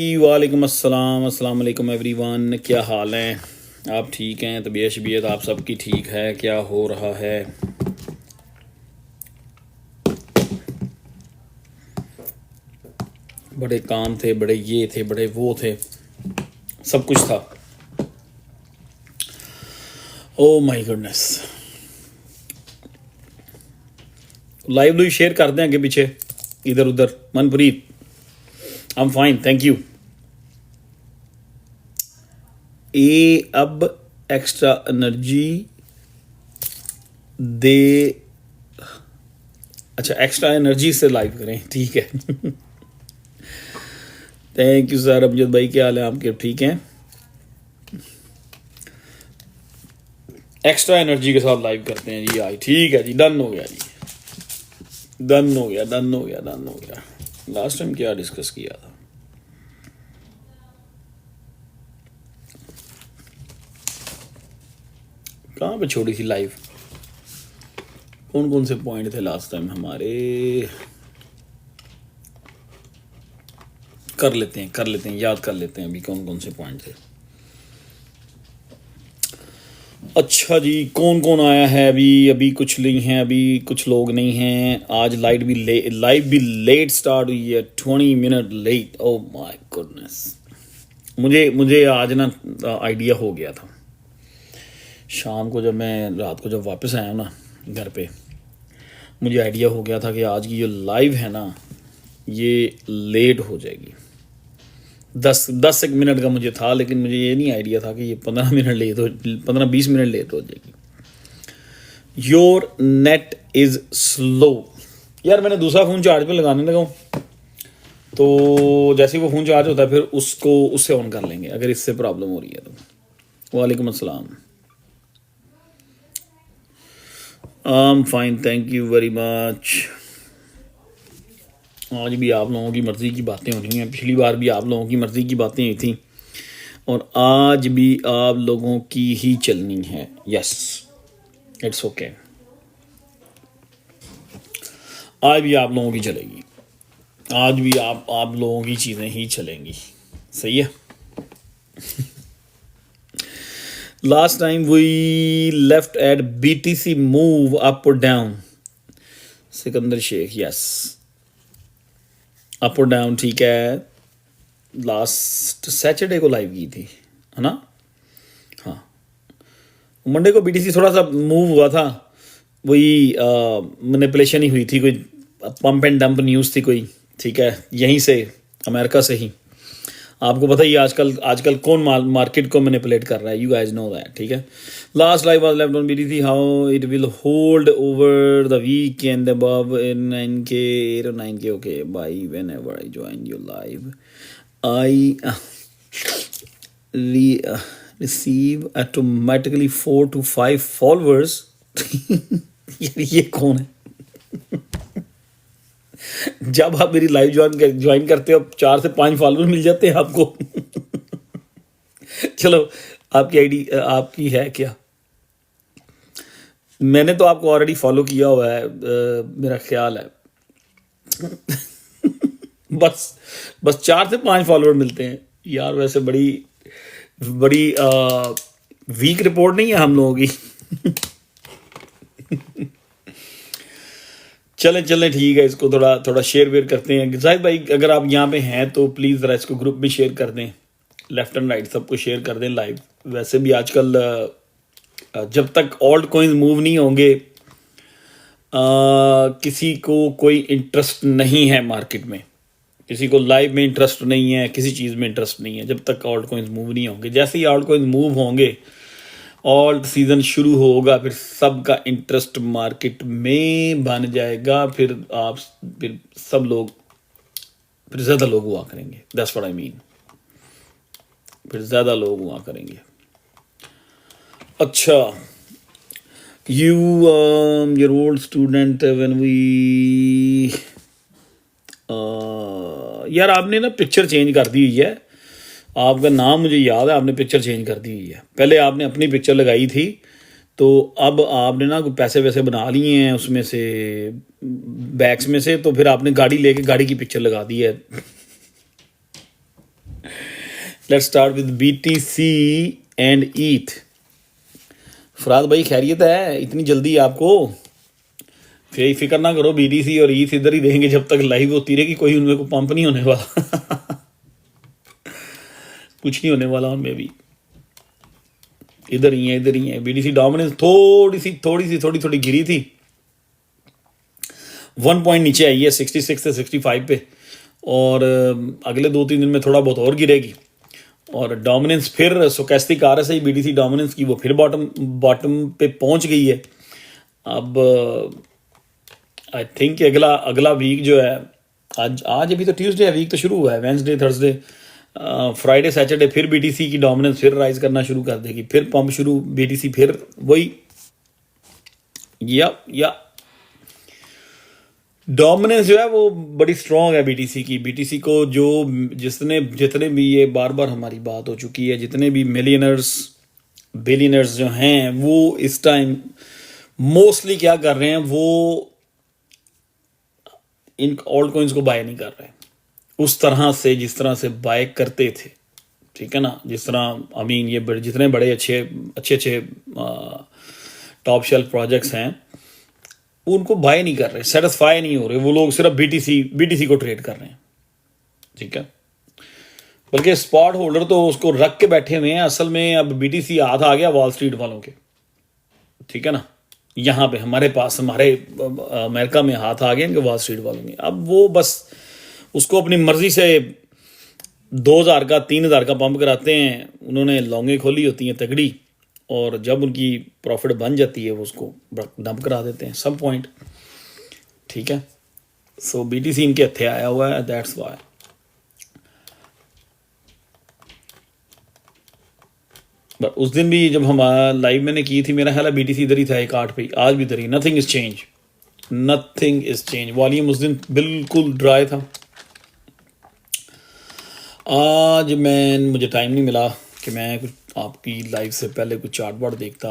वालेकुम अस्सलाम, अस्सलाम वालेकुम एवरीवन। क्या हाल हैं? आप ठीक हैं? तबीयत शबीयत आप सबकी ठीक है? क्या हो रहा है? बड़े काम थे, बड़े ये थे, बड़े वो थे, सब कुछ था। Oh my goodness. लाइव लुइव शेयर कर दें आगे पीछे, इधर उधर। Manpreet, I am fine, thank you. अब एक्स्ट्रा एनर्जी दे। अच्छा, एक्स्ट्रा एनर्जी से लाइव करें, ठीक है। Thank you sir. अमजद भाई, क्या हाल है आपके? ठीक हैं? एक्स्ट्रा एनर्जी के साथ लाइव करते हैं जी। आई ठीक है जी, डन हो गया जी, डन हो गया, डन हो गया, डन हो गया। लास्ट टाइम क्या डिस्कस किया था? कहाँ पे छोड़ी थी लाइव? कौन कौन से पॉइंट थे लास्ट टाइम हमारे? कर लेते हैं, याद कर लेते हैं अभी कौन कौन से पॉइंट थे। अच्छा जी, कौन कौन आया है? अभी कुछ नहीं है, अभी कुछ लोग नहीं हैं। आज लाइव भी लेट स्टार्ट हुई है, 20 minute late. Oh my goodness. मुझे आज ना आइडिया हो गया था शाम को, जब मैं रात को जब वापस आया ना घर पे, मुझे आइडिया हो गया था कि आज की जो लाइव है ना ये लेट हो जाएगी। 10 एक मिनट का मुझे था, लेकिन मुझे ये नहीं आइडिया था कि ये 15-20 मिनट लेट हो जाएगी। Your net is slow. यार मैंने दूसरा फ़ोन चार्ज पे लगाने लगा हूँ, तो जैसे ही वो फ़ोन चार्ज होता है फिर उससे ऑन कर लेंगे, अगर इससे प्रॉब्लम हो रही है तो। वालेकुम अस्सलाम। Fine, thank you very much. आज भी आप लोगों की मर्ज़ी की बातें होनी हैं। पिछली बार भी आप लोगों की मर्ज़ी की बातें हुई थी, और आज भी आप लोगों की ही चलनी है। Yes, it's okay. आज भी आप लोगों की चलेगी, आज भी आप लोगों की चीज़ें ही चलेंगी। सही है। Last time we left at BTC move up और down. Sikandar Shaikh, yes, up और डाउन, ठीक है। लास्ट सैटरडे को लाइव की थी, है ना? हाँ, मंडे को BTC थोड़ा सा मूव हुआ था, वही मैनिपुलेशन ही हुई थी, कोई पंप एंड डंप न्यूज़ थी कोई, ठीक है, यहीं से, अमेरिका से ही। आपको पता ही है आजकल कौन मार्केट को मैनिपुलेट कर रहा है। यू गाइस नो दैट, ठीक है। Last live was left on BTC, how it will hold over the weekend above 9K, 8 or 9K, okay bye whenever I join your live I receive automatically 4 to 5 followers। यार ये कौन है? जब आप मेरी live join करते हो 4 से 5 फॉलोअर मिल जाते हैं आपको। चलो, आपकी आईडी आपकी है क्या? मैंने तो आपको ऑलरेडी फॉलो किया हुआ है, मेरा ख्याल है। बस 4 से 5 फॉलोअर मिलते हैं यार। वैसे बड़ी बड़ी वीक रिपोर्ट नहीं है हम लोगों की। चलें ठीक है, इसको थोड़ा शेयर वेयर करते हैं। जाहिद भाई, अगर आप यहाँ पे हैं तो प्लीज़ ज़रा इसको ग्रुप में शेयर कर दें, लेफ़्ट एंड राइट सबको शेयर कर दें लाइव। वैसे भी आजकल जब तक ऑल्ट कॉइन्स मूव नहीं होंगे, किसी को कोई इंटरेस्ट नहीं है मार्केट में, किसी को लाइव में इंटरेस्ट नहीं है, किसी चीज़ में इंटरेस्ट नहीं है जब तक ऑल्ट कॉइन्स मूव नहीं होंगे। जैसे ही ऑल्ट कॉइन्स मूव होंगे, ऑल्ट सीज़न शुरू होगा, फिर सबका इंटरेस्ट मार्केट में बन जाएगा। फिर सब लोग, फिर ज़्यादा लोग हुआ करेंगे। दैट्स व्हाट आई मीन, फिर ज़्यादा लोग हुआ करेंगे। अच्छा, your old student when we, यार आपने ना पिक्चर चेंज कर दी हुई है। आपका नाम मुझे याद है, आपने पिक्चर चेंज कर दी हुई है। पहले आपने अपनी पिक्चर लगाई थी, तो अब आपने ना कुछ पैसे वैसे बना लिए हैं उसमें से, बैग्स में से, तो फिर आपने गाड़ी लेके गाड़ी की पिक्चर लगा दी है। Let's start with BTC and ETH. Farad भाई खैरियत है? इतनी जल्दी आपको? फिक्र ना करो, BTC और ईथ इधर ही देंगे जब तक लाइव होती रहेगी, कोई उनमें को पंप नहीं होने वाला। कुछ नहीं होने वाला उनमें भी, इधर ही है इधर ही है। BTC डोमिनेंस थोड़ी गिरी थी, 1 पॉइंट नीचे आई है 66 से 65 पे, और अगले 2-3 दिन में थोड़ा बहुत और गिरेगी, और डोमिनेंस फिर स्टोकेस्टिक RSI BTC डोमिनेंस की वो फिर बॉटम पे पहुंच गई है। अब आई थिंक अगला वीक जो है, आज अभी तो ट्यूसडे है, वीक तो शुरू हुआ है, वेंसडे थर्सडे फ्राइडे सैटरडे फिर BTC की डोमिनेंस फिर राइज करना शुरू कर देगी, फिर पंप शुरू, BTC फिर वही या डोमिनेंस जो है वो बड़ी स्ट्रॉन्ग है BTC की। BTC को जो जितने भी, ये बार बार हमारी बात हो चुकी है, जितने भी मिलियनर्स बिलियनर्स जो हैं वो इस टाइम मोस्टली क्या कर रहे हैं, वो इन ऑल्ट कॉइन्स को बाय नहीं कर रहे उस तरह से जिस तरह से बाय करते थे, ठीक है ना। जिस तरह ये जितने बड़े अच्छे टॉप शेल्फ प्रोजेक्ट्स हैं उनको बाय नहीं कर रहे, सेटिस्फाई नहीं हो रहे वो लोग, सिर्फ BTC को ट्रेड कर रहे हैं, ठीक है। बल्कि स्पॉट होल्डर तो उसको रख के बैठे हुए हैं। असल में अब BTC हाथ आ गया वॉल स्ट्रीट वालों के, ठीक है ना। यहाँ पे हमारे पास, हमारे अमेरिका में हाथ आ गए इनके वॉल स्ट्रीट वालों के। अब वो बस उसको अपनी मर्जी से 2000 का 3000 का पंप कराते हैं। उन्होंने लॉन्गे खोली होती हैं तगड़ी, और जब उनकी प्रॉफिट बन जाती है वो उसको डंप करा देते हैं सब पॉइंट, ठीक है। सो BTC इनके हथे आया हुआ है, दैट्स वाई। बट उस दिन भी जब हम लाइव मैंने की थी, मेरा ख्याल है BTC इधर ही था 1.8 पे, आज भी इधर ही। Nothing is change. वॉल्यूम उस दिन बिल्कुल ड्राई था। आज मुझे टाइम नहीं मिला कि मैं कुछ आपकी लाइव से पहले कुछ चार्ट वार्ट देखता।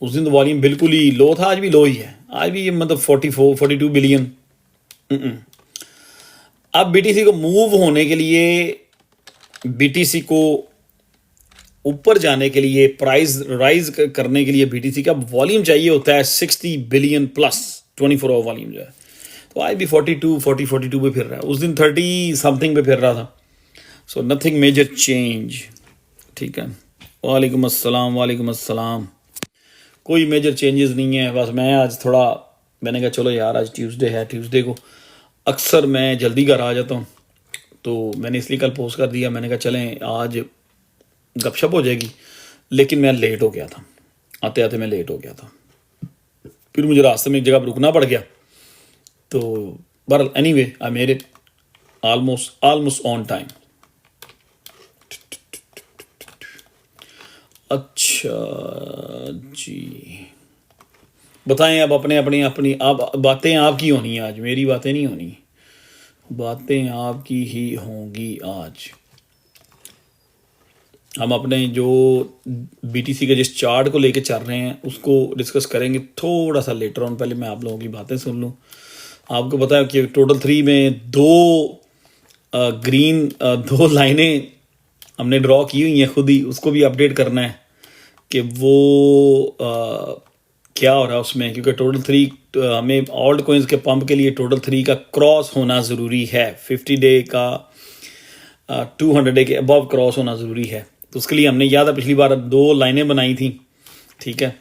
उस दिन तो वॉल्यूम बिल्कुल ही लो था, आज भी लो ही है। आज भी ये मतलब 42 बिलियन। अब BTC को मूव होने के लिए, BTC को ऊपर जाने के लिए, प्राइस राइज करने के लिए BTC का वॉल्यूम चाहिए होता है 60 बिलियन प्लस 24 आवर वॉल्यूम जो है। तो आज भी 42 पे फिर रहा है, उस दिन 30 समथिंग पे फिर रहा था। सो नथिंग मेजर चेंज, ठीक है। वालेकुम अस्सलाम। कोई मेजर चेंजेस नहीं है। बस मैं आज मैंने कहा चलो यार आज ट्यूसडे है, ट्यूसडे को अक्सर मैं जल्दी घर आ जाता हूँ, तो मैंने इसलिए कल पोस्ट कर दिया। मैंने कहा चलें आज गपशप हो जाएगी, लेकिन मैं लेट हो गया था, आते आते मैं लेट हो गया था। फिर मुझे रास्ते में एक जगह पर रुकना पड़ गया, तो बहरहाल anyway I made it almost on time. अच्छा जी, बताएं अब अपनी आप बातें आपकी होनी है आज, मेरी बातें नहीं होनी, बातें आपकी ही होंगी आज। हम अपने जो BTC के जिस चार्ट को लेके चल रहे हैं उसको डिस्कस करेंगे थोड़ा सा लेटर ऑन। पहले मैं आप लोगों की बातें सुन लूँ। आपको पता है कि टोटल 3 में 2 ग्रीन 2 लाइनें हमने ड्रॉ की हुई हैं खुद ही, उसको भी अपडेट करना है कि वो क्या हो रहा है उसमें, क्योंकि टोटल 3 हमें ऑल्ट कॉइन्स के पंप के लिए टोटल 3 का क्रॉस होना ज़रूरी है। 50 डे का 200 डे के अबव क्रॉस होना ज़रूरी है। तो उसके लिए हमने याद है पिछली बार 2 लाइनें बनाई थी, ठीक है।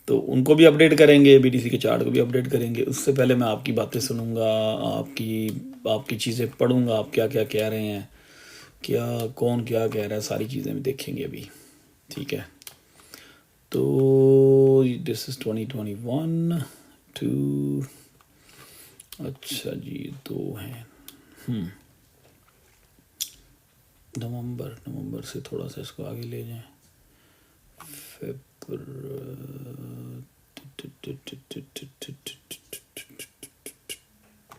तो उनको भी अपडेट करेंगे, BTC के चार्ट को भी अपडेट करेंगे। उससे पहले मैं आपकी बातें सुनूंगा, आपकी चीज़ें पढ़ूंगा, आप क्या क्या कह रहे हैं, कौन क्या कह रहा है, सारी चीज़ें भी देखेंगे अभी, ठीक है। तो दिस इज़ 2021 2, अच्छा जी 2 हैं। नवंबर से थोड़ा सा इसको आगे ले जाएं।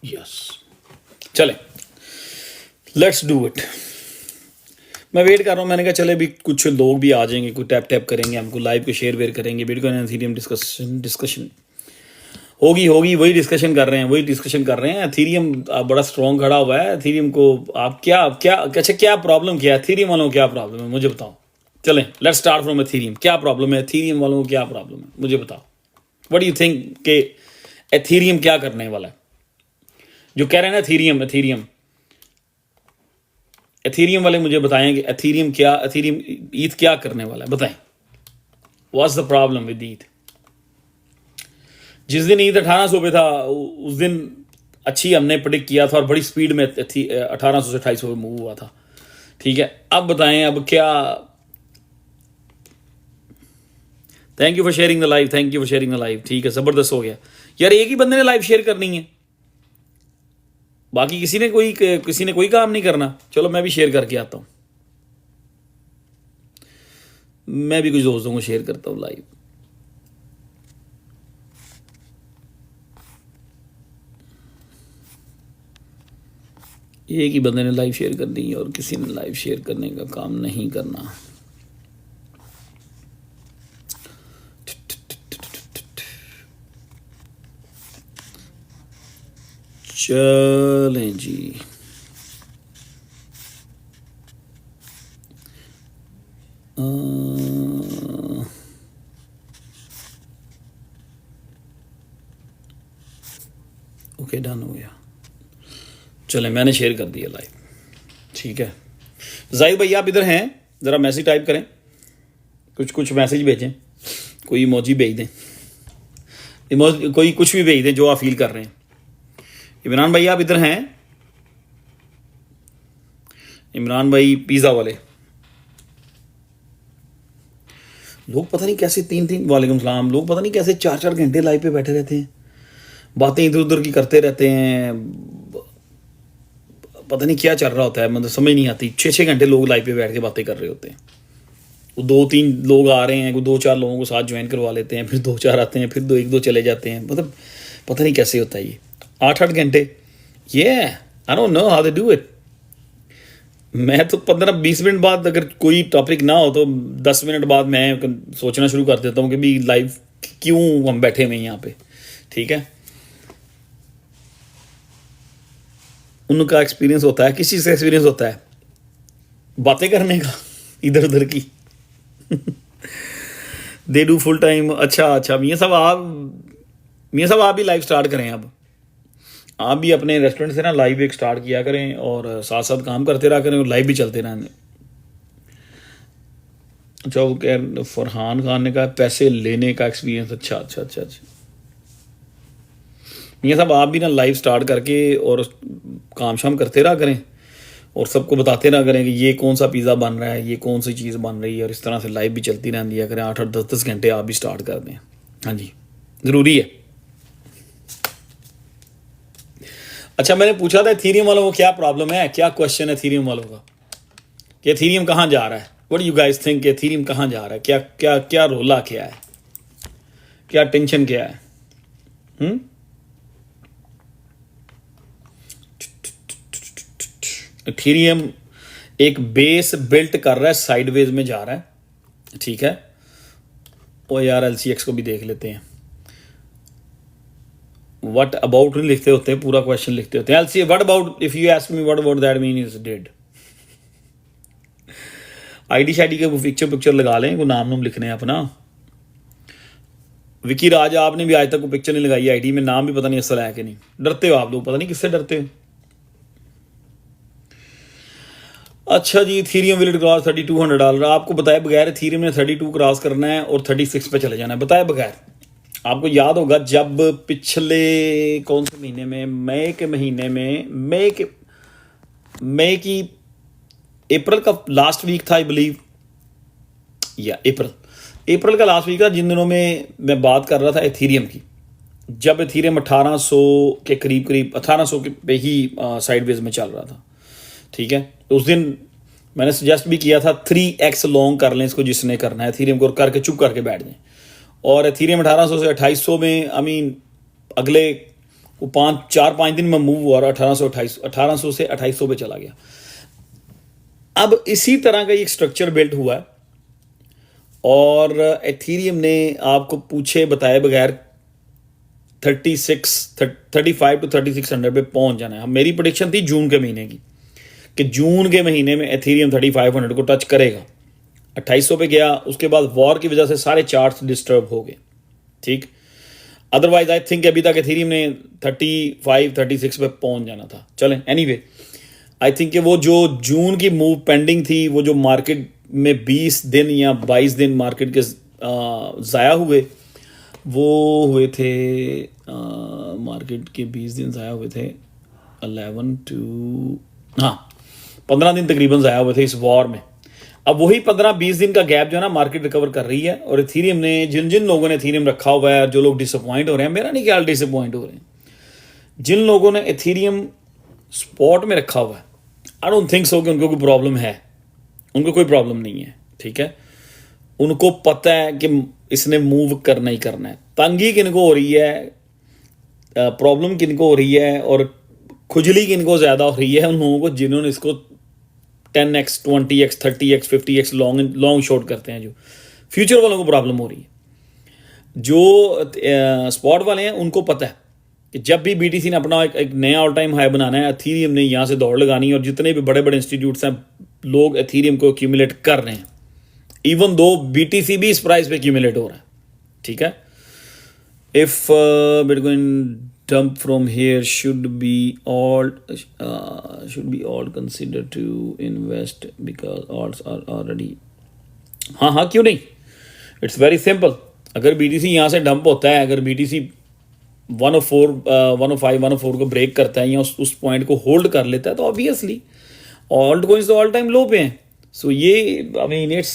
यस, चलें, लेट्स डू इट। मैं वेट कर रहा हूँ। मैंने कहा चले भी कुछ लोग भी आ जाएंगे, कोई टैप करेंगे, हमको लाइव को शेयर वेयर करेंगे, बिटकॉइन एंड इथेरियम डिस्कशन होगी होगी, वही डिस्कशन कर रहे हैं, वही डिस्कशन कर रहे हैं। एथीरियम बड़ा स्ट्रॉन्ग खड़ा हुआ है। एथीरियम को आप क्या क्या अच्छा क्या प्रॉब्लम क्या है एथीरियम वालों को? क्या प्रॉब्लम है मुझे बताओ। चलें, लेट्स स्टार्ट फ्रॉम एथीरियम। क्या प्रॉब्लम है एथीरियम वालों को? क्या प्रॉब्लम है मुझे बताओ। व्हाट डू यू थिंक कि एथीरियम क्या करने वाला है? जो कह रहे हैं ना एथीरियम एथीरियम एथीरियम वाले मुझे बताएं कि एथीरियम ईथ क्या करने वाला है, बताएं। What's the problem with ETH? जिस दिन ईद 1800 पे था उस दिन अच्छी हमने प्रेडिक्ट किया था और बड़ी स्पीड में 1800 से 2800 पे मूव हुआ था। ठीक है, अब बताएं अब क्या। Thank you for sharing the live, thank you for sharing the live. ठीक है, जबरदस्त हो गया यार। एक ही बंदे ने लाइव शेयर करनी है, बाकी किसी ने कोई काम नहीं करना। चलो मैं भी शेयर करके आता हूं, मैं भी कुछ दोस्तों को शेयर करता हूं लाइव। एक ही बंदे ने लाइव शेयर करनी है और किसी ने लाइव शेयर करने का काम नहीं करना। चलें जी, ओके डन हो गया। चलें, मैंने शेयर कर दिया लाइव। ठीक है, जाहिर भाई आप इधर हैं, ज़रा मैसेज टाइप करें, कुछ मैसेज भेजें, कोई इमोजी भेज दें, कोई कुछ भी भेज दें जो आप फील कर रहे हैं। इमरान भाई आप इधर हैं? इमरान भाई पिज़्ज़ा वाले लोग पता नहीं कैसे वालेकुम सलाम, लोग पता नहीं कैसे 4-4 घंटे लाइव पे बैठे रहते हैं, बातें इधर उधर की करते रहते हैं, पता नहीं क्या चल रहा होता है, मतलब समझ नहीं आती। 6-6 घंटे लोग लाइव पे बैठ के बातें कर रहे होते हैं। वो 2-3 लोग आ रहे हैं, 2-4 लोगों को साथ ज्वाइन करवा लेते हैं, फिर 2-4 आते हैं, फिर 1-2 चले जाते हैं, मतलब पता नहीं कैसे होता है ये 8-8 घंटे। ये I don't know how they do it. मैं तो 15-20 मिनट बाद अगर कोई टॉपिक ना हो तो 10 मिनट बाद मैं सोचना शुरू कर देता हूँ कि भी लाइव क्यों हम बैठे हुए हैं यहाँ पे। ठीक है, उनका एक्सपीरियंस होता है, किस चीज़ का एक्सपीरियंस होता है? बातें करने का, इधर उधर की। They do full time. अच्छा मियाँ साहब आप भी लाइव स्टार्ट करें। अब आप भी अपने रेस्टोरेंट से ना लाइव एक स्टार्ट किया करें और साथ साथ काम करते रहा करें और लाइव भी चलते रहें। अच्छा, वो कह फरहान खान ने कहा पैसे लेने का एक्सपीरियंस। अच्छा मियाँ साहब आप भी ना लाइव स्टार्ट करके और काम शाम करते रहा करें और सबको बताते रहा करें कि ये कौन सा पिज़्ज़ा बन रहा है, ये कौन सी चीज़ बन रही है, और इस तरह से लाइव भी चलती रहती दिया करें। 8-8 10-10 घंटे आप भी स्टार्ट कर दें। हाँ जी, ज़रूरी है। अच्छा, मैंने पूछा था एथीरियम वालों को क्या प्रॉब्लम है, क्या क्वेश्चन है एथीरियम वालों का कि एथीरियम कहाँ जा रहा है? What you guys think Ethereum कहाँ जा रहा है? क्या क्या क्या रोला क्या है, क्या टेंशन क्या है? एथीरियम एक बेस बिल्ट कर रहा है, साइडवेज में जा रहा है। ठीक है, और यार LCX को भी देख लेते हैं। व्हाट अबाउट नहीं लिखते होते हैं, पूरा क्वेश्चन लिखते होते हैं। LCX what about, if you ask me what about that mean is dead. ID शाइडी के पिक्चर लगा लें, को नाम लिखने हैं अपना। विकी राज आपने भी आज तक को पिक्चर नहीं लगाई आईडी में, नाम भी पता नहीं असल है कि नहीं। डरते हो आप लोग, पता नहीं किससे डरते हो। अच्छा जी, इथीरियम विल क्रॉस $3200। आपको बताए बगैर इथीरियम ने 32 क्रॉस करना है और 36 पे चले जाना है, बताए बगैर। आपको याद होगा जब पिछले कौन से महीने में, मई के महीने में, मई की अप्रैल का लास्ट वीक था आई बिलीव, या अप्रैल का लास्ट वीक था, जिन दिनों में मैं बात कर रहा था एथीरियम की, जब एथीरियम 1800 के करीब 1800 पे ही साइडवेज में चल रहा था। ठीक है, तो उस दिन मैंने सजेस्ट भी किया था 3x लॉन्ग कर लें इसको, जिसने करना है एथीरियम को, करके चुप करके बैठ जाएं। और एथीरियम 1800 से 2800 में अगले 4-5 दिन में मूव हुआ और 1800 से 2800 पे चला गया। अब इसी तरह का एक स्ट्रक्चर बिल्ट हुआ है और एथीरियम ने आपको पूछे बताए बगैर 35 to 3600 पे पहुंच जाना है। मेरी प्रेडिक्शन थी जून के महीने की कि जून के महीने में एथेरियम 3500 को टच करेगा। 2800 पे गया, उसके बाद वॉर की वजह से सारे चार्ट्स डिस्टर्ब हो गए, ठीक। अदरवाइज आई थिंक अभी तक एथेरियम ने 35-36 पे पहुंच जाना था। चलें, एनीवे आई थिंक कि वो जो जून की मूव पेंडिंग थी, वो जो मार्केट में 20 दिन या 22 दिन मार्केट के ज़ाया हुए, वो हुए थे मार्केट के 20 दिन ज़ाया हुए थे 15 दिन तकरीबन ज़ाया हुए थे इस वॉर में। अब वही 15-20 दिन का गैप जो है ना, मार्केट रिकवर कर रही है। और एथेरियम ने जिन जिन लोगों ने एथेरियम रखा हुआ है, जो लोग डिसअपॉइंट हो रहे हैं, मेरा नहीं ख्याल डिसअपॉइंट हो रहे हैं, जिन लोगों ने एथेरियम स्पॉट में रखा हुआ है, आई डोंट थिंक सो कि उनको कोई प्रॉब्लम है, उनको कोई प्रॉब्लम नहीं है, ठीक है। उनको पता है कि इसने मूव करना ही करना है। तंगी किनको हो रही है, प्रॉब्लम किनको हो रही है और खुजली किनको ज़्यादा हो रही है, उन लोगों को जिन्होंने इसको 10x 20x 30x 50x long short करते हैं। जो फ्यूचर वालों को प्रॉब्लम हो रही है, जो स्पॉट वाले हैं उनको पता है कि जब भी बीटीसी ने अपना एक नया ऑल टाइम हाई बनाना है, एथेरियम ने यहाँ से दौड़ लगानी है। और जितने भी बड़े बड़े इंस्टीट्यूट्स हैं, लोग एथेरियम को एक्यूमुलेट कर रहे हैं, इवन दो बीटीसी भी इस प्राइस पे एक्यूमुलेट हो रहा है, ठीक है। If bitcoin dump from here should be all considered to invest because alts are already, हाँ क्यों नहीं, इट्स वेरी सिंपल। अगर बीटीसी यहाँ से डंप होता है, अगर बीटीसी 105-104 को ब्रेक करता है या उस पॉइंट को होल्ड कर लेता है, तो ऑब्वियसली ऑल्ट कोइंस तो ऑल टाइम लो पे हैं। सो ये I mean it's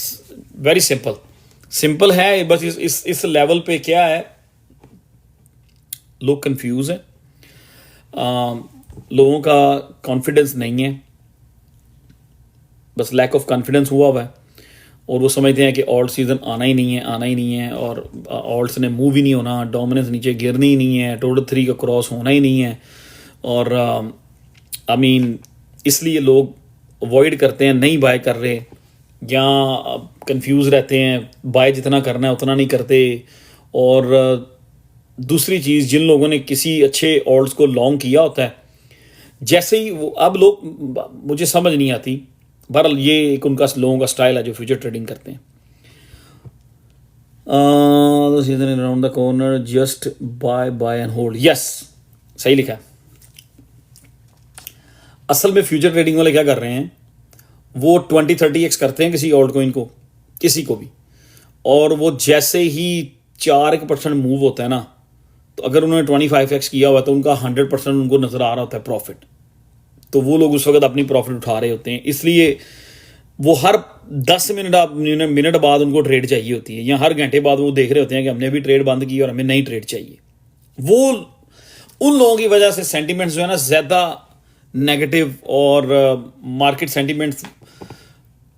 very simple है। बस इस लेवल पे क्या है, लोग कंफ्यूज हैं, लोगों का कॉन्फिडेंस नहीं है, बस लैक ऑफ कॉन्फिडेंस हुआ है। और वो समझते हैं कि ऑल्ट सीज़न आना ही नहीं है और ऑल्ट्स ने मूव ही नहीं होना, डोमिनेंस नीचे गिरनी ही नहीं है, टोटल 3 का क्रॉस होना ही नहीं है। और आई मीन इसलिए लोग अवॉइड करते हैं, नहीं बाय कर रहे या कंफ्यूज रहते हैं, बाय जितना करना है उतना नहीं करते। और दूसरी चीज़, जिन लोगों ने किसी अच्छे ऑल्ट्स को लॉन्ग किया होता है, जैसे ही वो अब लोग, मुझे समझ नहीं आती, बहरहाल ये एक उनका लोगों का स्टाइल है जो फ्यूचर ट्रेडिंग करते हैं। Around the corner just by and hold, yes सही लिखा है। असल में फ्यूचर ट्रेडिंग वाले क्या कर रहे हैं, वो 20-30x करते हैं किसी ऑल्ट कॉइन को, किसी को भी, और वो जैसे ही 4% मूव होता है ना, तो अगर उन्होंने 25x किया हुआ तो उनका 100% उनको नज़र आ रहा होता है प्रॉफिट, तो वो लोग उस वक्त अपनी प्रॉफिट उठा रहे होते हैं। इसलिए वो हर 10 मिनट बाद उनको ट्रेड चाहिए होती है, या हर घंटे बाद वो देख रहे होते हैं कि हमने भी ट्रेड बंद की और हमें नई ट्रेड चाहिए। वो उन लोगों की वजह से सेंटिमेंट्स जो है ना ज़्यादा नेगेटिव, और मार्केट सेंटिमेंट्स,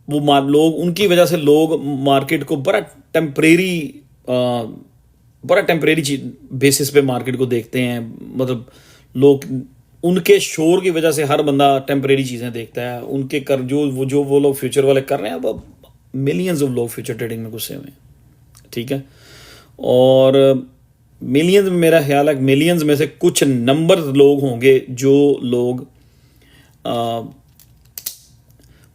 वो लोग, उनकी वजह से लोग मार्केट को बड़ा टेम्परेरी बेसिस पे मार्केट को देखते हैं। मतलब लोग, उनके शोर की वजह से हर बंदा टेम्परेरी चीज़ें देखता है। उनके कर जो वो लोग फ्यूचर वाले कर रहे हैं, अब मिलियंस ऑफ लोग फ्यूचर ट्रेडिंग में घुसे हुए हैं, ठीक है। और मिलियंस में, मेरा ख्याल है मिलियंस में से कुछ नंबर लोग होंगे जो लोग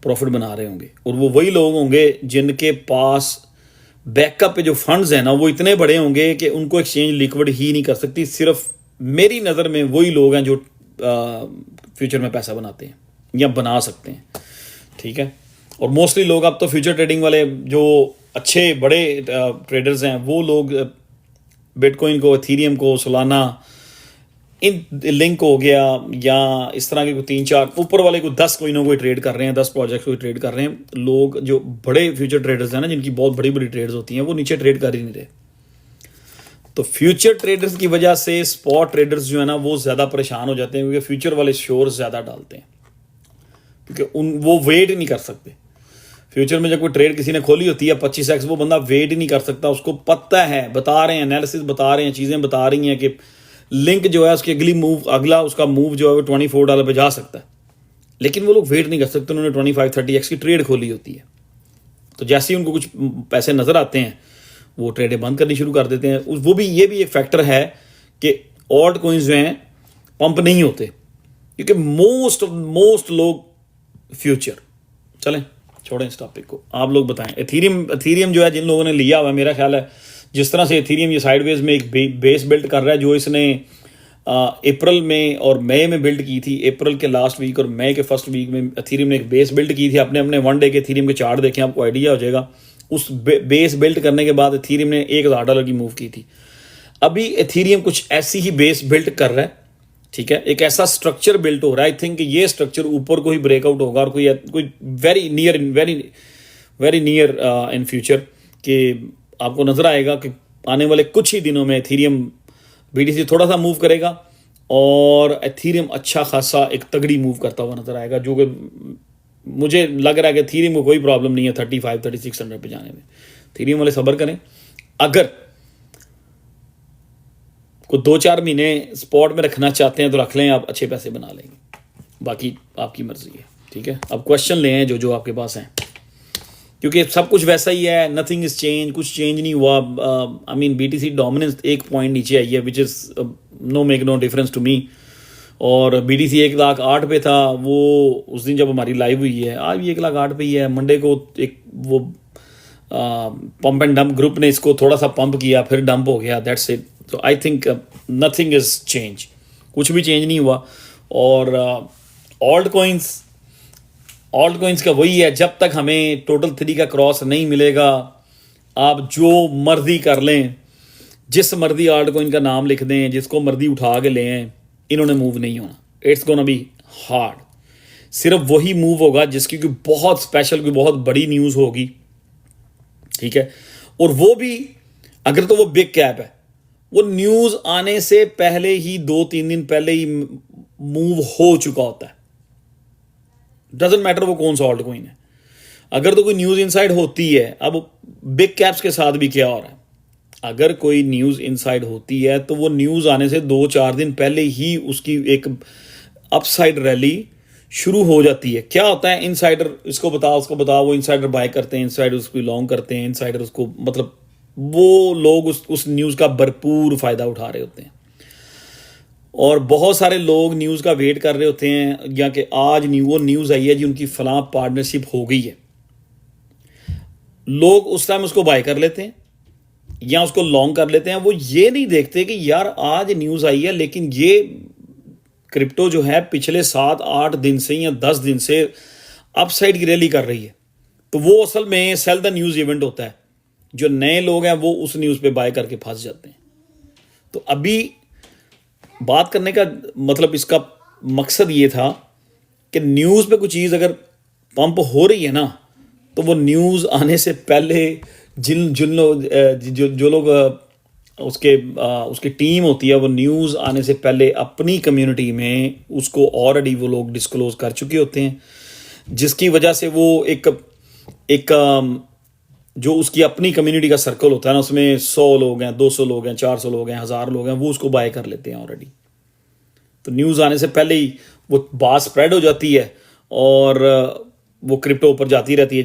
प्रॉफिट बना रहे होंगे, और वो वही लोग होंगे जिनके पास बैकअप पे जो फंड्स हैं ना, वो इतने बड़े होंगे कि उनको एक्सचेंज लिक्विड ही नहीं कर सकती। सिर्फ मेरी नज़र में वही लोग हैं जो फ्यूचर में पैसा बनाते हैं या बना सकते हैं, ठीक है। और मोस्टली लोग, अब तो फ्यूचर ट्रेडिंग वाले जो अच्छे बड़े ट्रेडर्स हैं, वो लोग बिटकॉइन को, एथेरियम को, सोलाना, इन लिंक हो गया, या इस तरह के कोई 3-4 ऊपर वाले को 10 कोइनों को ट्रेड कर रहे हैं, 10 प्रोजेक्ट को ट्रेड कर रहे हैं। लोग जो बड़े फ्यूचर ट्रेडर्स हैं ना, जिनकी बहुत बड़ी बड़ी ट्रेड्स होती हैं, वो नीचे ट्रेड कर ही नहीं रहे। तो फ्यूचर ट्रेडर्स की वजह से स्पॉट ट्रेडर्स जो है ना, वो ज़्यादा परेशान हो जाते हैं, क्योंकि फ्यूचर वाले शोर ज़्यादा डालते हैं, क्योंकि वो वेट ही नहीं कर सकते। फ्यूचर में जब कोई ट्रेड किसी ने खोली होती है 25x, वो बंदा वेट ही नहीं कर सकता। उसको पता है, बता रहे हैं, एनालिसिस बता रहे हैं, चीज़ें बता रही हैं कि लिंक जो है उसकी अगला उसका मूव जो है वो $24 पे जा सकता है, लेकिन वो लोग वेट नहीं कर सकते। उन्होंने 25-30x की ट्रेड खोली होती है, तो जैसे ही उनको कुछ पैसे नज़र आते हैं, वो ट्रेडें बंद करनी शुरू कर देते हैं। वो भी, ये भी एक फैक्टर है कि ऑल्ट कॉइन्स जो हैं पंप नहीं होते, क्योंकि मोस्ट लोग फ्यूचर। चलें छोड़ें इस टॉपिक को, आप लोग बताएं। एथीरियम जो है जिन लोगों ने लिया हुआ है, मेरा ख्याल है जिस तरह से एथीरियम ये साइडवेज में एक बेस बिल्ड कर रहा है, जो इसने अप्रैल में और मई में बिल्ड की थी, अप्रैल के लास्ट वीक और मई के फर्स्ट वीक में एथीरियम ने एक बेस बिल्ड की थी। अपने अपने वन डे के एथीरियम के चार्ट देखें, आपको आइडिया हो जाएगा। उस बेस बिल्ड करने के बाद एथीरियम ने $1,000 की मूव की थी। अभी एथीरियम कुछ ऐसी ही बेस बिल्ड कर रहा है, ठीक है, एक ऐसा स्ट्रक्चर बिल्ड हो रहा है। आई थिंक ये स्ट्रक्चर ऊपर को ही ब्रेकआउट होगा और कोई वेरी नियर इन फ्यूचर कि आपको नजर आएगा कि आने वाले कुछ ही दिनों में एथीरियम बीटीसी थोड़ा सा मूव करेगा और एथीरियम अच्छा खासा एक तगड़ी मूव करता हुआ नजर आएगा, जो कि मुझे लग रहा है कि एथीरियम को कोई प्रॉब्लम नहीं है 35-3600 पे जाने में। एथीरियम वाले सब्र करें, अगर को 2-4 महीने स्पॉट में रखना चाहते हैं तो रख लें, आप अच्छे पैसे बना लेंगे, बाकी आपकी मर्जी है, ठीक है। अब क्वेश्चन ले हैं जो आपके पास हैं, क्योंकि सब कुछ वैसा ही है, नथिंग इज चेंज, कुछ चेंज नहीं हुआ। I mean BTC dominance 1 point नीचे आई है, which is no difference to me. और बीटीसी 1,08,000 पे था वो उस दिन जब हमारी लाइव हुई है, आज भी 1,08,000 पे ही है। मंडे को एक वो पंप एंड डंप ग्रुप ने इसको थोड़ा सा पंप किया, फिर डंप हो गया, दैट्स इट। तो I think nothing is change, कुछ भी चेंज नहीं हुआ। और ऑल्ट कॉइन्स का वही है, जब तक हमें टोटल 3 का क्रॉस नहीं मिलेगा, आप जो मर्जी कर लें, जिस मर्जी ऑल्ट कॉइन का नाम लिख दें, जिसको मर्जी उठा के लें, इन्होंने मूव नहीं होना। It's gonna B hard. सिर्फ वही मूव होगा जिसकी कोई बहुत स्पेशल, कोई बहुत बड़ी न्यूज़ होगी, ठीक है। और वो भी अगर तो वो बिग कैप है, वो न्यूज़ आने से पहले ही 2-3 दिन पहले ही मूव हो चुका होता है। डजंट मैटर वो कौन सा ऑल्ट कॉइन है, अगर तो कोई न्यूज़ इनसाइड होती है। अब बिग कैप्स के साथ भी क्या हो रहा है, अगर कोई न्यूज़ इनसाइड होती है तो वो न्यूज़ आने से 2-4 दिन पहले ही उसकी एक अपसाइड रैली शुरू हो जाती है। क्या होता है, इनसाइडर इसको बताओ उसको बताओ, वो इनसाइडर बाय करते हैं, इनसाइडर उसको लॉन्ग करते हैं, इनसाइडर उसको, मतलब वो लोग उस न्यूज़ का भरपूर फ़ायदा उठा रहे होते हैं। और बहुत सारे लोग न्यूज़ का वेट कर रहे होते हैं, या कि आज वो न्यूज़ आई है जी उनकी फलां पार्टनरशिप हो गई है। लोग उस टाइम उसको बाय कर लेते हैं या उसको लॉन्ग कर लेते हैं। वो ये नहीं देखते कि यार आज न्यूज़ आई है, लेकिन ये क्रिप्टो जो है पिछले 7-8 दिन से या 10 दिन से अपसाइड की रैली कर रही है। तो वो असल में सेल द न्यूज़ इवेंट होता है। जो नए लोग हैं वो उस न्यूज़ पे बाय करके फंस जाते हैं। तो अभी बात करने का मतलब, इसका मकसद ये था कि न्यूज़ पे कुछ चीज़ अगर पंप हो रही है ना, तो वो न्यूज़ आने से पहले जिन लोग जो लोग उसकी टीम होती है, वो न्यूज़ आने से पहले अपनी कम्युनिटी में उसको ऑलरेडी वो लोग डिस्क्लोज कर चुके होते हैं, जिसकी वजह से वो एक जो उसकी अपनी कम्युनिटी का सर्कल होता है ना, उसमें 100 लोग हैं, 200 लोग हैं, 400 लोग हैं, 1000 लोग हैं, वो उसको बाय कर लेते हैं ऑलरेडी। तो न्यूज़ आने से पहले ही वो बात स्प्रेड हो जाती है और वो क्रिप्टो ऊपर जाती रहती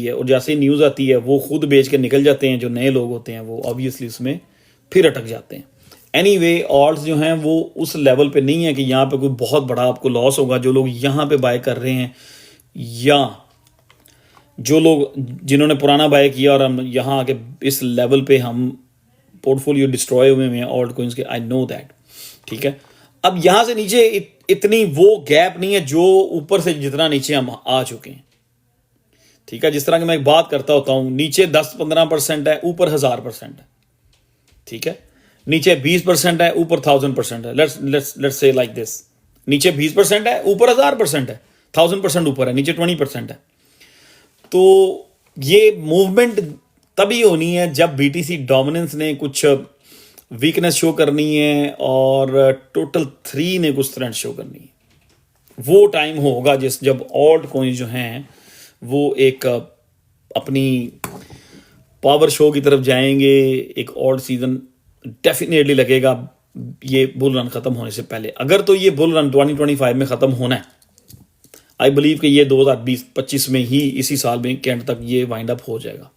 है। और जैसे ही न्यूज़ आती है वो खुद बेच के निकल जाते हैं। जो नए लोग होते हैं वो ऑब्वियसली उसमें फिर अटक जाते हैं। एनीवे, ऑल्ट्स जो हैं वो उस लेवल पे नहीं है कि यहाँ पे कोई बहुत बड़ा आपको लॉस होगा। जो लोग यहाँ पे बाय कर रहे हैं, या जो लोग जिन्होंने पुराना बाय किया और हम यहाँ आके इस लेवल पे हम पोर्टफोलियो डिस्ट्रॉय हुए हैं ऑल्ट कॉइन्स के, आई नो दैट, ठीक है। अब यहाँ से नीचे इतनी वो गैप नहीं है जो ऊपर से जितना नीचे हम आ चुके हैं, ठीक है। जिस तरह की मैं एक बात करता होता हूँ, नीचे 10-15% है, ऊपर 1000% है, ठीक है। नीचे 20% है, ऊपर 1000% है। लेट्स से लाइक दिस, नीचे 20% है, ऊपर 1000% है, 1000% ऊपर है, नीचे 20% है। तो ये मूवमेंट तभी होनी है जब बीटीसी डोमिनेंस ने कुछ वीकनेस शो करनी है और टोटल 3 ने कुछ स्ट्रेंथ शो करनी है। वो टाइम होगा जब ऑल्ट कॉइन्स जो हैं वो एक अपनी पावर शो की तरफ जाएंगे। एक ऑल्ट सीजन डेफिनेटली लगेगा ये बुल रन ख़त्म होने से पहले। अगर तो ये बुल रन 2025 में ख़त्म होना है, आई बिलीव कि ये 2020-25 में ही, इसी साल में के एंड तक ये वाइंड अप हो जाएगा।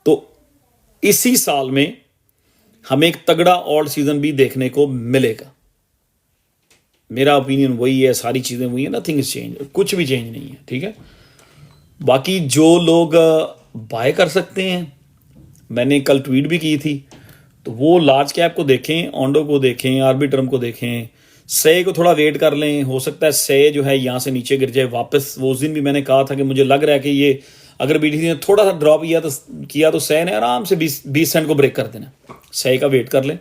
तो इसी साल में हमें एक तगड़ा ऑल्ट सीजन भी देखने को मिलेगा। मेरा ओपिनियन वही है, सारी चीज़ें वही है, नथिंग इज चेंज, कुछ भी चेंज नहीं है, ठीक है। बाकी जो लोग बाय कर सकते हैं, मैंने कल ट्वीट भी की थी, तो वो लार्ज कैप को देखें, ऑन्डो को देखें, आर्बिट्रम को देखें, से को थोड़ा वेट कर लें। हो सकता है से जो है यहाँ से नीचे गिर जाए वापस। वो उस दिन भी मैंने कहा था कि मुझे लग रहा है कि ये अगर बीटीसी ने थोड़ा सा ड्रॉप किया तो से ने आराम से 20 सेंट को ब्रेक कर देना। से का वेट कर लें।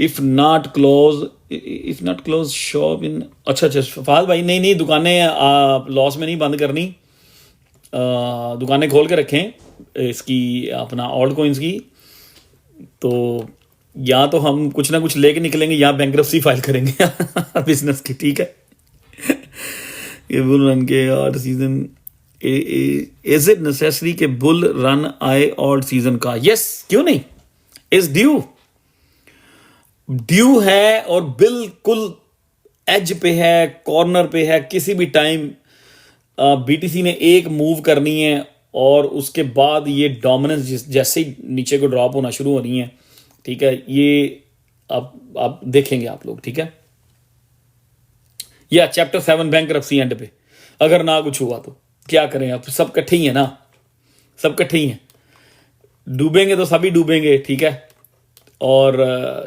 If not close shop in, अच्छा फहद भाई, नहीं दुकानें लॉस में नहीं बंद करनी, दुकानें खोल के रखें इसकी, अपना ऑल्ट कॉइन्स की। तो या तो हम कुछ ना कुछ लेके निकलेंगे या बैंक्रप्सी फाइल करेंगे बिजनेस की, ठीक है। ये बुल रन के odd season, is it necessary के बुल रन आए ऑड सीजन का? यस, क्यों नहीं, इज ड्यू है और बिल्कुल एज पे है, कॉर्नर पे है। किसी भी टाइम बीटीसी ने एक मूव करनी है और उसके बाद ये डोमिनेंस जैसे ही नीचे को ड्रॉप होना शुरू हो रही है, ठीक है। ये अब आप देखेंगे आप लोग, ठीक है। या चैप्टर 7 बैंकरप्सी एंड पे, अगर ना कुछ हुआ तो क्या करें? अब सब इकट्ठे ही है ना, सब इकट्ठे ही हैं। डूबेंगे तो सभी डूबेंगे, ठीक है। और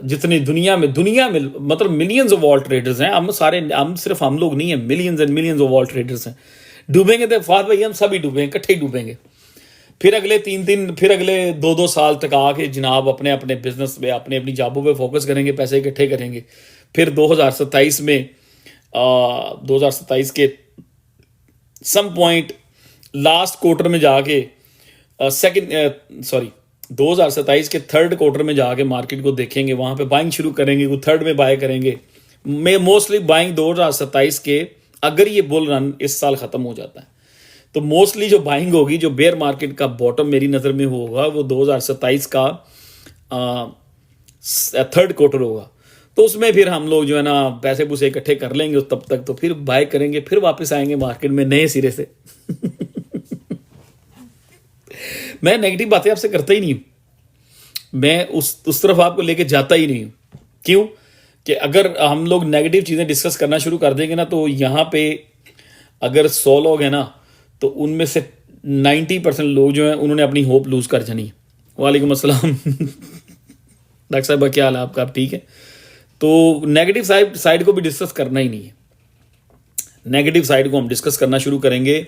जितनी दुनिया में मतलब मिलियंस ऑफ वॉल्ट ट्रेडर्स हैं, हम सिर्फ हम लोग नहीं है, millions and millions of alt traders हैं। डूबेंगे तो फाद भाई हम सभी डूबेंगे, इकट्ठे ही डूबेंगे। फिर अगले 3 फिर अगले 2 साल तक आके जनाब अपने अपने बिजनेस पे, अपनी अपनी जॉबों पे फोकस करेंगे, पैसे इकट्ठे करेंगे। फिर 2027 में 2027 के सम पॉइंट लास्ट क्वार्टर में जाके 2027 के थर्ड क्वार्टर में जाके मार्केट को देखेंगे, वहां पे बाइंग शुरू करेंगे, वो थर्ड में बाय करेंगे। मैं मोस्टली बाइंग 2027 के, अगर ये बुल रन इस साल खत्म हो जाता है तो मोस्टली जो बाइंग होगी, जो बेयर मार्केट का बॉटम मेरी नज़र में होगा, वो 2027 का थर्ड क्वार्टर होगा। तो उसमें फिर हम लोग जो है ना पैसे पूसे इकट्ठे कर लेंगे, तब तक तो फिर बाय करेंगे, फिर वापस आएंगे मार्केट में नए सिरे से मैं नेगेटिव बातें आपसे करता ही नहीं हूं, मैं उस तरफ आपको लेके जाता ही नहीं हूं। क्यों? कि अगर हम लोग नेगेटिव चीज़ें डिस्कस करना शुरू कर देंगे ना, तो यहाँ पे अगर 100 लोग हैं ना, तो उनमें से 90% लोग जो हैं उन्होंने अपनी होप लूज कर जानी। वालेकुम अस्सलाम डॉक्टर साहब, क्या हाल है आपका? आप ठीक है? तो नेगेटिव साइड को भी डिस्कस करना ही नहीं है। नेगेटिव साइड को हम डिस्कस करना शुरू करेंगे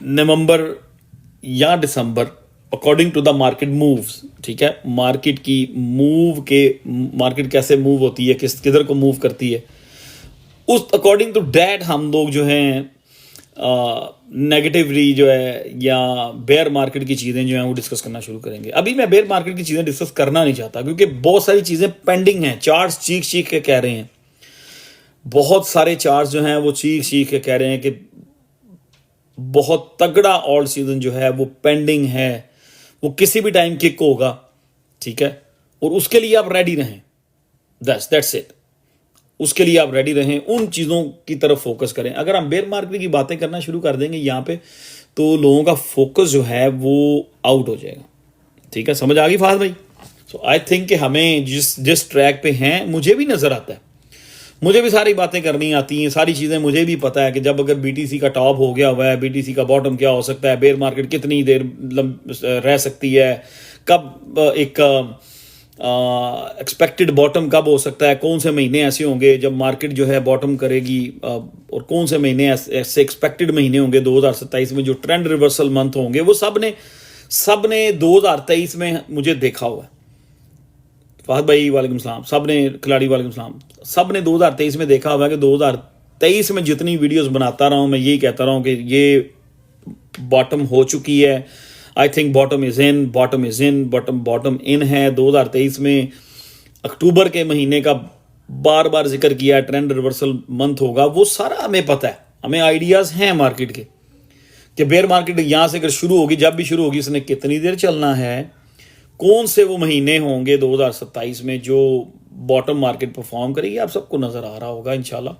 नवंबर या दिसंबर, according to the market moves, ठीक है। मार्केट कैसे मूव होती है, किधर को मूव करती है, उस अकॉर्डिंग टू डैट हम लोग जो हैं नेगेटिवली जो है या बेयर मार्केट की चीज़ें जो हैं वो डिस्कस करना शुरू करेंगे। अभी मैं बेयर मार्केट की चीज़ें डिस्कस करना नहीं चाहता, क्योंकि बहुत सारी चीज़ें पेंडिंग हैं। चार्ट्स चीख के कह रहे हैं, बहुत सारे चार्ट्स जो हैं वो चीख के कह रहे हैं कि बहुत तगड़ा ऑल्ट सीजन जो है वो पेंडिंग है, वो किसी भी टाइम किक होगा, ठीक है। और उसके लिए आप रेडी रहें, दैट्स इट। उसके लिए आप रेडी रहें, उन चीज़ों की तरफ फोकस करें। अगर हम बेयर मार्केट की बातें करना शुरू कर देंगे यहाँ पे, तो लोगों का फोकस जो है वो आउट हो जाएगा, ठीक है। समझ आ गई फाज भाई? सो आई थिंक कि हमें जिस ट्रैक पे हैं, मुझे भी नज़र आता है, मुझे भी सारी बातें करनी आती हैं, सारी चीज़ें मुझे भी पता है कि जब अगर बीटीसी का टॉप हो गया हुआ है, बीटीसी का बॉटम क्या हो सकता है, बेयर मार्केट कितनी देर रह सकती है, कब एक एक्सपेक्टेड बॉटम कब हो सकता है, कौन से महीने ऐसे होंगे जब मार्केट जो है बॉटम करेगी, और कौन से महीने ऐसे एक्सपेक्टेड महीने होंगे 2027 में जो ट्रेंड रिवर्सल मंथ होंगे। वो सब ने 2023 में मुझे देखा हुआ है। फहद भाई वालेकुम सलाम, सब ने, खिलाड़ी वालेकुम सलाम, सब ने 2023 में देखा हुआ है कि 2023 में जितनी वीडियोस बनाता रहा हूँ मैं यही कहता रहा हूँ कि ये बॉटम हो चुकी है। I think bottom is in, bottom in है। 2023 में अक्टूबर के महीने का बार बार जिक्र किया, ट्रेंड रिवर्सल मंथ होगा। वो सारा हमें पता है, हमें आइडियाज़ हैं मार्केट के कि बेयर मार्केट यहाँ से अगर शुरू होगी, जब भी शुरू होगी, इसने कितनी देर चलना है, कौन से वो महीने होंगे 2027 में जो बॉटम मार्केट परफॉर्म करेगी। आप सबको नज़र आ रहा होगा इंशाल्लाह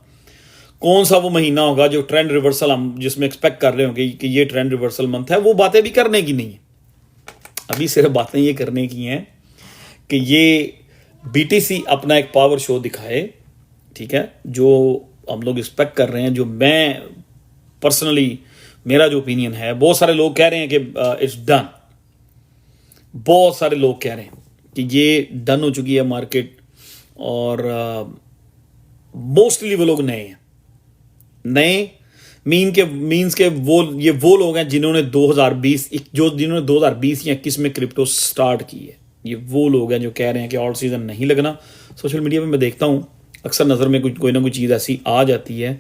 कौन सा वो महीना होगा जो ट्रेंड रिवर्सल हम जिसमें एक्सपेक्ट कर रहे होंगे कि ये ट्रेंड रिवर्सल मंथ है। वो बातें भी करने की नहीं है, अभी सिर्फ बातें ये करने की हैं कि ये बीटीसी अपना एक पावर शो दिखाए, ठीक है, जो हम लोग एक्सपेक्ट कर रहे हैं, जो मैं पर्सनली, मेरा जो ओपिनियन है, बहुत सारे लोग कह रहे हैं कि इट्स डन, बहुत सारे लोग कह रहे हैं कि ये डन हो चुकी है मार्केट, और मोस्टली वो लोग नए हैं, नए मीन्स के वो लोग हैं जिन्होंने 2020 या 21 में क्रिप्टो स्टार्ट की है। ये वो लोग हैं जो कह रहे हैं कि ऑल्ट सीजन नहीं लगना। सोशल मीडिया पे मैं देखता हूँ अक्सर नज़र में कोई ना कोई चीज़ ऐसी आ जाती है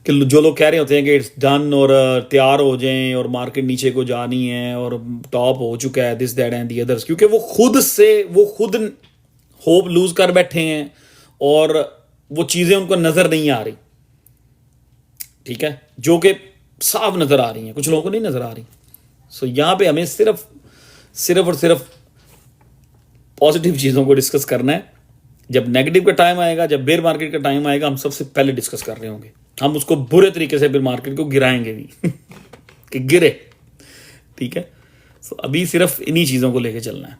कि जो लोग कह रहे होते हैं कि इट्स डन और तैयार हो जाएं और मार्केट नीचे को जानी है और टॉप हो चुका है, this that and the others, क्योंकि वो खुद होप लूज कर बैठे हैं और वो चीज़ें उनको नज़र नहीं आ रही, ठीक है, जो कि साफ नज़र आ रही हैं, कुछ लोगों को नहीं नज़र आ रही। सो यहाँ पे हमें सिर्फ और सिर्फ पॉजिटिव चीज़ों को डिस्कस करना है। जब नेगेटिव का टाइम आएगा, जब बेयर मार्केट का टाइम आएगा, हम सबसे पहले डिस्कस कर रहे होंगे, हम उसको बुरे तरीके से बेयर मार्केट को गिराएंगे भी कि गिरे, ठीक है। सो अभी सिर्फ इन्हीं चीज़ों को लेके चलना है।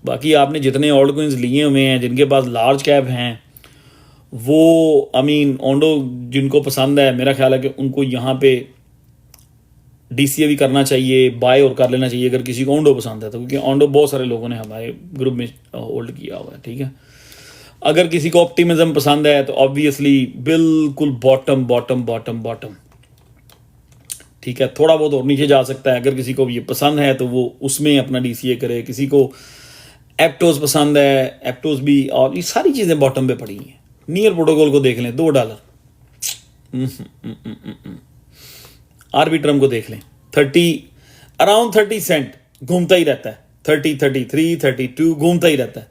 बाकी आपने जितने ऑल्ट कॉइन्स लिए हुए हैं, जिनके पास लार्ज कैप हैं, वो ओंडो जिनको पसंद है, मेरा ख्याल है कि उनको यहाँ पे डीसीए भी करना चाहिए, बाय और कर लेना चाहिए अगर किसी को ओंडो पसंद है तो, क्योंकि ओंडो बहुत सारे लोगों ने हमारे ग्रुप में होल्ड किया हुआ है, ठीक है। अगर किसी को ऑप्टिमिज्म पसंद है तो ऑब्वियसली बिल्कुल बॉटम बॉटम बॉटम बॉटम, ठीक है, थोड़ा बहुत और नीचे जा सकता है। अगर किसी को ये पसंद है तो वो उसमें अपना डीसीए करे। किसी को एप्टोज पसंद है, एप्टोज भी, और ये सारी चीज़ें बॉटम पे पड़ी हैं। नियर प्रोटोकॉल को देख लें, $2, आर्बिट्रम को देख लें, अराउंड 30 सेंट घूमता ही रहता है, 30, 33, 32 घूमता ही रहता है।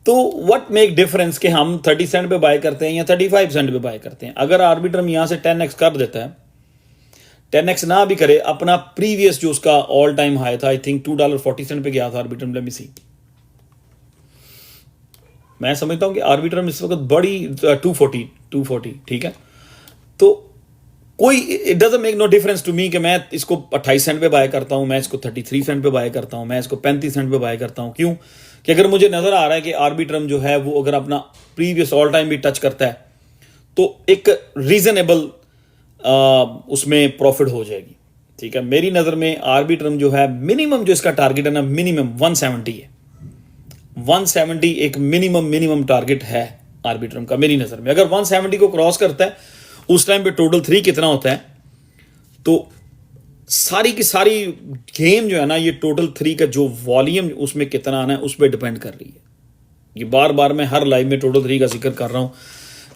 तो व्हाट मेक डिफरेंस कि हम 30 सेंट पे बाय करते हैं या 35 सेंट पे बाय करते हैं। अगर आर्बिट्रम यहां से 10x कर देता है, 10x ना भी करे, अपना प्रीवियस जो उसका ऑल टाइम हाई था, आई थिंक $2.40 पे गया था आर्बिट्रम, लेट मी सी। मैं समझता हूं कि आर्बिट्रम इस वक्त बड़ी 240, ठीक है। तो कोई it doesn't make no difference to me कि मैं इसको 28 सेंट पे बाय करता हूं, मैं इसको 33 सेंट पे बाय करता हूं, मैं इसको 35 सेंट पे बाय करता हूं। क्यों? कि अगर मुझे नजर आ रहा है कि आर्बिट्रम जो है वो अगर अपना प्रीवियस ऑल टाइम भी टच करता है तो एक रीजनेबल उसमें प्रॉफिट हो जाएगी, ठीक है। मेरी नज़र में आर्बिट्रम जो है, मिनिमम जो इसका टारगेट है ना, मिनिमम 170 है। 170 एक मिनिमम टारगेट है आर्बिट्रम का मेरी नज़र में। अगर 170 को क्रॉस करता है, उस टाइम पे टोटल 3 कितना होता है, तो सारी की सारी गेम जो है ना, ये टोटल 3 का जो वॉल्यूम उसमें कितना आना है उस पर डिपेंड कर रही है। ये बार बार मैं हर लाइव में टोटल 3 का जिक्र कर रहा हूँ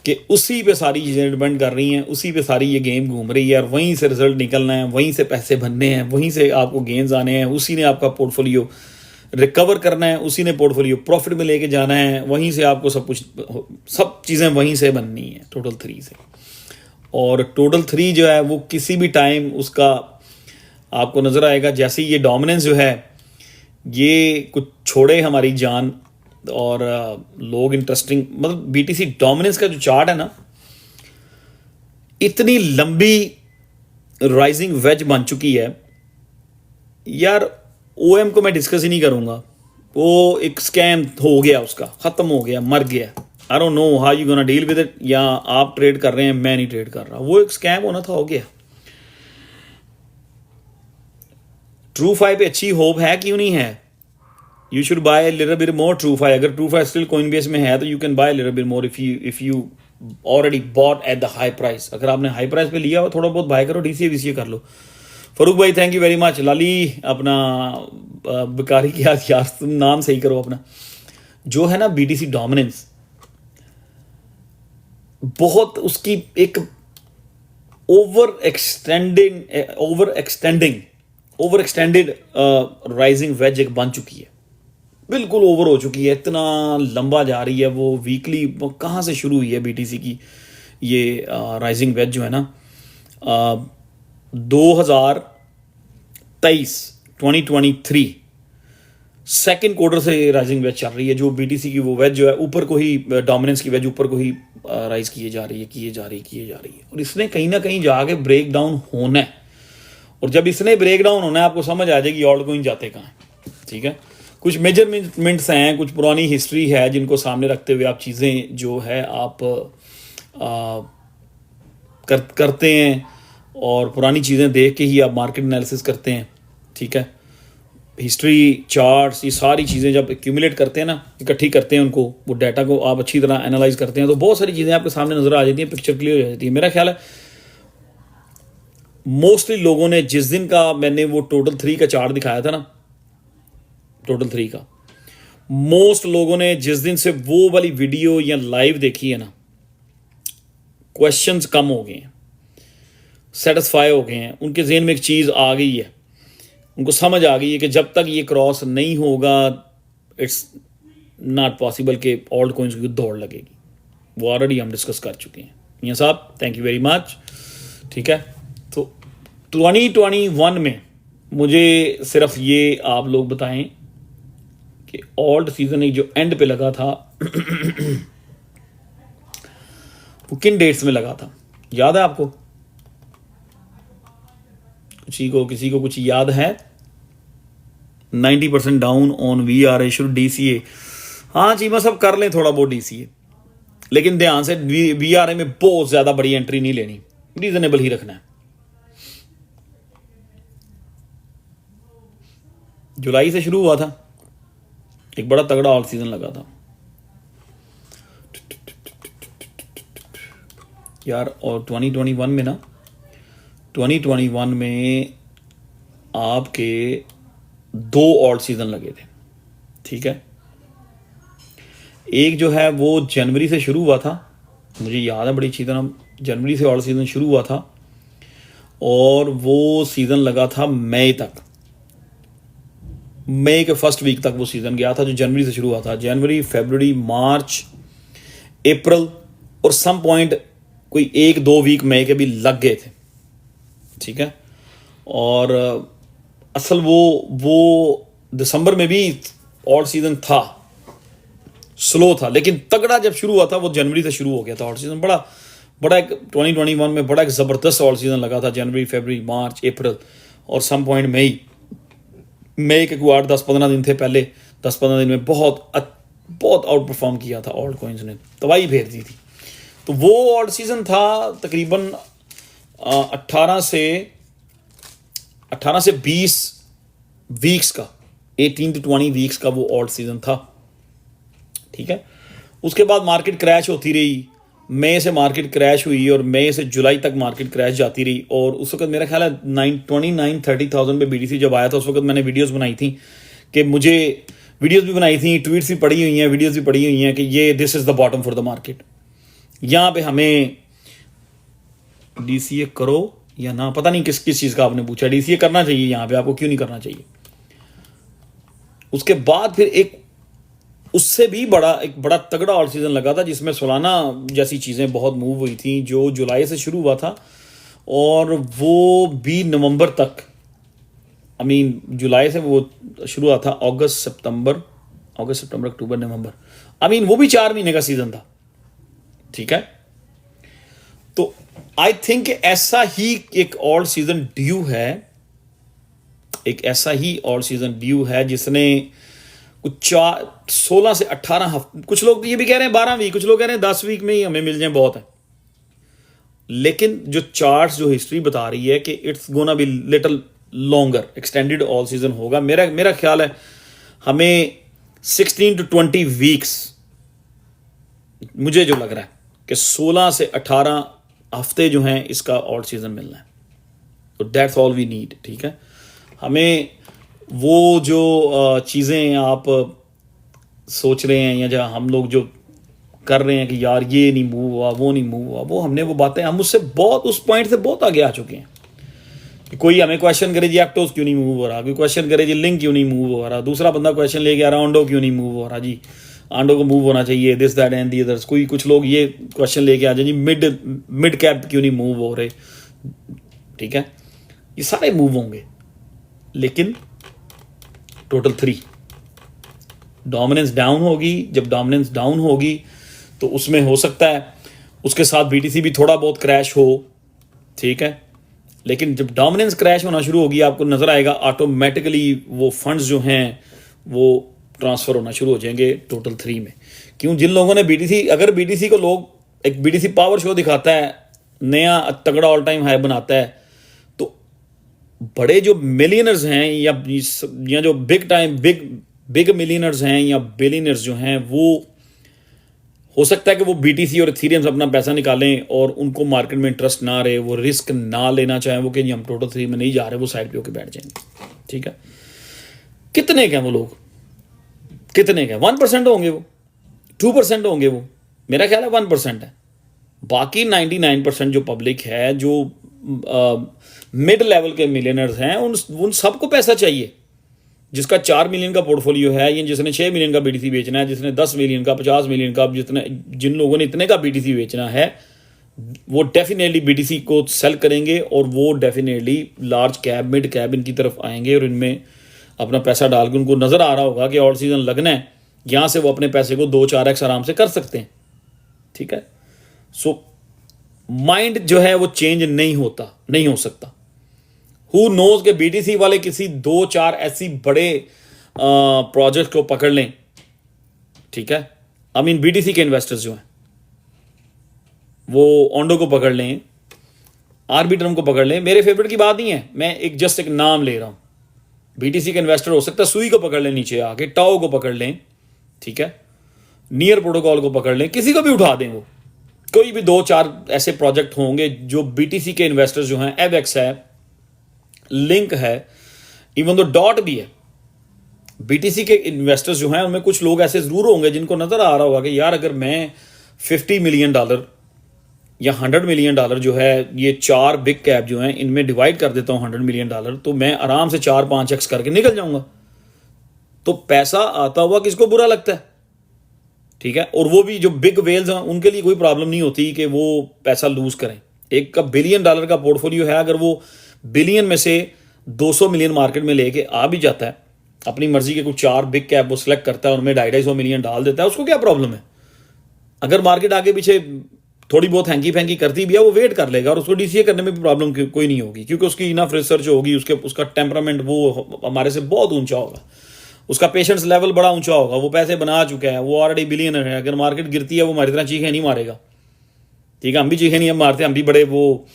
कि उसी पे सारी चीज़ें डिपेंड कर रही हैं, उसी पे सारी ये गेम घूम रही है, और वहीं से रिजल्ट निकलना है, वहीं से पैसे बनने हैं, वहीं से आपको गेन्स आने हैं, उसी ने आपका पोर्टफोलियो रिकवर करना है, उसी ने पोर्टफोलियो प्रॉफिट में लेके जाना है, वहीं से आपको सब चीज़ें वहीं से बननी है, टोटल 3 से। और टोटल 3 जो है वो किसी भी टाइम उसका आपको नज़र आएगा, जैसे ये डोमिनेंस जो है ये कुछ छोड़े हमारी जान, और लोग इंटरेस्टिंग, मतलब बीटीसी डोमिनेंस का जो चार्ट है ना, इतनी लंबी राइजिंग वेज बन चुकी है यार। ओएम को मैं डिस्कस ही नहीं करूंगा, वो एक स्कैम हो गया, उसका खत्म हो गया, मर गया। I don't know how you gonna deal with it, या आप ट्रेड कर रहे हैं, मैं नहीं ट्रेड कर रहा, वो एक स्कैम होना था, हो गया। TrueFi पे अच्छी होप है, क्यों नहीं है? You should buy little bit more TrueFi। अगर TrueFi स्टिल कोइनबेस में है तो you can buy little bit more if you already bought at the high price. अगर आपने हाई प्राइस पे लिया हो, थोड़ा बहुत बाय करो, डीसीए वीसीए कर लो। फरूक भाई थैंक यू वेरी मच। लाली अपना बेकारी की यार, तुम नाम सही करो अपना। जो है ना बीटीसी डोमिनेंस, बहुत उसकी एक ओवर एक्सटेंडेड राइजिंग वेज एक बन चुकी है, बिल्कुल ओवर हो चुकी है, इतना लंबा जा रही है वो। वीकली कहाँ से शुरू हुई है बीटीसी की ये राइजिंग वेज जो है ना, 2023 सेकेंड क्वार्टर से राइजिंग वेज चल रही है। जो बीटीसी की वो वेज जो है ऊपर को ही, डोमिनेंस की वेज ऊपर को ही राइज किए जा रही है। और इसने कहीं ना कहीं जाके ब्रेक डाउन होना है, और जब इसने ब्रेक डाउन होना है आपको समझ आ जाएगी ऑल्ट कॉइन जाते कहाँ हैं, ठीक है। कुछ मेजरमेंट्स हैं, कुछ पुरानी हिस्ट्री है जिनको सामने रखते हुए आप चीज़ें जो है आप करते हैं, और पुरानी चीज़ें देख के ही आप मार्केट एनालिसिस करते हैं, ठीक है। हिस्ट्री, चार्ट्स, ये सारी चीज़ें जब एक्यूमुलेट करते हैं ना, इकट्ठी करते हैं उनको, वो डाटा को आप अच्छी तरह एनालाइज करते हैं, तो बहुत सारी चीज़ें आपके सामने नज़र आ जाती हैं, पिक्चर क्लियर हो जाती है। मेरा ख्याल है मोस्टली लोगों ने जिस दिन का मैंने वो टोटल 3 का चार्ट दिखाया था ना, टोटल 3 का, मोस्ट लोगों ने जिस दिन से वो वाली वीडियो या लाइव देखी है ना, क्वेश्चंस कम हो गए हैं, सेटिस्फाई हो गए हैं, उनके जहन में एक चीज़ आ गई है, उनको समझ आ गई है कि जब तक ये क्रॉस नहीं होगा इट्स नॉट पॉसिबल कि ऑल्ट कॉइन्स की दौड़ लगेगी। वो ऑलरेडी हम डिस्कस कर चुके हैं। मियां साहब थैंक यू वेरी मच, ठीक है। तो 2021 में मुझे सिर्फ ये आप लोग बताएं कि ऑल्ट सीजन एक जो एंड पे लगा था वो किन डेट्स में लगा था, याद है आपको? किसी को कुछ याद है? 90% down on VRA should DCA। हाँ चीमा सब कर लें थोड़ा बहुत DCA, लेकिन ध्यान से VRA में बहुत ज्यादा बड़ी एंट्री नहीं लेनी, रीजनेबल ही रखना है। जुलाई से शुरू हुआ था, एक बड़ा तगड़ा ऑल सीजन लगा था यार। और 2021 में ना, 2021 में आपके 2 ऑल्ट सीजन लगे थे, ठीक है। एक जो है वो जनवरी से शुरू हुआ था, मुझे याद है बड़ी अच्छी तरह, जनवरी से ऑल्ट सीजन शुरू हुआ था और वो सीजन लगा था मई तक, मई के फर्स्ट वीक तक वो सीजन गया था जो जनवरी से शुरू हुआ था। जनवरी, फरवरी, मार्च, अप्रैल और सम पॉइंट कोई 1-2 वीक मई के भी लग गए थे, ठीक है। और असल वो दिसंबर में भी ऑल्ट सीजन था, स्लो था, लेकिन तगड़ा जब शुरू हुआ था वो जनवरी से शुरू हो गया था ऑल्ट सीजन। बड़ा एक 2021 में बड़ा एक ज़बरदस्त ऑल्ट सीजन लगा था, जनवरी, फरवरी, मार्च, अप्रैल और सम पॉइंट मई के 8-10-15 दिन थे पहले, 10-15 दिन में बहुत आउट परफॉर्म किया था ऑल्ट कॉइन्स ने, तबाही फेर दी थी। तो वो ऑल्ट सीजन था तकरीबन 18 से 20 वीक्स का, 18 to 20 वीक्स का वो ऑल्ट सीजन था, ठीक है। उसके बाद मार्केट क्रैश होती रही, मई से मार्केट क्रैश हुई और मई से जुलाई तक मार्केट क्रैश जाती रही। और उस वक्त मेरा ख्याल है 29-30,000 पे BTC जब आया था, उस वक्त मैंने वीडियोस बनाई थी कि मुझे वीडियोस भी बनाई थी, ट्वीट्स भी पड़ी हुई हैं, वीडियोस भी पड़ी हुई हैं कि ये this is the bottom for the market, यहाँ पे हमें DCA करो या ना, पता नहीं किस चीज़ का आपने पूछा, DCA करना चाहिए यहाँ पे, आपको क्यों नहीं करना चाहिए। उसके बाद फिर एक उससे भी एक बड़ा तगड़ा ऑल सीजन लगा था जिसमें सोलाना जैसी चीज़ें बहुत मूव हुई थी, जो जुलाई से शुरू हुआ था और वो भी नवंबर तक, जुलाई से वो शुरू हुआ था, अगस्त सितंबर अक्टूबर नवंबर, वो भी 4 महीने का सीजन था, ठीक है। तो आई थिंक ऐसा ही एक ऑल सीजन ड्यू है, जिसने कुछ 16 से 18 हफ्ते, कुछ लोग ये भी कह रहे हैं 12 वीक, कुछ लोग कह रहे हैं 10 वीक में ही हमें मिल जाए बहुत है, लेकिन जो चार्ट्स, जो हिस्ट्री बता रही है कि it's gonna be little longer, extended all season होगा। मेरा ख्याल है हमें 16 to 20 वीक्स, मुझे जो लग रहा है कि 16 से 18 हफ्ते जो हैं इसका ऑल सीजन मिलना है, तो दैट्स ऑल वी नीड, ठीक है। हमें वो जो चीज़ें आप सोच रहे हैं या जहाँ हम लोग जो कर रहे हैं कि यार ये नहीं मूव हुआ, वो नहीं मूव हुआ, वो हमने वो बातें, हम उससे बहुत, उस पॉइंट से बहुत आगे आ चुके हैं कि कोई हमें क्वेश्चन करे जी एप्टोस क्यों नहीं मूव हो रहा, कोई क्वेश्चन करे जी लिंक क्यों नहीं मूव हो रहा, दूसरा बंदा क्वेश्चन लेके आ रहा आंडो क्यों नहीं मूव हो रहा, जी आंडो को मूव होना चाहिए, this that and the others. कुछ लोग ये क्वेश्चन लेके आ जाए जी मिड कैप क्यों नहीं मूव हो रहे, ठीक है। ये सारे मूव होंगे, लेकिन टोटल 3 डोमिनेंस डाउन होगी। जब डोमिनेंस डाउन होगी तो उसमें हो सकता है उसके साथ BTC भी थोड़ा बहुत क्रैश हो, ठीक है। लेकिन जब डोमिनेंस क्रैश होना शुरू होगी आपको नज़र आएगा ऑटोमेटिकली वो फंड्स जो हैं वो ट्रांसफ़र होना शुरू हो जाएंगे टोटल 3 में। क्यों? जिन लोगों ने बीटीसी, अगर बीटीसी को लोग एक बीटीसी पावर शो दिखाता है, नया तगड़ा ऑल टाइम हाई बनाता है, तो बड़े जो मिलियनर्स हैं या जो बिग टाइम बिग मिलियनर्स हैं या बिलियनर्स जो हैं, वो हो सकता है कि वो बीटीसी और इथेरियम से अपना पैसा निकालें और उनको मार्केट में इंटरेस्ट ना रहे, वो रिस्क ना लेना चाहें, वो कि हम टोटल 3 में नहीं जा रहे, वो साइड पे होकर बैठ जाएंगे। ठीक है, कितने के हैं वो लोग? कितने के? 1% होंगे वो, 2% होंगे वो, मेरा ख्याल है 1% है। बाकी 99% जो पब्लिक है, जो मिड लेवल के मिलियनर्स हैं, उन सबको पैसा चाहिए। जिसका 4 मिलियन का पोर्टफोलियो है, या जिसने 6 मिलियन का बीटीसी बेचना है, जिसने 10 मिलियन का, 50 मिलियन का, जिन लोगों ने इतने का बीटीसी बेचना है, वो डेफिनेटली बीटीसी को सेल करेंगे और वो definitely large cap, mid cap इनकी तरफ आएंगे और इनमें अपना पैसा डाल के उनको नज़र आ रहा होगा कि और सीज़न लगना है, यहाँ से वो अपने पैसे को 2-4x आराम से कर सकते हैं। ठीक है, सो माइंड जो है वो चेंज नहीं हो सकता। हु नोज के बीटीसी वाले किसी 2-4 ऐसी बड़े प्रोजेक्ट को पकड़ लें। ठीक है, आई मीन बीटीसी के इन्वेस्टर्स जो हैं वो ओंडो को पकड़ लें, आर्बिट्रम को पकड़ लें। मेरे फेवरेट की बात नहीं है, मैं एक नाम ले रहा हूं। बीटीसी के इन्वेस्टर हो सकता है सुई को पकड़ लें, नीचे आके टाओ को पकड़ लें, ठीक है, नियर प्रोटोकॉल को पकड़ लें, किसी को भी उठा दें। वो कोई भी 2-4 ऐसे प्रोजेक्ट होंगे जो बीटीसी के इन्वेस्टर्स जो हैं, एवेक्स है, लिंक है, इवन दो डॉट भी है, बीटीसी के इन्वेस्टर्स जो हैं उनमें कुछ लोग ऐसे जरूर होंगे जिनको नजर आ रहा होगा कि यार अगर मैं $50 मिलियन या $100 मिलियन जो है, ये 4 बिग कैप जो हैं इनमें डिवाइड कर देता हूं $100 मिलियन, तो मैं आराम से 4-5x करके निकल जाऊंगा। तो पैसा आता हुआ किसको बुरा लगता है? ठीक है, और वो भी जो बिग वेल्स हैं उनके लिए कोई प्रॉब्लम नहीं होती कि वो पैसा लूज करें। एक का $1 बिलियन का पोर्टफोलियो है, अगर वो बिलियन में से 200 मिलियन मार्केट में लेके आ भी जाता है, अपनी मर्जी के कुछ 4 बिग कैप वो सिलेक्ट करता है और उनमें 250 मिलियन डाल देता है, उसको क्या प्रॉब्लम है? अगर मार्केट आगे पीछे थोड़ी बहुत हैंकी फैंकी करती भी है, वो वेट कर लेगा और उसको डीसीए करने में भी प्रॉब्लम कोई नहीं होगी, क्योंकि उसकी इनफ रिसर्च होगी, उसका टेम्परामेंट वो हमारे से बहुत ऊंचा होगा, उसका पेशेंस लेवल बड़ा ऊंचा होगा, वो पैसे बना चुका है, वो ऑलरेडी बिलियनर है। अगर मार्केट गिरती है वो हमारी तरह चीखें नहीं मारेगा। ठीक है, हम भी चीखें नहीं मारते, हम भी बड़े वो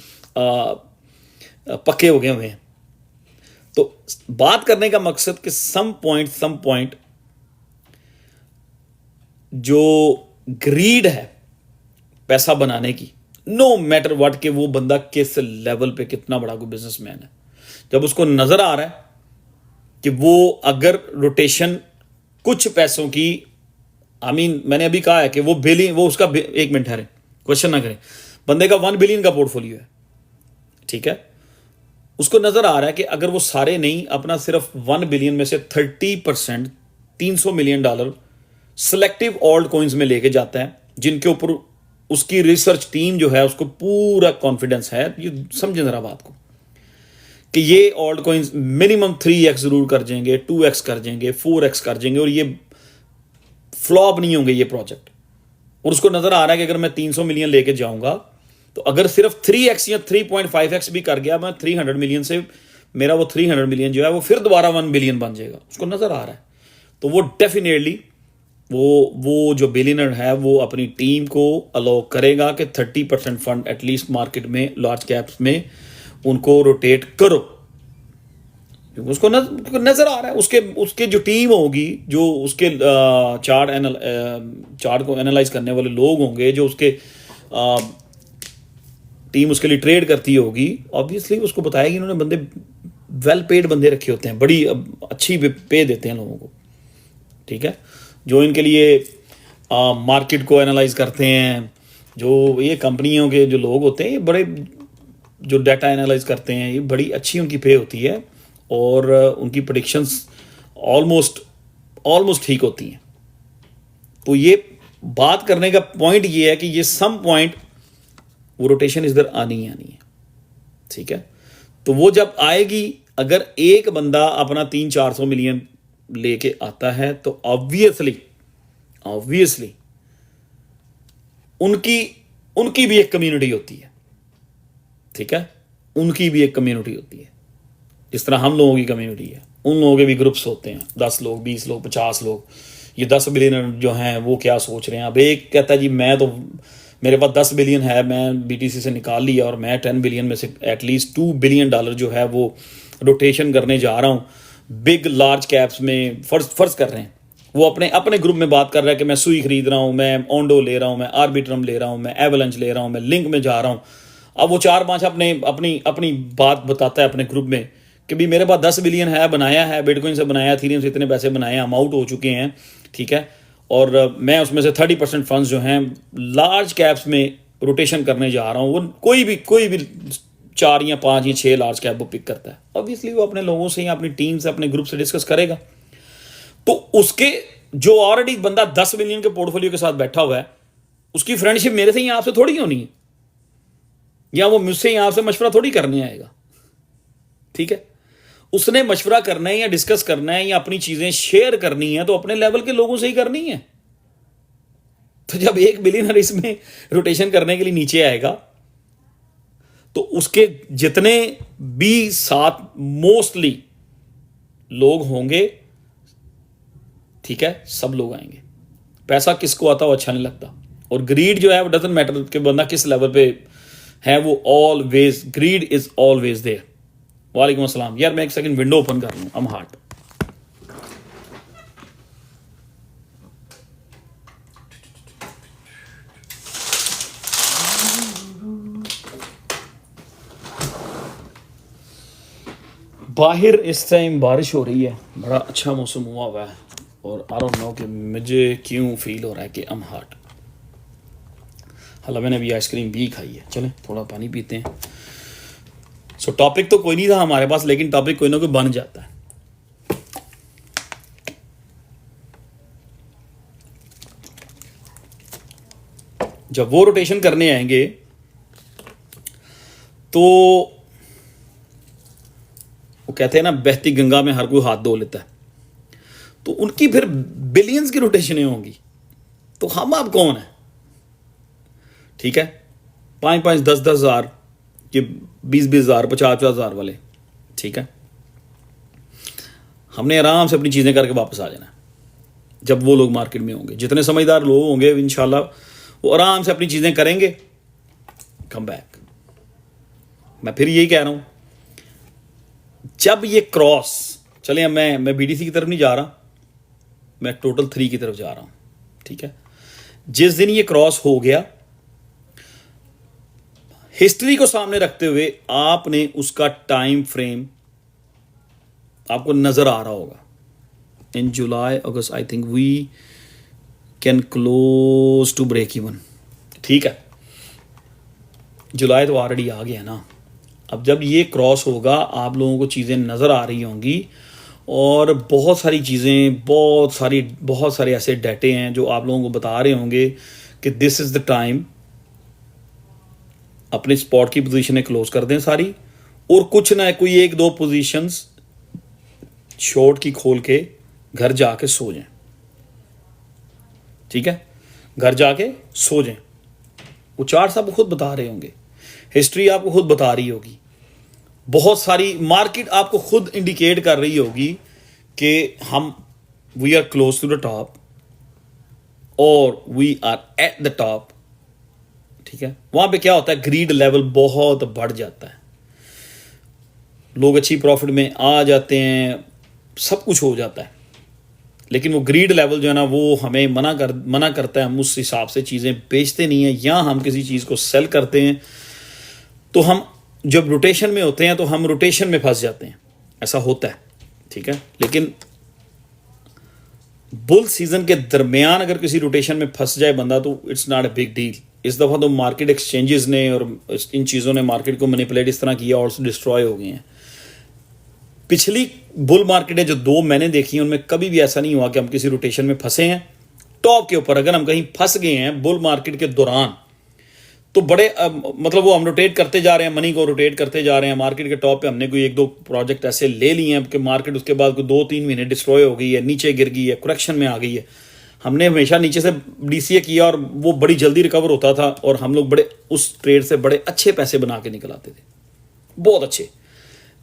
पक्के हो गए हुए हैं। तो बात करने का मकसद कि सम पॉइंट जो ग्रीड है पैसा बनाने की, नो मैटर व्हाट, के वो बंदा किस लेवल पे कितना बड़ा कोई बिजनेसमैन है, जब उसको नजर आ रहा है कि वो अगर रोटेशन कुछ पैसों की, मैंने अभी कहा है कि वो बिलियन, वो उसका, एक मिनट ठहरे, क्वेश्चन ना करें, बंदे का 1 बिलियन का पोर्टफोलियो है, ठीक है, उसको नजर आ रहा है कि अगर वो सारे नहीं, अपना सिर्फ 1 बिलियन में से 30% $300 मिलियन सिलेक्टिव ऑल्ट कॉइन्स में लेके जाता है, जिनके ऊपर उसकी रिसर्च टीम जो है उसको पूरा कॉन्फिडेंस है। ये समझें जरा बात को कि ये ऑल्ट कॉइन्स मिनिमम 3x जरूर कर जाएंगे, 2x कर जाएंगे, 4x कर जाएंगे और ये फ्लॉप नहीं होंगे ये प्रोजेक्ट। और उसको नजर आ रहा है कि अगर मैं 300 मिलियन लेके जाऊंगा तो अगर सिर्फ 3x या 3.5x भी कर गया, मैं 300 मिलियन से, मेरा वो 300 मिलियन जो है वो फिर दोबारा 1 बिलियन बन जाएगा, उसको नजर आ रहा है। तो वो डेफिनेटली वो जो बिलियनर है वो अपनी टीम को अलाउ करेगा कि 30% फंड एटलीस्ट मार्केट में, लार्ज कैप्स में उनको रोटेट करो, क्योंकि उसको नजर आ रहा है। उसके जो टीम होगी, जो उसके चार्ट को एनालाइज करने वाले लोग होंगे, जो उसके टीम उसके लिए ट्रेड करती होगी, ऑब्वियसली उसको बताएगी। इन्होंने बंदे वेल पेड बंदे रखे होते हैं, बड़ी अच्छी पे देते हैं लोगों को, ठीक है, जो इनके लिए मार्केट को एनालाइज करते हैं। जो ये कंपनियों के जो लोग होते हैं, ये बड़े जो डाटा एनालाइज करते हैं, ये बड़ी अच्छी उनकी पे होती है और उनकी प्रेडिक्शंस ऑलमोस्ट ठीक होती हैं। तो ये बात करने का पॉइंट ये है कि ये सम पॉइंट वो रोटेशन इधर आनी ही आनी है, ठीक है। तो वो जब आएगी, अगर एक बंदा अपना 300-400 मिलियन लेके आता है तो ऑब्वियसली उनकी भी एक कम्युनिटी होती है, ठीक है। उनकी भी एक कम्युनिटी होती है, जिस तरह हम लोगों की कम्युनिटी है, उन लोगों के भी ग्रुप्स होते हैं, 10 लोग, 20 लोग, 50 लोग। ये 10 बिलियन जो हैं वो क्या सोच रहे हैं? अब एक कहता है जी मैं तो, मेरे पास 10 बिलियन है, मैं बीटीसी से निकाल लिया और मैं 10 बिलियन में से एटलीस्ट $2 बिलियन जो है वो रोटेशन करने जा रहा हूँ बिग लार्ज कैप्स में। फर्ज कर रहे हैं वो अपने अपने ग्रुप में बात कर रहा है कि मैं सुई खरीद रहा हूँ, मैं ओंडो ले रहा हूँ, मैं आर्बिट्रम ले रहा हूँ, मैं एवलंच ले रहा हूँ, मैं लिंक में जा रहा हूँ। अब वो 4-5 अपने अपनी अपनी बात बताता है अपने ग्रुप में कि भी मेरे पास 10 बिलियन है, बनाया है, बिटकॉइन से बनाया, इथेरियम से इतने पैसे बनाए, हम आउट हो चुके हैं, ठीक है, और मैं उसमें से 30% फंड्स जो हैं लार्ज कैप्स में रोटेशन करने जा रहा हूँ। वो कोई भी 4 या 5 या 6 लार्ज कैप वो पिक करता है। ऑब्वियसली वो अपने लोगों से या अपनी टीम से, अपने ग्रुप से डिस्कस करेगा। तो उसके जो ऑलरेडी बंदा 10 बिलियन के पोर्टफोलियो के साथ बैठा हुआ है, उसकी फ्रेंडशिप मेरे से या आपसे थोड़ी होनी है, या वो मुझसे या आपसे मशवरा थोड़ी करने आएगा, ठीक है। उसने मशवरा करना है या डिस्कस करना है या अपनी चीजें शेयर करनी है तो अपने लेवल के लोगों से ही करनी है। तो जब 1 बिलियनर इसमें रोटेशन करने के लिए नीचे आएगा तो उसके जितने भी साथ मोस्टली लोग होंगे, ठीक है, सब लोग आएंगे। पैसा किसको आता हो अच्छा नहीं लगता, और ग्रीड जो है वो डजंट मैटर कि बंदा किस लेवल पे है, वो always greed is always there. वालेकुम अस्सलाम यार, मैं एक सेकंड विंडो ओपन कर लूं, I'm hot। बाहर इस टाइम बारिश हो रही है, बड़ा अच्छा मौसम हुआ है, और आई डोंट नो कि मुझे क्यों फील हो रहा है कि I'm hot। हालांकि मैंने अभी आइसक्रीम भी खाई है। चलें थोड़ा पानी पीते हैं। सो टॉपिक तो कोई नहीं था हमारे पास, लेकिन टॉपिक कोई ना कोई बन जाता है। जब वो रोटेशन करने आएंगे तो वो कहते हैं ना, बहती गंगा में हर कोई हाथ धो लेता है, तो उनकी फिर बिलियंस की रोटेशनें होंगी। तो हम आप कौन है, ठीक है, 5-5, 10-10 हज़ार, ये 20-20 हज़ार, 50-50 हज़ार वाले, ठीक है। हमने आराम से अपनी चीज़ें करके वापस आ जाना है। जब वो लोग मार्केट में होंगे, जितने समझदार लोग होंगे इंशाल्लाह वो आराम से अपनी चीज़ें करेंगे, कम बैक। मैं फिर यही कह रहा हूँ, जब ये क्रॉस चले, मैं बीडीसी की तरफ नहीं जा रहा, मैं टोटल 3 की तरफ जा रहा हूँ, ठीक है। जिस दिन ये क्रॉस हो गया, हिस्ट्री को सामने रखते हुए आपने उसका टाइम फ्रेम आपको नजर आ रहा होगा। इन जुलाई अगस्त I think we can close to break even, ठीक है। जुलाई तो ऑलरेडी आ गया ना। अब जब ये क्रॉस होगा आप लोगों को चीज़ें नज़र आ रही होंगी, और बहुत सारी चीज़ें, बहुत सारे ऐसे डाटे हैं जो आप लोगों को बता रहे होंगे कि दिस इज़ द टाइम, अपने स्पॉट की पोजीशनें क्लोज कर दें सारी, और कुछ ना कोई 1-2 पोजीशंस शॉर्ट की खोल के घर जाके सो जाएं, ठीक है, घर जाके सो जाएं। वो चार्ट सब खुद बता रहे होंगे, हिस्ट्री आपको खुद बता रही होगी, बहुत सारी मार्केट आपको खुद इंडिकेट कर रही होगी कि we are close to the top और we are at the top, ठीक है। वहां पे क्या होता है, ग्रीड लेवल बहुत बढ़ जाता है, लोग अच्छी प्रॉफिट में आ जाते हैं, सब कुछ हो जाता है, लेकिन वो ग्रीड लेवल जो है ना वो हमें मना करता है। हम उस हिसाब से चीज़ें बेचते नहीं हैं, या हम किसी चीज़ को सेल करते हैं तो हम जब रोटेशन में होते हैं तो हम रोटेशन में फंस जाते हैं, ऐसा होता है, ठीक है। लेकिन बुल सीजन के दरमियान अगर किसी रोटेशन में फंस जाए बंदा तो it's not a big deal. इस दफ़ा तो मार्केट एक्सचेंजेस ने और इन चीज़ों ने मार्केट को मैनिपुलेट इस तरह किया और डिस्ट्रॉय हो गए हैं। पिछली बुल मार्केटें जो 2 मैंने देखी हैं उनमें कभी भी ऐसा नहीं हुआ कि हम किसी रोटेशन में फंसे हैं टॉप के ऊपर। अगर हम कहीं फंस गए हैं बुल मार्केट के दौरान तो बड़े मतलब वो हम रोटेट करते जा रहे हैं, मनी को रोटेट करते जा रहे हैं। मार्केट के टॉप पे हमने कोई 1-2 प्रोजेक्ट ऐसे ले लिए हैं कि मार्केट उसके बाद कोई 2-3 महीने डिस्ट्रॉय हो गई है, नीचे गिर गई है, करेक्शन में आ गई है। हमने हमेशा नीचे से डीसीए किया और वो बड़ी जल्दी रिकवर होता था और हम लोग बड़े उस ट्रेड से बड़े अच्छे पैसे बना के निकल आते थे। बहुत अच्छे।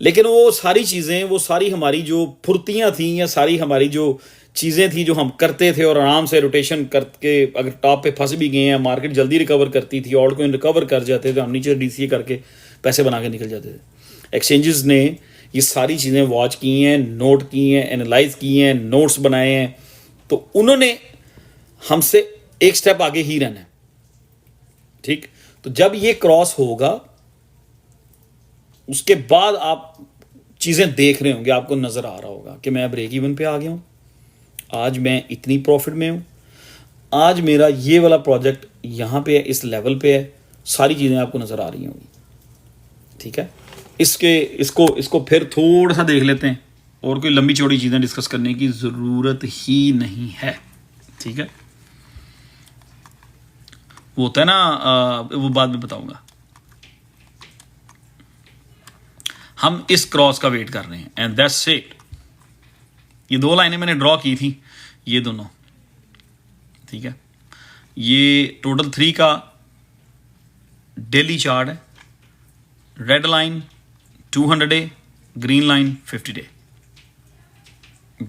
लेकिन वो सारी चीज़ें, वो सारी हमारी जो फुर्तियाँ थी या सारी हमारी जो चीज़ें थी जो हम करते थे और आराम से रोटेशन करके अगर टॉप पे फंस भी गए हैं, मार्केट जल्दी रिकवर करती थी, ऑल्ट कॉइन रिकवर कर जाते थे, हम नीचे डीसीए करके पैसे बना के निकल जाते थे। एक्सचेंजेस ने ये सारी चीज़ें वॉच की हैं, नोट की हैं, एनालाइज की हैं, नोट्स बनाए हैं, तो उन्होंने हमसे एक स्टेप आगे ही रहना है। ठीक, तो जब ये क्रॉस होगा उसके बाद आप चीज़ें देख रहे होंगे, आपको नज़र आ रहा होगा कि मैं ब्रेक इवन पे आ गया हूँ, आज मैं इतनी प्रॉफिट में हूँ, आज मेरा ये वाला प्रोजेक्ट यहाँ पे है, इस लेवल पे है, सारी चीज़ें आपको नज़र आ रही होंगी। ठीक है, इसको फिर थोड़ा सा देख लेते हैं, और कोई लंबी चौड़ी चीज़ें डिस्कस करने की ज़रूरत ही नहीं है। ठीक है, वो होता है ना, वो बाद में बताऊंगा। हम इस क्रॉस का वेट कर रहे हैं एंड दैट्स इट। ये दो लाइनें मैंने ड्रॉ की थी, ये दोनों। ठीक है, ये टोटल 3 का डेली चार्ट है। Red line 200 day, green line 50 day.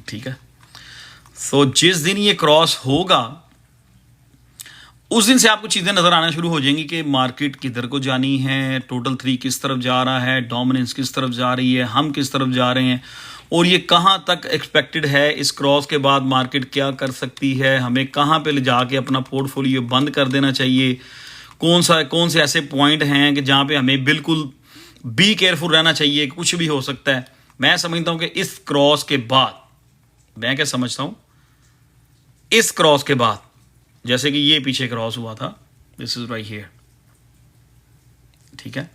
ठीक है, सो जिस दिन ये क्रॉस होगा उस दिन से आपको चीज़ें नज़र आना शुरू हो जाएंगी कि मार्केट किधर को जानी है, टोटल 3 किस तरफ जा रहा है, डोमिनेंस किस तरफ जा रही है, हम किस तरफ जा रहे हैं, और ये कहाँ तक एक्सपेक्टेड है। इस क्रॉस के बाद मार्केट क्या कर सकती है, हमें कहाँ पे ले जाके अपना पोर्टफोलियो बंद कर देना चाहिए, कौन से ऐसे पॉइंट हैं कि जहाँ पे हमें बिल्कुल बी केयरफुल रहना चाहिए, कुछ भी हो सकता है। मैं समझता हूँ कि इस क्रॉस के बाद, मैं क्या समझता हूँ, इस क्रॉस के बाद, जैसे कि ये पीछे क्रॉस हुआ था, दिस इज राइट हियर। ठीक है,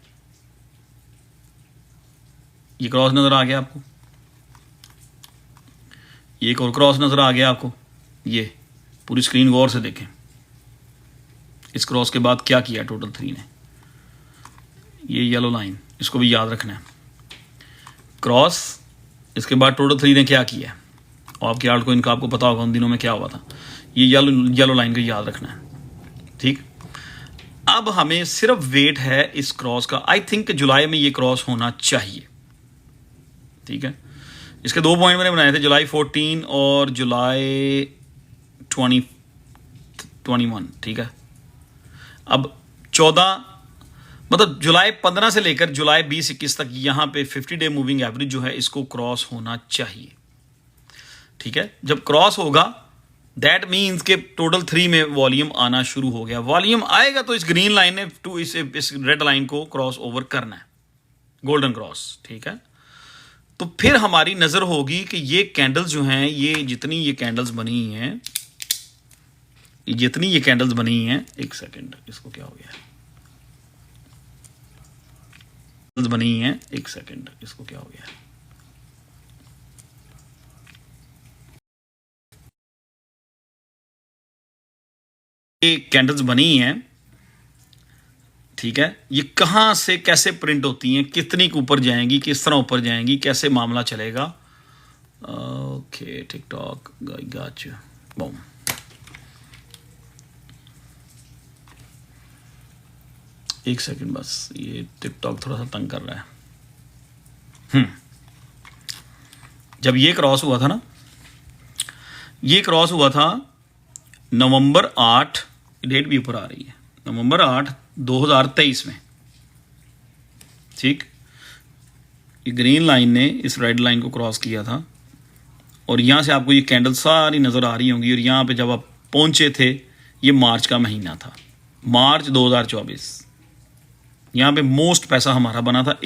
ये क्रॉस नजर आ गया आपको, ये एक और क्रॉस नजर आ गया आपको। ये पूरी स्क्रीन गौर से देखें, इस क्रॉस के बाद क्या किया टोटल 3 ने। ये येलो लाइन, इसको भी याद रखना है। क्रॉस, इसके बाद टोटल 3 ने क्या किया, और आपके आर्ट को इनका आपको पता होगा उन दिनों में क्या हुआ था। ये येलो लाइन को याद रखना है। ठीक, अब हमें सिर्फ वेट है इस क्रॉस का। आई थिंक जुलाई में ये क्रॉस होना चाहिए। ठीक है, इसके 2 पॉइंट मैंने बनाए थे, जुलाई 14 और जुलाई 21। ठीक है, अब 14, मतलब जुलाई 15 से लेकर जुलाई 20-21 तक यहाँ पे 50 डे मूविंग एवरेज जो है इसको क्रॉस होना चाहिए। ठीक है, जब क्रॉस होगा दैट मीन्स के टोटल 3 में वॉल्यूम आना शुरू हो गया। वॉल्यूम आएगा तो इस ग्रीन लाइन ने इस रेड लाइन को क्रॉस ओवर करना है, गोल्डन क्रॉस। ठीक है, तो फिर हमारी नजर होगी कि ये कैंडल्स जो हैं, ये जितनी ये कैंडल्स बनी हैं, एक सेकेंड, इसको क्या हो गया, बनी हैं, एक सेकेंड, इसको क्या हो गया, ये कैंडल्स बनी हैं। ठीक है, ये कहाँ से कैसे प्रिंट होती हैं, कितनी के ऊपर जाएंगी, किस तरह ऊपर जाएंगी, कैसे मामला चलेगा। Okay, TikTok got you, boom. एक सेकंड बस, ये टिकटॉक थोड़ा सा तंग कर रहा है। जब ये क्रॉस हुआ था ना, ये क्रॉस हुआ था नवंबर 8, डेट भी ऊपर आ रही है, नवंबर 8 2023 में। ठीक, ये ग्रीन लाइन ने इस रेड लाइन को क्रॉस किया था, और यहाँ से आपको ये कैंडल सारी नज़र आ रही होंगी। और यहाँ पे जब आप पहुँचे थे, ये मार्च का महीना था, मार्च 2024। यहाँ पे मोस्ट पैसा हमारा बना था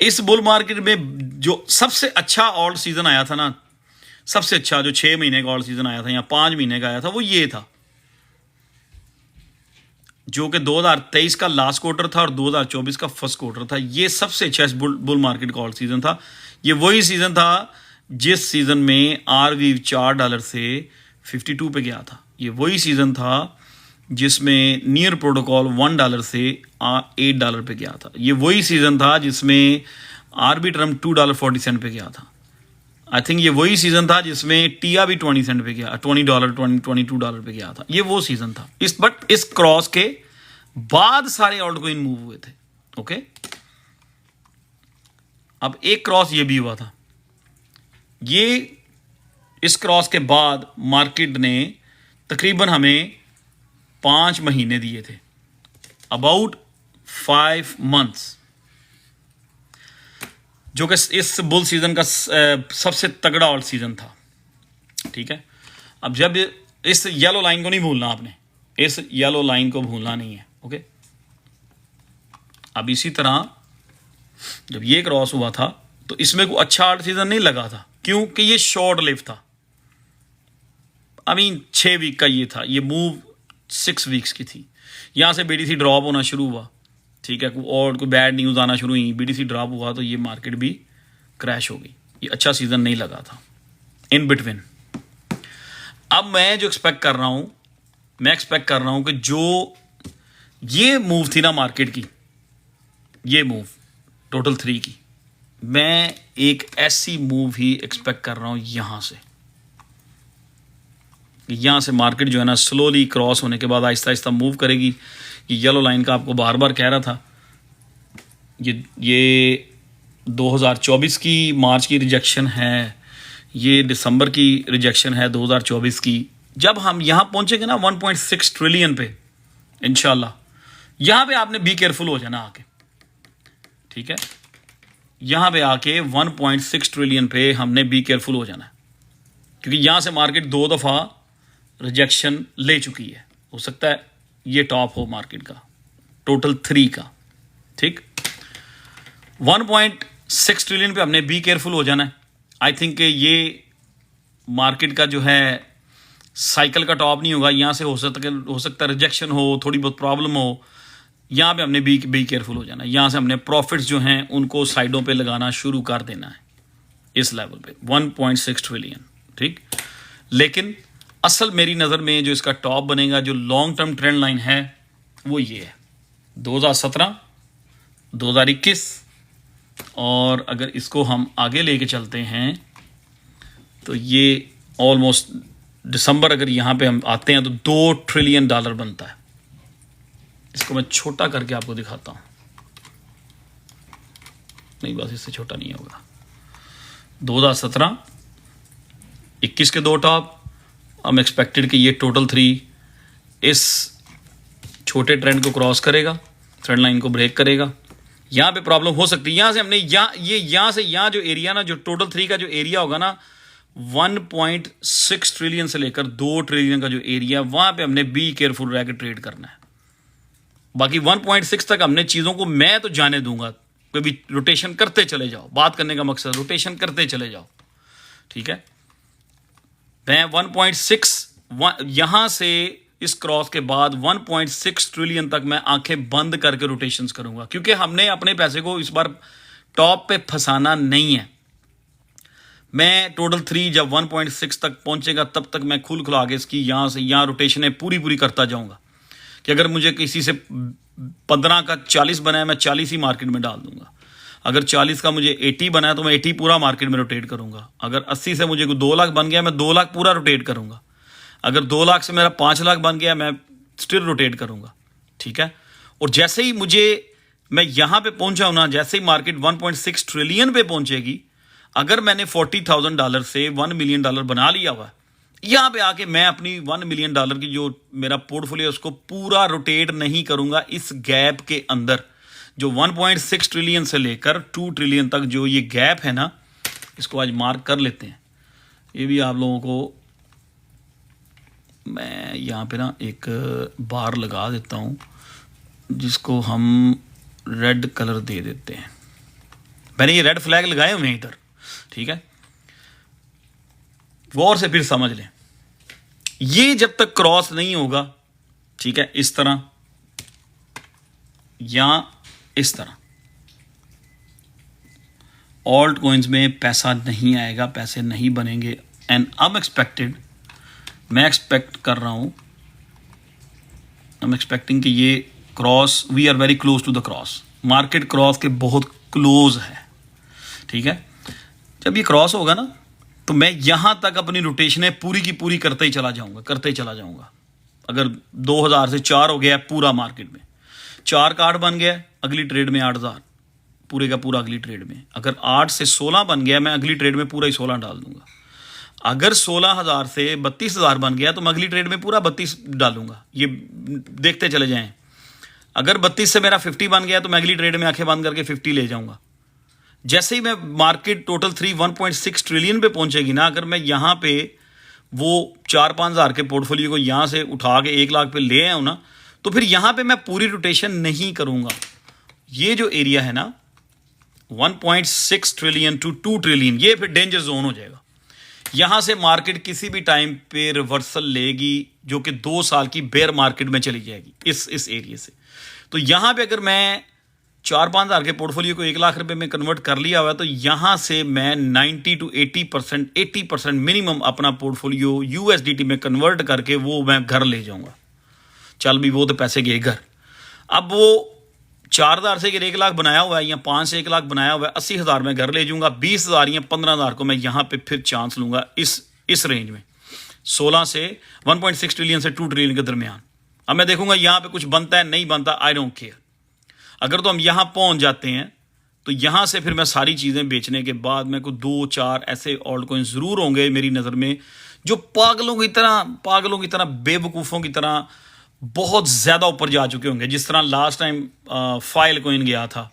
इस बुल मार्केट में। जो सबसे अच्छा ऑल्ट सीजन आया था ना, सबसे अच्छा जो 6 महीने का ऑल्ट सीजन आया था या 5 महीने का आया था, वो ये था, जो कि 2023 का लास्ट क्वार्टर था और 2024 का फर्स्ट क्वार्टर था। ये सबसे अच्छा इस बुल मार्केट का ऑल्ट सीजन था। ये वही सीजन था जिस सीजन में आरवी $4 से 52 पे गया था। ये वही सीजन था जिसमें नियर प्रोटोकॉल $1 से $8 पे गया था। ये वही सीजन था जिसमें आरबी ट्रम $2.40 पे गया था। आई थिंक ये वही सीजन था जिसमें टिया भी 20 सेंट पे गया, $22 पे गया था। ये वो सीजन था। बट इस क्रॉस के बाद सारे ऑल्ट कॉइन मूव हुए थे। ओके, अब एक क्रॉस ये भी हुआ था, ये इस क्रॉस के बाद मार्केट ने तकरीबन हमें 5 महीने दिए थे, अबाउट 5 मंथ्स, जो कि इस बुल सीजन का सबसे तगड़ा ऑल्ट सीजन था। ठीक है, अब जब इस येलो लाइन को नहीं भूलना आपने, इस येलो लाइन को भूलना नहीं है। ओके, अब इसी तरह जब ये क्रॉस हुआ था तो इसमें कोई अच्छा ऑल्ट सीजन नहीं लगा था, क्योंकि ये शॉर्ट लिव था। आई मीन 6 वीक का ये था, ये मूव 6 वीक्स की थी। यहां से बीडीसी ड्रॉप होना शुरू हुआ, ठीक है, और कोई बैड न्यूज़ आना शुरू हुई, बीडीसी ड्रॉप हुआ तो ये मार्केट भी क्रैश हो गई। ये अच्छा सीजन नहीं लगा था इन बिटवीन। अब मैं जो एक्सपेक्ट कर रहा हूं, मैं एक्सपेक्ट कर रहा हूं कि जो ये मूव थी ना मार्केट की, ये मूव टोटल 3 की, मैं एक ऐसी मूव ही एक्सपेक्ट कर रहा हूं यहां से। यहां से मार्केट जो है ना स्लोली क्रॉस होने के बाद आहिस्ता आहिस्ता मूव करेगी। ये येलो लाइन का आपको बार बार कह रहा था, ये 2024 की मार्च की रिजेक्शन है, ये दिसंबर की रिजेक्शन है 2024 की। जब हम यहां पहुंचेंगे ना 1.6 ट्रिलियन पे इंशाल्लाह, यहां पे आपने बी केयरफुल हो जाना आके। ठीक है, यहां पे आके 1.6 ट्रिलियन पे हमने बी केयरफुल हो जाना है, क्योंकि यहां से मार्केट 2 दफा रिजेक्शन ले चुकी है। हो सकता है ये टॉप हो मार्केट का, टोटल 3 का। ठीक, 1.6 ट्रिलियन पे हमने बी केयरफुल हो जाना है। आई थिंक ये मार्केट का जो है साइकिल का टॉप नहीं होगा, यहां से हो सकता है रिजेक्शन हो, थोड़ी बहुत प्रॉब्लम हो। यहां पे हमने बी केयरफुल हो जाना है। यहां से हमने प्रॉफिट्स जो हैं उनको साइडों पे लगाना शुरू कर देना है इस लेवल पे 1.6 ट्रिलियन। ठीक, लेकिन असल मेरी नज़र में जो इसका टॉप बनेगा, जो लॉन्ग टर्म ट्रेंड लाइन है, वो ये है 2017, 2021, और अगर इसको हम आगे लेके चलते हैं तो ये ऑलमोस्ट दिसंबर, अगर यहाँ पे हम आते हैं तो $2 ट्रिलियन बनता है। इसको मैं छोटा करके आपको दिखाता हूँ, नहीं बस इससे छोटा नहीं होगा। 2017, 21 के 2 टॉप, हम एक्सपेक्टेड कि ये टोटल 3 इस छोटे ट्रेंड को क्रॉस करेगा, ट्रेंड लाइन को ब्रेक करेगा। यहाँ पे प्रॉब्लम हो सकती है, यहाँ से हमने यहाँ से यहाँ जो एरिया ना, जो टोटल 3 का जो एरिया होगा ना, 1.6 ट्रिलियन से लेकर 2 ट्रिलियन का जो एरिया, वहाँ पे हमने बी केयरफुल रह के ट्रेड करना है। बाकी 1.6 तक हमने चीज़ों को मैं तो जाने दूंगा, कभी रोटेशन करते चले जाओ, बात करने का मकसद रोटेशन करते चले जाओ। ठीक है, मैं 1.6 यहां से इस क्रॉस के बाद 1.6 ट्रिलियन तक मैं आंखें बंद करके रोटेशंस करूंगा, क्योंकि हमने अपने पैसे को इस बार टॉप पे फंसाना नहीं है। मैं टोटल 3 जब 1.6 तक पहुंचेगा तब तक मैं खुल खुला के इसकी यहां से यहां रोटेशनें पूरी करता जाऊंगा, कि अगर मुझे किसी से 15 का 40 बना है, मैं 40 ही मार्केट में डाल दूंगा। अगर 40 का मुझे 80 बना है तो मैं 80 पूरा मार्केट में रोटेट करूंगा। अगर 80 से मुझे 2 लाख बन गया, मैं 2 लाख पूरा रोटेट करूंगा। अगर 2 लाख से मेरा 5 लाख बन गया, मैं स्टिल रोटेट करूंगा। ठीक है, और जैसे ही मैं यहां पे पहुंचा हूं ना, जैसे ही मार्केट 1.6 ट्रिलियन पे पहुंचेगी, अगर मैंने $40,000 से $1 मिलियन बना लिया हुआ, यहां पे आके मैं अपनी $1 मिलियन की जो मेरा पोर्टफोलियो उसको पूरा रोटेट नहीं करूंगा। इस गैप के अंदर जो 1.6 ट्रिलियन से लेकर 2 ट्रिलियन तक जो ये गैप है ना, इसको आज मार्क कर लेते हैं। ये भी आप लोगों को मैं यहाँ पे ना एक बार लगा देता हूँ, जिसको हम रेड कलर दे देते हैं। मैंने ये रेड फ्लैग लगाए हुए हैं इधर। ठीक है, गौर से फिर समझ लें, ये जब तक क्रॉस नहीं होगा, ठीक है, इस तरह या इस तरह ऑल्ट कॉइन्स में पैसा नहीं आएगा, पैसे नहीं बनेंगे। एंड अनएक्सपेक्टेड मैं एक्सपेक्ट कर रहा हूं, आई एम एक्सपेक्टिंग कि ये cross, we are very close to the cross, market cross के बहुत क्लोज है। ठीक है, जब ये क्रॉस होगा ना, तो मैं यहां तक अपनी रोटेशनें पूरी की पूरी करते ही चला जाऊंगा। अगर 2000 से 4 हो गया पूरा मार्केट में, 4 कार्ड बन गया, अगली ट्रेड में 8000, पूरे का पूरा अगली ट्रेड में। अगर 8 से 16 बन गया, मैं अगली ट्रेड में पूरा ही 16 डाल दूंगा। अगर 16,000 से 32,000 बन गया तो मैं अगली ट्रेड में पूरा 32 डालूंगा। ये देखते चले जाएं। अगर 32 से मेरा 50 बन गया तो मैं अगली ट्रेड में आंखें बंद करके 50 ले जाऊंगा। जैसे ही मैं मार्केट टोटल 1.6 ट्रिलियन पे पहुंचेगी ना, अगर मैं यहाँ पे वो 4-5 हज़ार के पोर्टफोलियो को यहाँ से उठा के 1 लाख पे ले आऊँ ना, तो फिर यहाँ पे मैं पूरी रोटेशन नहीं करूँगा। ये जो एरिया है ना 1.6 ट्रिलियन टू 2 ट्रिलियन, ये फिर डेंजर जोन हो जाएगा। यहाँ से मार्केट किसी भी टाइम पे रिवर्सल लेगी, जो कि 2 साल की बेयर मार्केट में चली जाएगी इस एरिया से। तो यहाँ पे अगर मैं 4-5 हज़ार के पोर्टफोलियो को 1 लाख रुपए में कन्वर्ट कर लिया हुआ है, तो यहाँ से मैं 90 to 80% मिनिमम अपना पोर्टफोलियो यूएसडीटी में कन्वर्ट करके वो मैं घर ले जाऊँगा। चल भी वो तो पैसे गए घर। अब वो 4,000 से 1 लाख बनाया हुआ है या 5 से 1 लाख बनाया हुआ है, 80,000 में घर ले जाऊँगा। 20,000 या 15,000 को मैं यहाँ पे फिर चांस लूँगा इस रेंज में, 16 से 1.6 ट्रिलियन से 2 ट्रिलियन के दरमियान। अब मैं देखूँगा यहाँ पे कुछ बनता है नहीं बनता, आई डोंट केयर। अगर तो हम यहाँ पहुँच जाते हैं तो यहाँ से फिर मैं सारी चीज़ें बेचने के बाद मेरे को 2-4 ऐसे ऑल्ट कॉइन ज़रूर होंगे मेरी नज़र में जो पागलों की तरह बेवकूफ़ों की तरह बहुत ज़्यादा ऊपर जा चुके होंगे। जिस तरह लास्ट टाइम फाइल कॉइन गया था,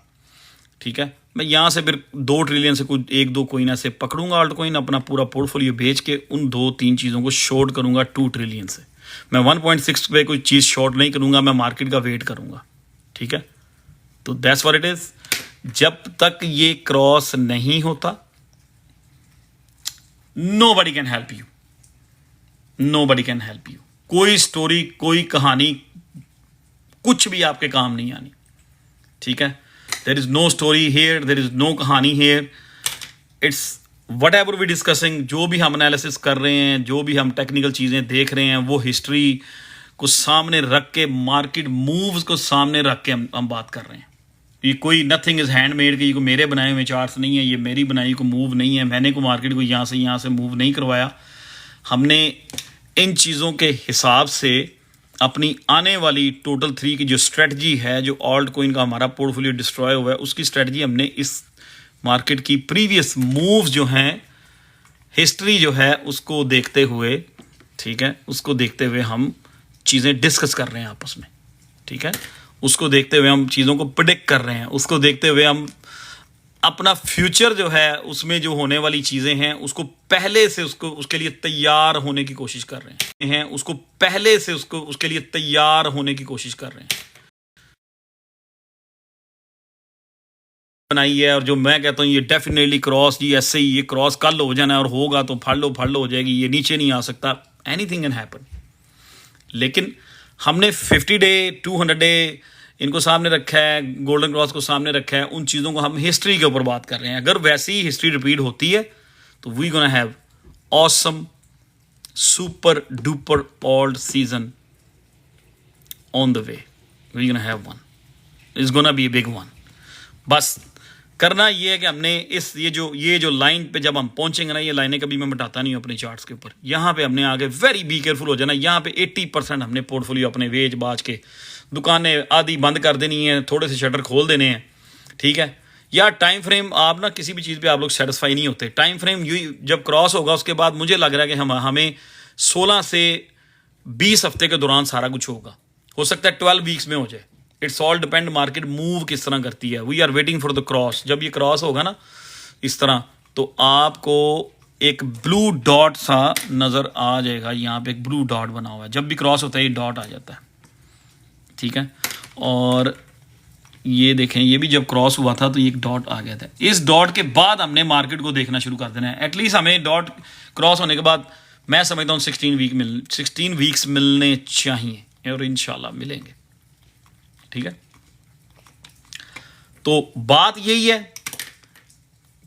ठीक है, मैं यहाँ से फिर 2 ट्रिलियन से कुछ 1-2 कॉइन ऐसे पकड़ूंगा ऑल्ट कॉइन, अपना पूरा पोर्टफोलियो बेच के उन 2-3 चीज़ों को शॉर्ट करूँगा 2 ट्रिलियन से। मैं 1.6 पे कोई चीज़ शॉर्ट नहीं करूँगा, मैं मार्केट का वेट करूँगा, ठीक है। तो दैट्स व्हाट इट इज़। जब तक ये क्रॉस नहीं होता, nobody can help you, nobody can help you. कोई स्टोरी, कोई कहानी, कुछ भी आपके काम नहीं आनी, ठीक है। There is no story here, there is no kahani here. It's whatever we discussing. जो भी हम एनालिसिस कर रहे हैं, जो भी हम टेक्निकल चीज़ें देख रहे हैं, वो हिस्ट्री को सामने रख के, मार्केट मूव्स को सामने रख के हम बात कर रहे हैं। ये कोई नथिंग इज हैंडमेड कि ये को मेरे बनाए हुए चार्ट्स नहीं है, ये मेरी बनाई को मूव नहीं है, मैंने को मार्केट को यहाँ से मूव नहीं करवाया। हमने इन चीज़ों के हिसाब से अपनी आने वाली टोटल 3 की जो स्ट्रेटजी है, जो ऑल्ट कॉइन का हमारा पोर्टफोलियो डिस्ट्रॉय हुआ है, उसकी स्ट्रेटजी हमने इस मार्केट की प्रीवियस मूव्स जो हैं, हिस्ट्री जो है उसको देखते हुए, ठीक है, उसको देखते हुए हम चीज़ें डिस्कस कर रहे हैं आपस में, ठीक है। उसको देखते हुए हम चीज़ों को प्रेडिक्ट कर रहे हैं, उसको देखते हुए हम अपना फ्यूचर जो है उसमें जो होने वाली चीज़ें हैं उसको पहले से उसके लिए तैयार होने की कोशिश कर रहे हैं, उसको पहले से उसके लिए तैयार होने की कोशिश कर रहे हैं बनाई है। और जो मैं कहता हूँ ये डेफिनेटली क्रॉस, जी ऐसे ही ये क्रॉस कल हो जाना है और होगा तो फड़ लो हो जाएगी, ये नीचे नहीं आ सकता, एनीथिंग कैन हैपन। लेकिन हमने 50 डे 200 डे इनको सामने रखा है, गोल्डन क्रॉस को सामने रखा है, उन चीज़ों को हम हिस्ट्री के ऊपर बात कर रहे हैं। अगर वैसी ही हिस्ट्री रिपीट होती है तो we gonna have awesome super duper alt season on the way. We gonna have one, it's gonna be big one. बस करना ये है कि हमने ये जो लाइन पे जब हम पहुंचेंगे ना, ये लाइनें कभी मैं मिटाता नहीं हूँ अपने चार्ट्स के ऊपर, यहाँ पे हमने आगे वेरी बी केयरफुल हो जाना। यहाँ पे 80% हमने पोर्टफोलियो अपने बेच बाज के दुकानें आदि बंद कर देनी है, थोड़े से शटर खोल देने हैं, ठीक है। या टाइम फ्रेम, आप ना किसी भी चीज़ पे आप लोग सेटिस्फाई नहीं होते। टाइम फ्रेम जब क्रॉस होगा उसके बाद मुझे लग रहा है कि हमें 16 से 20 हफ्ते के दौरान सारा कुछ होगा, हो सकता है 12 वीक्स में हो जाए। It's all depend market move किस तरह करती है। We are waiting for the cross. जब ये क्रॉस होगा ना इस तरह, तो आपको एक ब्लू डॉट सा नज़र आ जाएगा। यहाँ पे एक ब्लू डॉट बना हुआ है, जब भी क्रॉस होता है ये डॉट आ जाता है, ठीक है। और ये देखें, ये भी जब क्रॉस हुआ था तो ये एक डॉट आ गया था। इस डॉट के बाद हमने मार्केट को देखना शुरू कर देना है। एटलीस्ट हमें डॉट क्रॉस होने के बाद मैं समझता हूँ 16 वीक्स मिलने चाहिए और इंशाल्लाह मिलेंगे, ठीक है। तो बात यही है,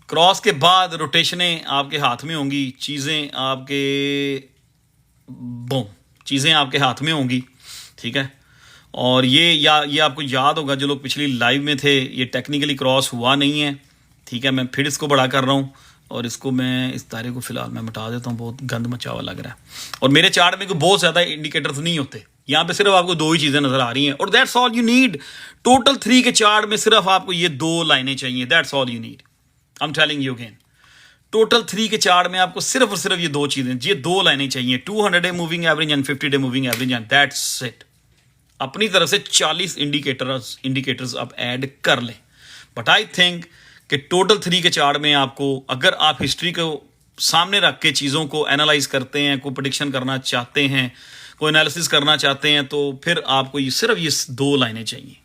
क्रॉस के बाद रोटेशनें आपके हाथ में होंगी, चीज़ें आपके हाथ में होंगी, ठीक है। और ये आपको याद होगा, जो लोग पिछली लाइव में थे, ये टेक्निकली क्रॉस हुआ नहीं है, ठीक है। मैं फिर इसको बड़ा कर रहा हूँ, और इसको मैं इस तारे को फिलहाल मैं मिटा देता हूँ, बहुत गंद मचा हुआ लग रहा है। और मेरे चार्ट में कोई बहुत ज़्यादा इंडिकेटर्स नहीं होते, यहाँ पे सिर्फ आपको दो ही चीज़ें नज़र आ रही हैं और that's all you need. Total 3 के चार्ट में सिर्फ आपको ये 2 लाइनें चाहिए, that's all you need. I am telling you again, total 3 के चार्ट में आपको सिर्फ और सिर्फ ये 2 चीज़ें, ये 2 लाइनें चाहिए, 200 day moving average and 50 day moving average and that's it. अपनी तरफ से 40 इंडिकेटर्स आप ऐड कर लें, बट आई थिंक कि टोटल 3 के चार्ट में आपको, अगर आप हिस्ट्री को सामने रख के चीज़ों को एनालाइज करते हैं, कोई प्रेडिक्शन करना चाहते हैं, कोई एनालिसिस करना चाहते हैं, तो फिर आपको ये सिर्फ ये 2 लाइनें चाहिए।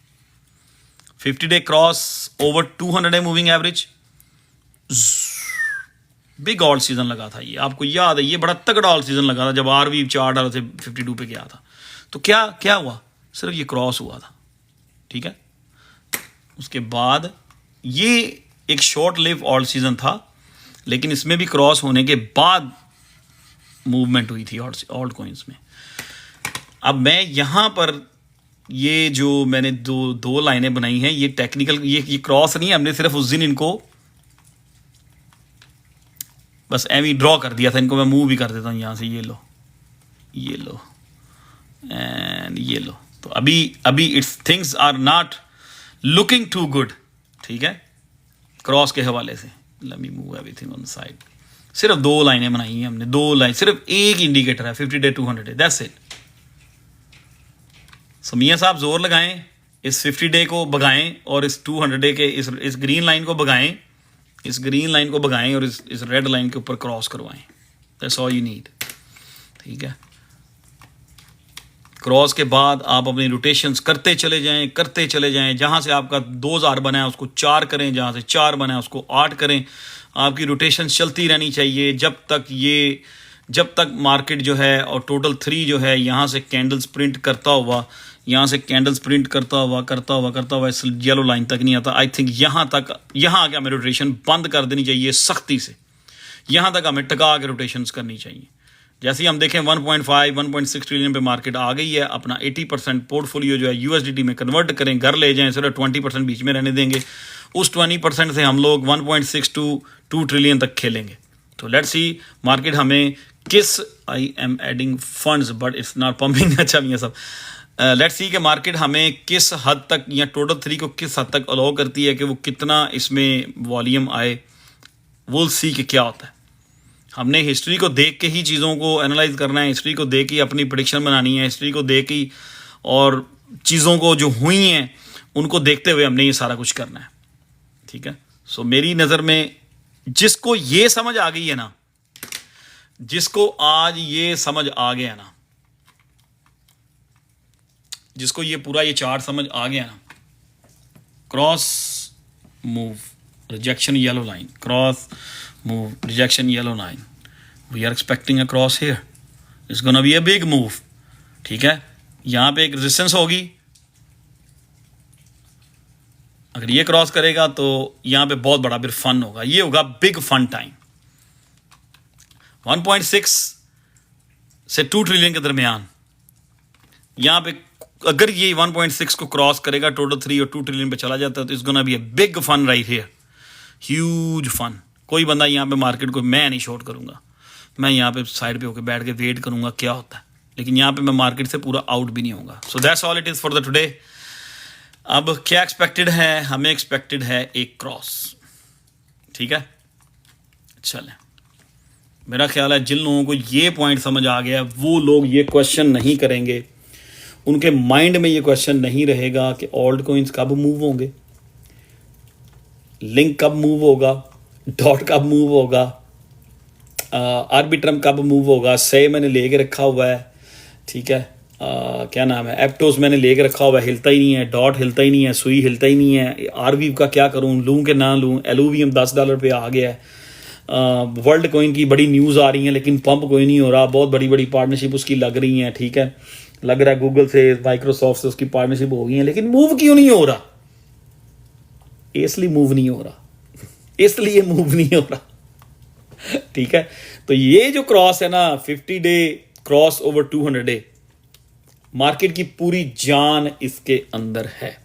50 day cross over 200 day moving average, big all season लगा था ये, आपको याद है, ये बड़ा तगड़ा ऑल सीजन लगा था जब आरवी $4 से 52 पे गया था। तो क्या क्या हुआ, सिर्फ ये क्रॉस हुआ था, ठीक है। उसके बाद ये एक शॉर्ट लिव ऑल सीजन था, लेकिन इसमें भी क्रॉस होने के बाद मूवमेंट हुई थी ऑल्ट कॉइन्स में। अब मैं यहाँ पर ये जो मैंने दो लाइनें बनाई हैं, ये टेक्निकल, ये क्रॉस नहीं है, हमने सिर्फ उस दिन इनको बस एवी ड्रॉ कर दिया था। इनको मैं मूव भी कर देता हूँ यहाँ से, ये लो एंड ये लो। तो अभी it's things are not looking too good, ठीक है, क्रॉस के हवाले से। Let me move everything on the side. सिर्फ 2 लाइनें बनाई हैं हमने, 2 लाइन, सिर्फ एक इंडिकेटर है, 50 डे 200 डे, दैट्स इट। सो मियां साहब जोर लगाएं, इस 50 डे को भगाएं और इस 200 डे के इस ग्रीन लाइन को भगाएं, इस ग्रीन लाइन को भगाएं और इस रेड लाइन के ऊपर क्रॉस करवाएं। दैट्स ऑल यू नीड, ठीक है। क्रॉस के बाद आप अपनी रोटेशंस करते चले जाएं। जहां से आपका 2000 बना है उसको 4 करें, जहां से 4 बना है उसको 8 करें। आपकी रोटेशन चलती रहनी चाहिए जब तक मार्केट जो है और टोटल 3 जो है यहाँ से कैंडल्स प्रिंट करता हुआ इस येलो लाइन तक नहीं आता। आई थिंक यहाँ आके हमें रोटेशन बंद कर देनी चाहिए सख्ती से, यहाँ तक हमें टका के रोटेशंस करनी चाहिए। जैसे ही हम देखें 1.6 ट्रिलियन पे मार्केट आ गई है, अपना 80% पोर्टफोलियो जो है यूएसडीटी में कन्वर्ट करें, घर ले जाएं, सिर्फ 20% बीच में रहने देंगे। उस 20% से हम लोग 1.6 to 2 ट्रिलियन तक खेलेंगे। तो लेट्स सी मार्केट हमें किस, I am adding funds but it's not pumping, अच्छा मियां सब, लेट्स सी कि मार्केट हमें किस हद तक या टोटल 3 को किस हद तक अलाउ करती है कि वो कितना इसमें वॉल्यूम आए। विल सी कि क्या होता है। हमने हिस्ट्री को देख के ही चीज़ों को एनालाइज करना है, हिस्ट्री को देख के अपनी प्रेडिक्शन बनानी है, हिस्ट्री को देख के और चीज़ों को जो हुई हैं उनको देखते हुए हमने ये सारा कुछ करना है, ठीक है। सो मेरी नज़र में जिसको ये समझ आ गई है ना, जिसको आज ये समझ आ गया ना, जिसको ये पूरा ये चार्ट समझ आ गया ना, cross move rejection yellow line, cross move rejection yellow line, we are expecting a cross here, it's gonna be a big move, ठीक है। यहाँ पे एक रेजिस्टेंस होगी, अगर ये क्रॉस करेगा तो यहाँ पे बहुत बड़ा फिर फन होगा, ये होगा बिग फन टाइम। 1.6 से 2 ट्रिलियन के दरमियान यहाँ पे अगर ये 1.6 को क्रॉस करेगा, टोटल 3 और 2 ट्रिलियन पे चला जाता है, तो it's gonna be a big fun right here, huge fun. कोई बंदा यहाँ पे मार्केट को मैं नहीं शॉर्ट करूँगा, मैं यहाँ पे साइड पे होकर बैठ के वेट करूँगा क्या होता है, लेकिन यहाँ पे मैं मार्केट से पूरा आउट भी नहीं होगा। So that's all it is for the today. अब क्या एक्सपेक्टेड है, हमें एक्सपेक्टेड है एक क्रॉस, ठीक है। चलें, मेरा ख्याल है जिन लोगों को ये पॉइंट समझ आ गया वो लोग ये क्वेश्चन नहीं करेंगे, उनके माइंड में ये क्वेश्चन नहीं रहेगा कि ऑल्ट कॉइन्स कब मूव होंगे, लिंक कब मूव होगा, डॉट कब मूव होगा, आर्बिट्रम कब मूव होगा, से मैंने लेके रखा हुआ है, ठीक है। क्या नाम है, एप्टोस मैंने लेके रखा हुआ है, हिलता ही नहीं है, डॉट हिलता ही नहीं है, सुई हिलता ही नहीं है, आरवी का क्या करूं, लूं कि ना लूं, एलूवियम $10 पे आ गया है। वर्ल्ड कॉइन की बड़ी न्यूज़ आ रही है लेकिन पंप कोई नहीं हो रहा, बहुत बड़ी बड़ी पार्टनरशिप उसकी लग रही हैं, ठीक है, लग रहा है गूगल से माइक्रोसॉफ्ट से उसकी पार्टनरशिप हो गई है, लेकिन मूव क्यों नहीं हो रहा, इसलिए मूव नहीं हो रहा, ठीक है। तो ये जो क्रॉस है ना, 50 day cross over 200 day, market की पूरी जान इसके अंदर है,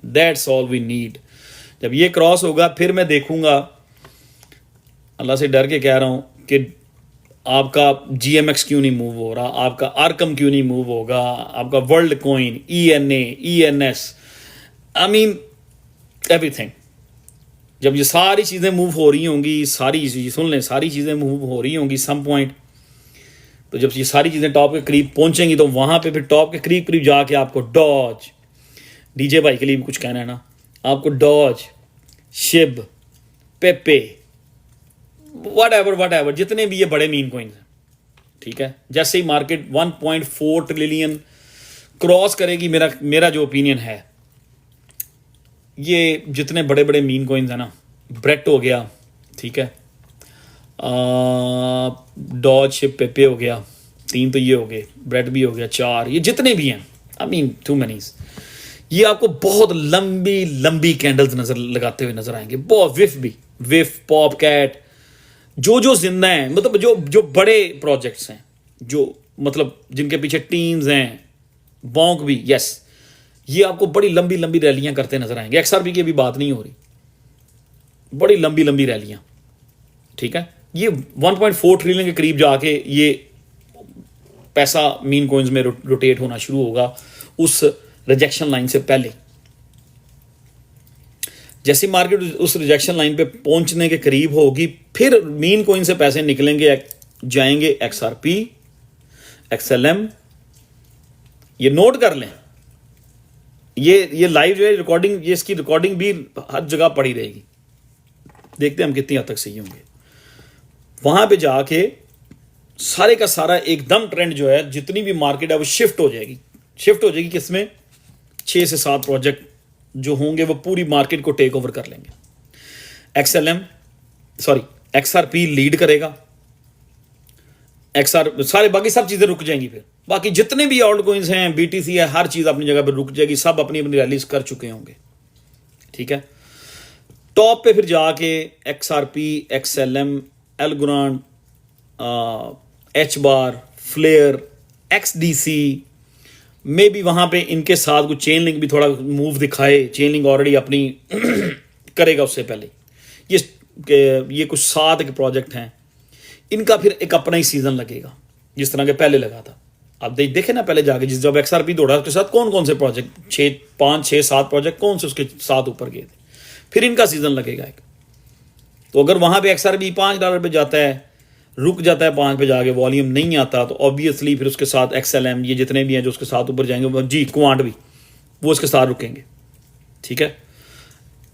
दैट्स ऑल वी नीड। जब ये क्रॉस होगा फिर मैं देखूंगा अल्लाह से डर के कह रहा हूँ कि आपका GMX क्यों नहीं मूव हो रहा, आपका आर्कम क्यों नहीं मूव होगा, आपका world coin, ENA, ENS, I mean everything. जब ये सारी चीज़ें मूव हो रही होंगी, सारी चीज़ सुन लें, सारी चीज़ें मूव हो रही होंगी सम पॉइंट, तो जब ये सारी चीज़ें टॉप के करीब पहुंचेंगी तो वहाँ पे फिर टॉप के करीब करीब जाके आपको डॉज, DJ भाई के लिए भी कुछ कहना है ना, आपको डॉज, शिब, पेपे, वट एवर जितने भी ये बड़े मीन कॉइन्स हैं, ठीक है, जैसे ही मार्केट 1.4 ट्रिलियन क्रॉस करेगी, मेरा जो ओपिनियन है, ये जितने बड़े बड़े मीन कॉइन्स हैं ना, ब्रेट हो गया, ठीक है, डॉज, शिप, पेपे हो गया, 3 तो ये हो गए, ब्रेट भी हो गया, 4 ये जितने भी हैं, आई मीन टू मैनीज, ये आपको बहुत लंबी लंबी कैंडल्स नजर लगाते हुए नजर आएंगे। बहुत विफ, पॉप कैट, जो जिंदा हैं, मतलब जो बड़े प्रोजेक्ट्स हैं, जो मतलब जिनके पीछे टीम्स हैं, बॉन्क भी, यस, ये आपको बड़ी लंबी लंबी रैलियां करते नजर आएंगे। XRP की अभी बात नहीं हो रही, बड़ी लंबी लंबी रैलियां, ठीक है, ये 1.4 ट्रिलियन के करीब जाके ये पैसा मीन कॉइन्स में रोटेट होना शुरू होगा उस रिजेक्शन लाइन से पहले। जैसे मार्केट उस रिजेक्शन लाइन पे पहुंचने के करीब होगी, फिर मीन कॉइन से पैसे निकलेंगे, जाएंगे XRP, XLM। ये नोट कर लें, ये लाइव जो है रिकॉर्डिंग, ये इसकी रिकॉर्डिंग भी हर जगह पड़ी रहेगी, देखते हैं हम कितनी हद तक सही होंगे। वहां पे जाके सारे का सारा एकदम ट्रेंड जो है, जितनी भी मार्केट है वो शिफ्ट हो जाएगी किसमें, 6 से 7 प्रोजेक्ट जो होंगे वो पूरी मार्केट को टेक ओवर कर लेंगे। XRP लीड करेगा, सारे बाकी सब चीजें रुक जाएंगी, फिर बाकी जितने भी ऑल्ट कॉइन्स हैं, BTC है, हर चीज अपनी जगह पर रुक जाएगी, सब अपनी अपनी रैलीज कर चुके होंगे, ठीक है। टॉप पे फिर जाके XRP, XLM, Algorand, HBAR, Flare, XDC में भी वहां पे इनके साथ कुछ चेन लिंक भी थोड़ा मूव दिखाए। चेन लिंक ऑलरेडी अपनी करेगा उससे पहले। ये कुछ 7 के प्रोजेक्ट हैं, इनका फिर एक अपना ही सीजन लगेगा जिस तरह के पहले लगा था। आप देखे ना पहले जाके जब XRP दौड़ा उसके साथ कौन कौन से प्रोजेक्ट, 5, 6, 7 प्रोजेक्ट कौन से उसके साथ ऊपर गए थे, फिर इनका सीजन लगेगा एक। तो अगर वहां पे XRP $5 पे जाता है, रुक जाता है 5 पे जाके, वॉल्यूम नहीं आता, तो ऑब्वियसली फिर उसके साथ XLM, ये जितने भी हैं जो उसके साथ ऊपर जाएंगे, जी क्वांट भी, वो उसके साथ रुकेंगे, ठीक है।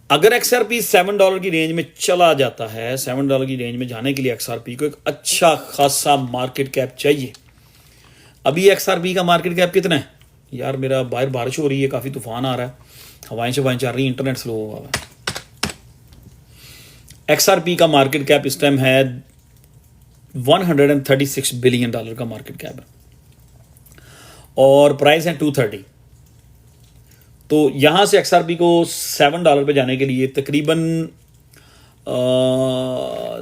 अगर XRP $7 की रेंज में चला जाता है, $7 की रेंज में जाने के लिए XRP को एक अच्छा खासा मार्केट कैप चाहिए। अभी XRP का मार्केट कैप कितना है यार? मेरा बाहर बारिश हो रही है, काफ़ी तूफान आ रहा है, हवाएं शवाएं चल रही है, इंटरनेट स्लो हुआ है। XRP का मार्केट कैप इस टाइम है $136 बिलियन का मार्केट कैप है, और प्राइस है 230। तो यहां से XRP को $7 पे जाने के लिए तकरीबन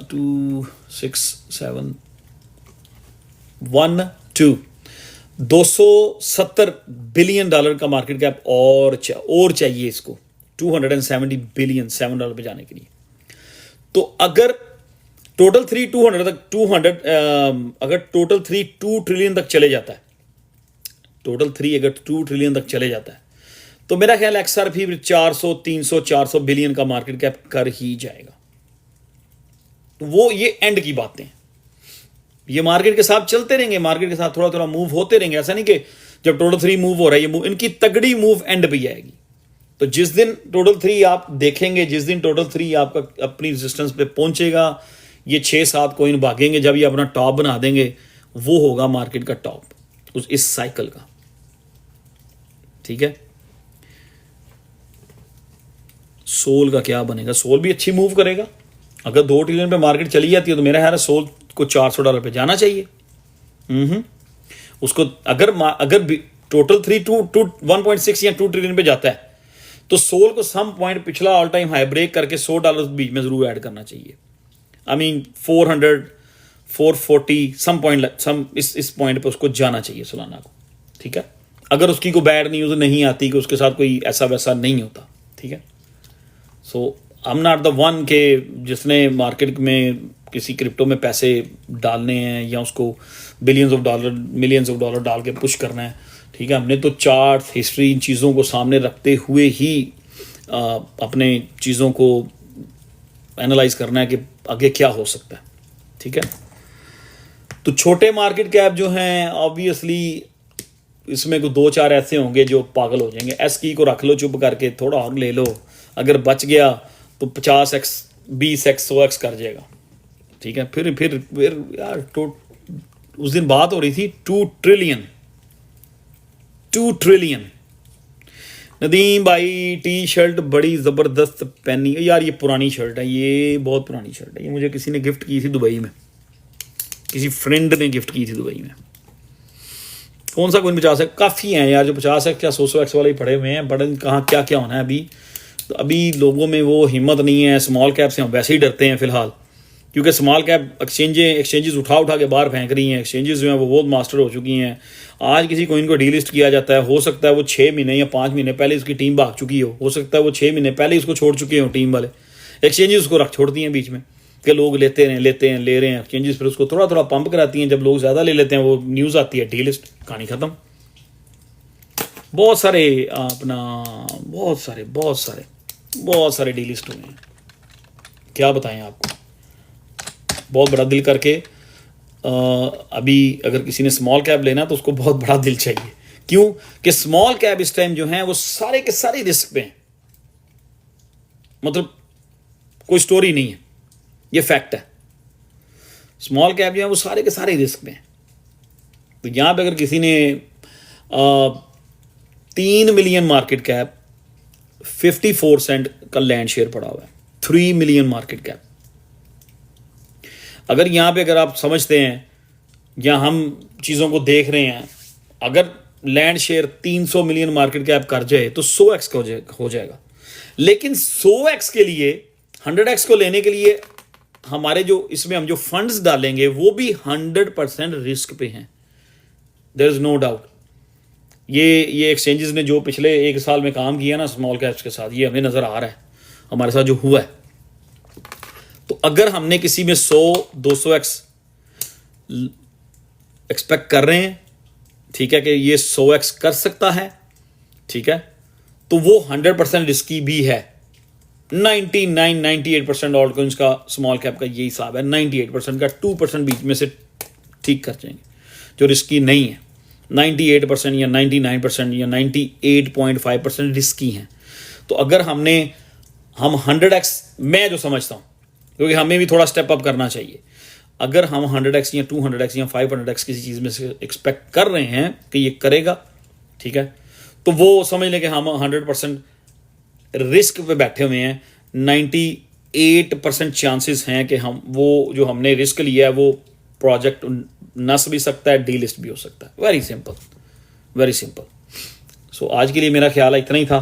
270 बिलियन का मार्केट कैप और चाहिए इसको, 270 बिलियन $7 पे जाने के लिए। तो अगर टोटल 3 200 तक 200 अगर टोटल 3 2 ट्रिलियन तक चले जाता है, टोटल 3 अगर 2 ट्रिलियन तक चले जाता है, तो मेरा ख्याल XRP 400 300 400 बिलियन का मार्केट कैप कर ही जाएगा। तो वो ये एंड की बातें, ये मार्केट के साथ चलते रहेंगे, मार्केट के साथ थोड़ा थोड़ा मूव होते रहेंगे। ऐसा नहीं कि जब टोटल 3 मूव हो रहा है, ये मूव, इनकी तगड़ी मूव एंड पे आएगी। तो जिस दिन टोटल 3 आप देखेंगे, जिस दिन टोटल 3 आपका अपनी रेजिस्टेंस पे पहुंचेगा, ये 6-7 कॉइन भागेंगे, जब ये अपना टॉप बना देंगे, वो होगा मार्केट का टॉप इस साइकिल का, ठीक है। सोल का क्या बनेगा? सोल भी अच्छी मूव करेगा। अगर 2 ट्रिलियन पे मार्केट चली जाती है तो मेरा ख्याल है सोल को $400 पे जाना चाहिए। उसको अगर टोटल 3 2 1.6 या 2 ट्रिलियन पे जाता है, तो सोल को सम पॉइंट पिछला ऑल टाइम हाई ब्रेक करके $100 बीच में जरूर ऐड करना चाहिए। आई मीन 400 440 सम पॉइंट, इस पॉइंट पे उसको जाना चाहिए सोलाना को, ठीक है। अगर उसकी कोई बैड न्यूज़ नहीं आती कि उसके साथ कोई ऐसा वैसा नहीं होता, ठीक है। So I am not the one के जिसने मार्केट में किसी क्रिप्टो में पैसे डालने हैं या उसको billions of dollar millions of dollar डाल के पुश करना है, ठीक है। हमने तो चार्ट हिस्ट्री इन चीज़ों को सामने रखते हुए ही अपने चीज़ों को एनालाइज करना है कि आगे क्या हो सकता है, ठीक है। तो छोटे मार्केट कैप जो हैं ऑब्वियसली इसमें को 2-4 ऐसे होंगे जो पागल हो जाएंगे। एस की को रख लो चुप करके, थोड़ा और ले लो, अगर बच गया तो 50x 20x 100x कर जाएगा, ठीक है। फिर यार तो उस दिन बात हो रही थी 2 ट्रिलियन। नदीम भाई टी शर्ट बड़ी ज़बरदस्त पहनी है यार, ये पुरानी शर्ट है, ये बहुत पुरानी शर्ट है, ये मुझे किसी ने गिफ्ट की थी दुबई में, किसी फ्रेंड ने गिफ्ट की थी दुबई में। कौन सा कोई 50 काफ़ी हैं यार, जो 50x क्या 100x वाले ही पड़े हुए हैं, बड़े कहाँ क्या क्या होना है अभी। तो अभी लोगों में वो हिम्मत नहीं है, स्मॉल कैप से हम वैसे ही डरते हैं फ़िलहाल, क्योंकि स्मॉल कैप एक्सचेंजेस उठा के बाहर फेंक रही हैं। एक्सचेंजेस जो हैं वो बहुत मास्टर हो चुकी हैं। आज किसी कोइन को डीलिस्ट किया जाता है, हो सकता है वो 6 महीने या 5 महीने पहले उसकी टीम भाग चुकी हो सकता है वो 6 महीने पहले उसको छोड़ चुके हो टीम वाले। एक्सचेंजेस उसको रख छोड़ती हैं बीच में कि लोग ले रहे हैं। एक्सचेंजेस फिर उसको थोड़ा पंप कराती हैं, जब लोग ज़्यादा ले लेते हैं वो न्यूज़ आती है डीलिस्ट, कहानी ख़त्म। बहुत सारे डीलिस्ट हुए हैं, क्या बताएं आपको। बहुत बड़ा दिल करके अभी अगर किसी ने स्मॉल कैप लेना तो उसको बहुत बड़ा दिल चाहिए, क्यों कि स्मॉल कैप इस टाइम जो है वो सारे के सारे रिस्क पे हैं, मतलब कोई स्टोरी नहीं है, ये फैक्ट है। स्मॉल कैप जो है वो सारे के सारे रिस्क में हैं। तो यहाँ पे अगर किसी ने 3 मिलियन मार्केट कैप 54 सेंट का लैंड शेयर पड़ा हुआ है, 3 मिलियन मार्केट कैप। अगर यहाँ पे अगर आप समझते हैं या हम चीज़ों को देख रहे हैं, अगर land share 300 million market cap कर जाए तो 100x का हो जाएगा। लेकिन 100x के लिए 100x को लेने के लिए हमारे जो इसमें हम जो फंड्स डालेंगे वो भी 100% रिस्क पे हैं, देयर इज नो डाउट। ये एक्सचेंजेस ने जो पिछले 1 साल में काम किया ना स्मॉल कैप्स के साथ, ये हमें नज़र आ रहा है हमारे साथ जो हुआ है। तो अगर हमने किसी में 100-200x एक्सपेक्ट कर रहे हैं, ठीक है, कि ये 100x कर सकता है, ठीक है, तो वो 100% रिस्की भी है। 98% ऑल्ट कॉइन्स का स्मॉल कैप का यही हिसाब है, 98% का 2% बीच में से ठीक कर जाएंगे जो रिस्की नहीं है। 98% या 99% या 98.5% रिस्की हैं। तो अगर हम 100x, मैं जो समझता हूँ, क्योंकि हमें भी थोड़ा स्टेप अप करना चाहिए, अगर हम 100x या 200x या 500x किसी चीज़ में से एक्सपेक्ट कर रहे हैं कि ये करेगा, ठीक है, तो वो समझ लें कि हम 100% रिस्क पे बैठे हुए हैं। 98% चांसेस हैं कि हम वो जो हमने रिस्क लिया है वो प्रोजेक्ट नस भी सकता है, डीलिस्ट भी हो सकता है। Very simple. सो आज के लिए मेरा ख्याल इतना ही था।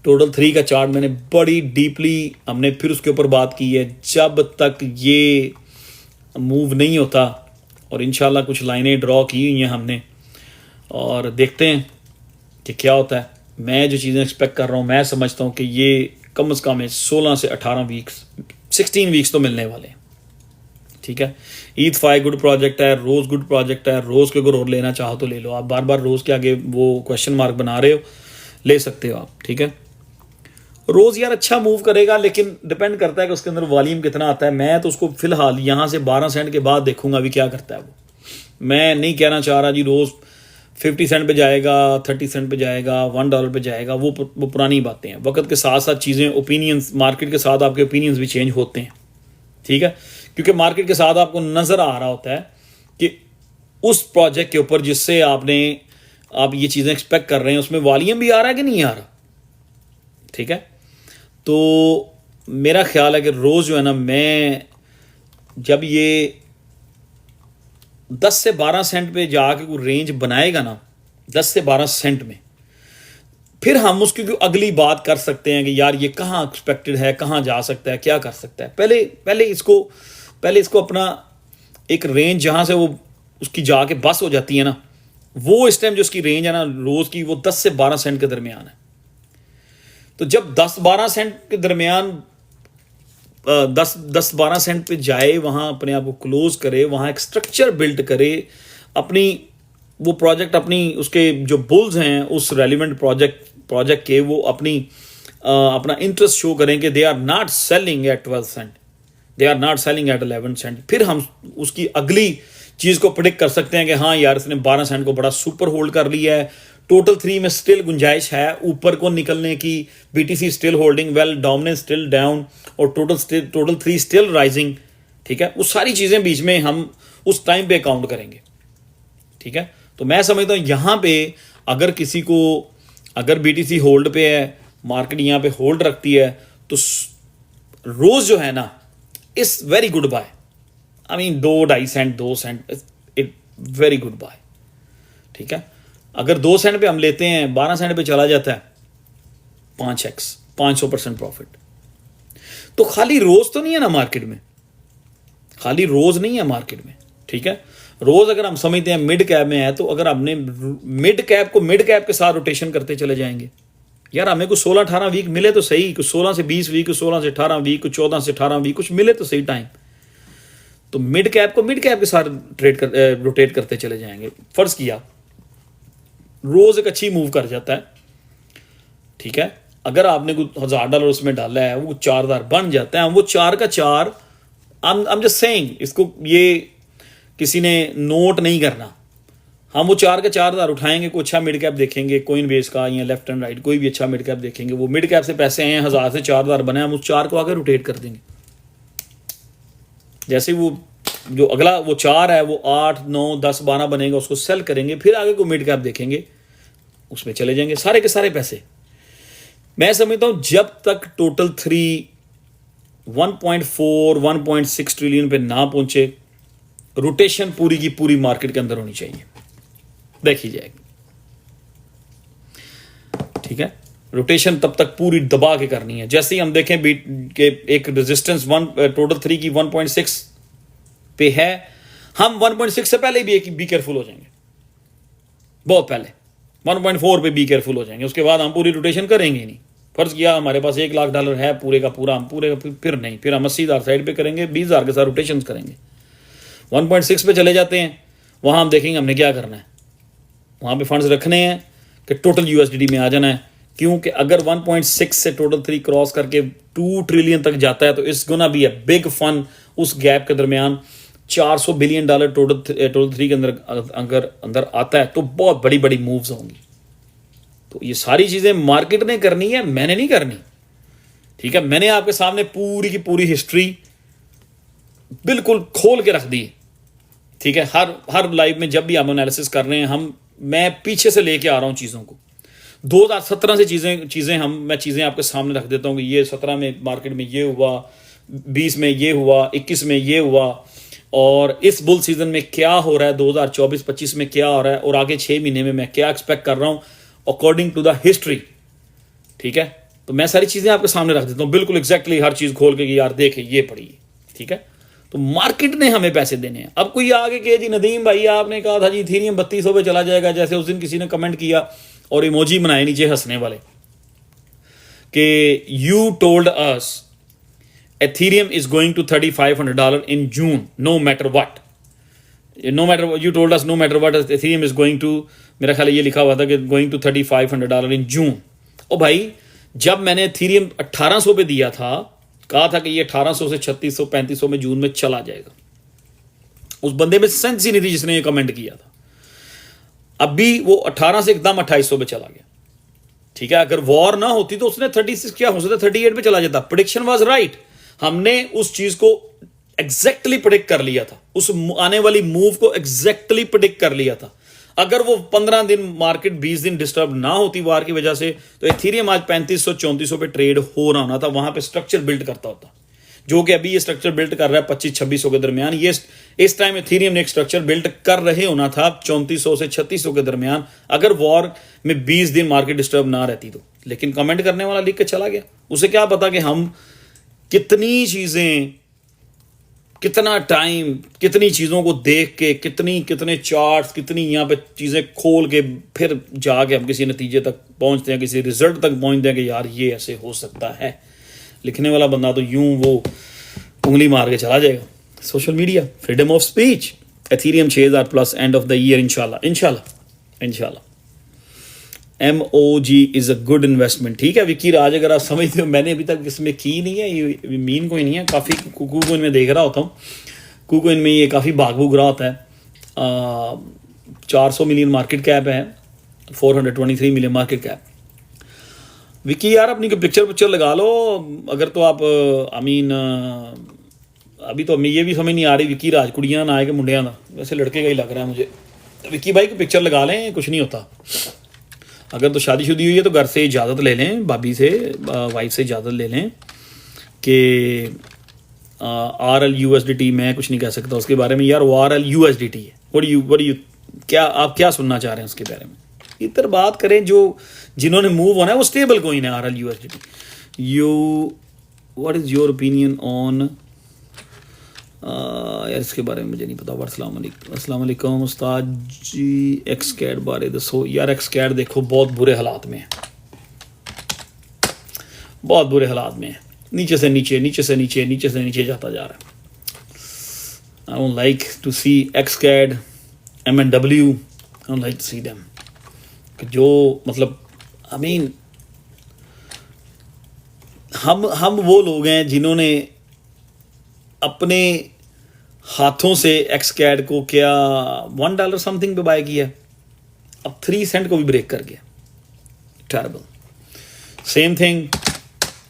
टोटल 3 का चार्ट मैंने बड़ी डीपली हमने फिर उसके ऊपर बात की है। जब तक ये मूव नहीं होता, और इंशाल्लाह कुछ लाइनें ड्रॉ की हुई हैं हमने, और देखते हैं कि क्या होता है। मैं जो चीज़ें एक्सपेक्ट कर रहा हूँ, मैं समझता हूँ कि ये कम से कम 16 से 18 वीक्स 16 वीक्स तो मिलने वाले हैं, ठीक है। ETH गुड प्रोजेक्ट है, रोज़ गुड प्रोजेक्ट है। रोज़ के अगर और लेना चाहो तो ले लो। आप बार बार रोज़ के आगे वो क्वेश्चन मार्क बना रहे हो, ले सकते हो आप, ठीक है। रोज़ यार अच्छा मूव करेगा, लेकिन डिपेंड करता है कि उसके अंदर वॉल्यूम कितना आता है। मैं तो उसको फिलहाल यहाँ से 12 सेंट के बाद देखूंगा अभी क्या करता है वो। मैं नहीं कहना चाह रहा जी रोज़ 50 सेंट पे जाएगा, 30 सेंट पे जाएगा, $1 पे जाएगा। वो पुरानी बातें हैं। वक्त के साथ साथ चीज़ें, ओपिनियंस, मार्केट के साथ आपके ओपिनियंस भी चेंज होते हैं, ठीक है, क्योंकि मार्केट के साथ आपको नज़र आ रहा होता है कि उस प्रोजेक्ट के ऊपर जिससे आप ये चीज़ें एक्सपेक्ट कर रहे हैं उसमें वॉल्यूम भी आ रहा है कि नहीं आ रहा, ठीक है। तो मेरा ख्याल है कि रोज़ जो है ना, मैं जब ये 10 से 12 सेंट पे जाके कोई रेंज बनाएगा ना, 10 से 12 सेंट में, फिर हम उसकी अगली बात कर सकते हैं कि यार ये कहाँ एक्सपेक्टेड है, कहाँ जा सकता है, क्या कर सकता है। पहले इसको अपना एक रेंज जहाँ से वो उसकी जाके बस हो जाती है ना, वो इस टाइम जो उसकी रेंज है ना रोज़ की, वो 10 से 12 सेंट के दरमियान है। तो जब 10-12 सेंट के दरमियान 10-12 सेंट पे जाए, वहाँ अपने आप को क्लोज करे, वहाँ एक स्ट्रक्चर बिल्ड करे, अपनी वो प्रोजेक्ट अपनी उसके जो बुल्स हैं उस रेलिवेंट प्रोजेक्ट के वो अपना इंटरेस्ट शो करें कि they are not selling at 12 cent, they are not selling at 11 cent. फिर हम उसकी अगली चीज़ को प्रिडिक्ट कर सकते हैं कि हाँ यार इसने 12 सेंट को बड़ा सुपर होल्ड कर लिया है, टोटल 3 में स्टिल गुंजाइश है ऊपर को निकलने की, BTC still holding well, dominance still down, और टोटल 3 स्टिल राइजिंग। ठीक है, वो सारी चीज़ें बीच में हम उस टाइम पे काउंट करेंगे। ठीक है, तो मैं समझता हूँ यहाँ पे अगर किसी को, अगर बीटीसी होल्ड पे है, मार्केट यहाँ पे होल्ड रखती है, तो रोज जो है ना is very good buy. I mean 2-2.5 cent 2 cent it very good buy. ठीक है, अगर 2 सेंट पे हम लेते हैं, 12 सेंट पे चला जाता है, 5x 500% प्रॉफिट। तो खाली रोज तो नहीं है ना मार्केट में, खाली रोज नहीं है मार्केट में। ठीक है, रोज अगर हम समझते हैं मिड कैप में है, तो अगर हमने मिड कैप को मिड कैप के साथ रोटेशन करते चले जाएंगे, यार हमें कुछ 16-18 वीक मिले तो सही, कुछ 16 से 20 वीक, कुछ 16 से 18 वीक, कुछ 14 से 18 वीक, कुछ मिले तो सही टाइम। तो मिड कैप को मिड कैप के साथ रोटेट करते चले जाएंगे। फर्ज किया रोज एक अच्छी मूव कर जाता है, ठीक है, अगर आपने कुछ $1000 उसमें डाला है, वो 4000 बन जाता है, वो 4 का 4, आई एम जस्ट सेइंग, इसको ये किसी ने नोट नहीं करना, हम वो 4 के 4000 उठाएंगे, कोई अच्छा मिड कैप देखेंगे, कोइन बेस का या लेफ्ट एंड राइट कोई भी अच्छा मिड कैप देखेंगे, वो मिड कैप से पैसे आए हैं, 1000 से 4000 बने, हम उस 4 को आगे रोटेट कर देंगे। जैसे वो जो अगला वो 4 है वो 8, 9, 10, 12 बनेगा, उसको सेल करेंगे, फिर आगे को मिड कैप देखेंगे, उसमें चले जाएंगे सारे के सारे पैसे। मैं समझता हूं जब तक टोटल 3 1.4 1.6 ट्रिलियन पे ना पहुंचे, रोटेशन पूरी की पूरी मार्केट के अंदर होनी चाहिए, देखी जाएगी। ठीक है, रोटेशन तब तक पूरी दबा के करनी है। जैसे ही हम देखें बीट के एक रेजिस्टेंस टोटल 3 की 1.6 पे है, हम 1.6 से पहले भी बी केयरफुल हो जाएंगे, बहुत पहले 1.4 पे बी केयरफुल हो जाएंगे, उसके बाद हम पूरी रोटेशन करेंगे नहीं। फर्ज किया हमारे पास $1,00,000 है पूरे का पूरा, हम पूरे का फिर नहीं, फिर हम 80,000 साइड पे करेंगे, 20,000 के साथ रोटेशन करेंगे। 1.6 पे चले जाते हैं, वहां हम देखेंगे हमने क्या करना है, वहां पे फंड्स रखने हैं कि टोटल यूएसडीटी में आ जाना है, क्योंकि अगर 1.6 से टोटल 3 क्रॉस करके 2 ट्रिलियन तक जाता है, तो it's gonna be a big fun. उस गैप के दरमियान $400 बिलियन टोटल 3 के अंदर आता है, तो बहुत बड़ी बड़ी मूव्स होंगी। तो ये सारी चीजें मार्केट ने करनी है, मैंने नहीं करनी। ठीक है, मैंने आपके सामने पूरी की पूरी हिस्ट्री बिल्कुल खोल के रख दी। ठीक है, हर लाइव में जब भी हम एनालिसिस कर रहे हैं, मैं पीछे से लेके आ रहा हूं चीजों को। 2017 से चीजें मैं चीजें आपके सामने रख देता हूं कि ये 17 में मार्केट में ये हुआ, 20 में ये हुआ, 21 में ये हुआ, और इस बुल सीजन में क्या हो रहा है, 2024-25 में क्या हो रहा है, और आगे 6 महीने में मैं क्या एक्सपेक्ट कर रहा हूं अकॉर्डिंग टू द हिस्ट्री। ठीक है, तो मैं सारी चीजें आपके सामने रख देता हूं बिल्कुल एग्जैक्टली, हर चीज खोल के कि यार देखे ये पड़ी। ठीक है, तो मार्केट ने हमें पैसे देने हैं। अब कोई आगे कहे जी नदीम भाई आपने कहा था जी इथेरियम 3200 पे चला जाएगा, जैसे उस दिन किसी ने कमेंट किया और इमोजी बनाए नीचे हंसने वाले कि you told us Ethereum is going to $3,500 in June no matter what, you told us no matter what Ethereum is going to, मेरा ख्याल ये लिखा हुआ था कि गोइंग टू $3,500 इन जून। ओ भाई, जब मैंने एथेरियम 1800 पे दिया था, कहा था कि ये 1800 से 3600 3500 में जून में चला जाएगा, उस बंदे में सेंस ही नहीं थी जिसने ये कमेंट किया था। अभी वो 18 से एकदम 2800 पे चला गया। ठीक है, अगर वॉर ना होती तो उसने 36 क्या हो सकता, 38 पे चला जाता। प्रेडिक्शन वाज राइट, हमने उस चीज को एग्जैक्टली प्रेडिक्ट कर लिया था, उस आने वाली मूव को एग्जैक्टली प्रेडिक्ट कर लिया था। अगर वो 15 दिन मार्केट 20 दिन डिस्टर्ब ना होती वार की वजह से, तो एथेरियम आज 3500-3400 पे ट्रेड हो रहा होना था, वहां पे स्ट्रक्चर बिल्ड करता होता, जो कि अभी ये स्ट्रक्चर बिल्ड कर रहा है 2500-2600 के दरमियान। ये इस टाइम एथेरियम ने एक स्ट्रक्चर बिल्ड कर रहे होना था 3400 से 3600 के दरमियान, अगर वॉर में 20 दिन मार्केट डिस्टर्ब ना रहती तो। लेकिन कमेंट करने वाला लिख के चला गया, उसे क्या पता कि हम कितनी चीजें, कितना टाइम, कितनी चीज़ों को देख के, कितने चार्ट्स, कितनी यहाँ पे चीज़ें खोल के फिर जाके हम किसी नतीजे तक पहुँचते हैं, किसी रिजल्ट तक पहुँचते हैं कि यार ये ऐसे हो सकता है। लिखने वाला बंदा तो यूं वो उंगली मार के चला जाएगा. Social media, freedom of speech. Ethereum 6000 plus end of the year इंशाल्लाह इंशाल्लाह इंशाल्लाह. MOG is a good investment. ठीक है विकी राज, अगर आप समझते हो, मैंने अभी तक इसमें की नहीं है, ये मीन कोइन नहीं है. काफ़ी कुकू कोइन में देख रहा होता हूँ, कुकू कोइन में ये काफ़ी भाग भूग रहा होता है. 400 मिलियन मार्केट कैप है, 423 मिलियन मार्केट कैप. विकी यार अपनी पिक्चर लगा लो अगर तो आप. आई मीन अभी तो हमें ये भी समझ नहीं आ रही विकी राज कुड़ियाँ ना आए कि मुंडिया ना, वैसे लड़के का ही लग रहा है मुझे. विकी भाई को पिक्चर लगा लें, कुछ नहीं होता. अगर तो शादीशुदी हुई है तो घर से इजाज़त ले लें, भाभी से, वाइफ से इजाज़त ले लें कि RLUSDT. मैं कुछ नहीं कह सकता उसके बारे में यार, वो RLUSDT है. what do you क्या आप क्या सुनना चाह रहे हैं उसके बारे में? इधर बात करें जो जिन्होंने मूव होना है, वो स्टेबल कोइन है RLUSDT. What is your opinion on यार इसके बारे में मुझे नहीं पता. अस्सलाम वालेकुम उस्ताद जी. XCAD बारे दसो यार. XCAD देखो बहुत बुरे हालात में है, बहुत बुरे हालात में है. नीचे से नीचे, नीचे से नीचे, नीचे से नीचे जाता जा रहा है. I don't like to see XCAD, MNW. I don't like to see them. जो मतलब आई मीन हम वो लोग हैं जिन्होंने अपने हाथों से XCAD को क्या $1 समथिंग पे बाय किया, अब 3 सेंट को भी ब्रेक कर गया. टेरेबल. Same thing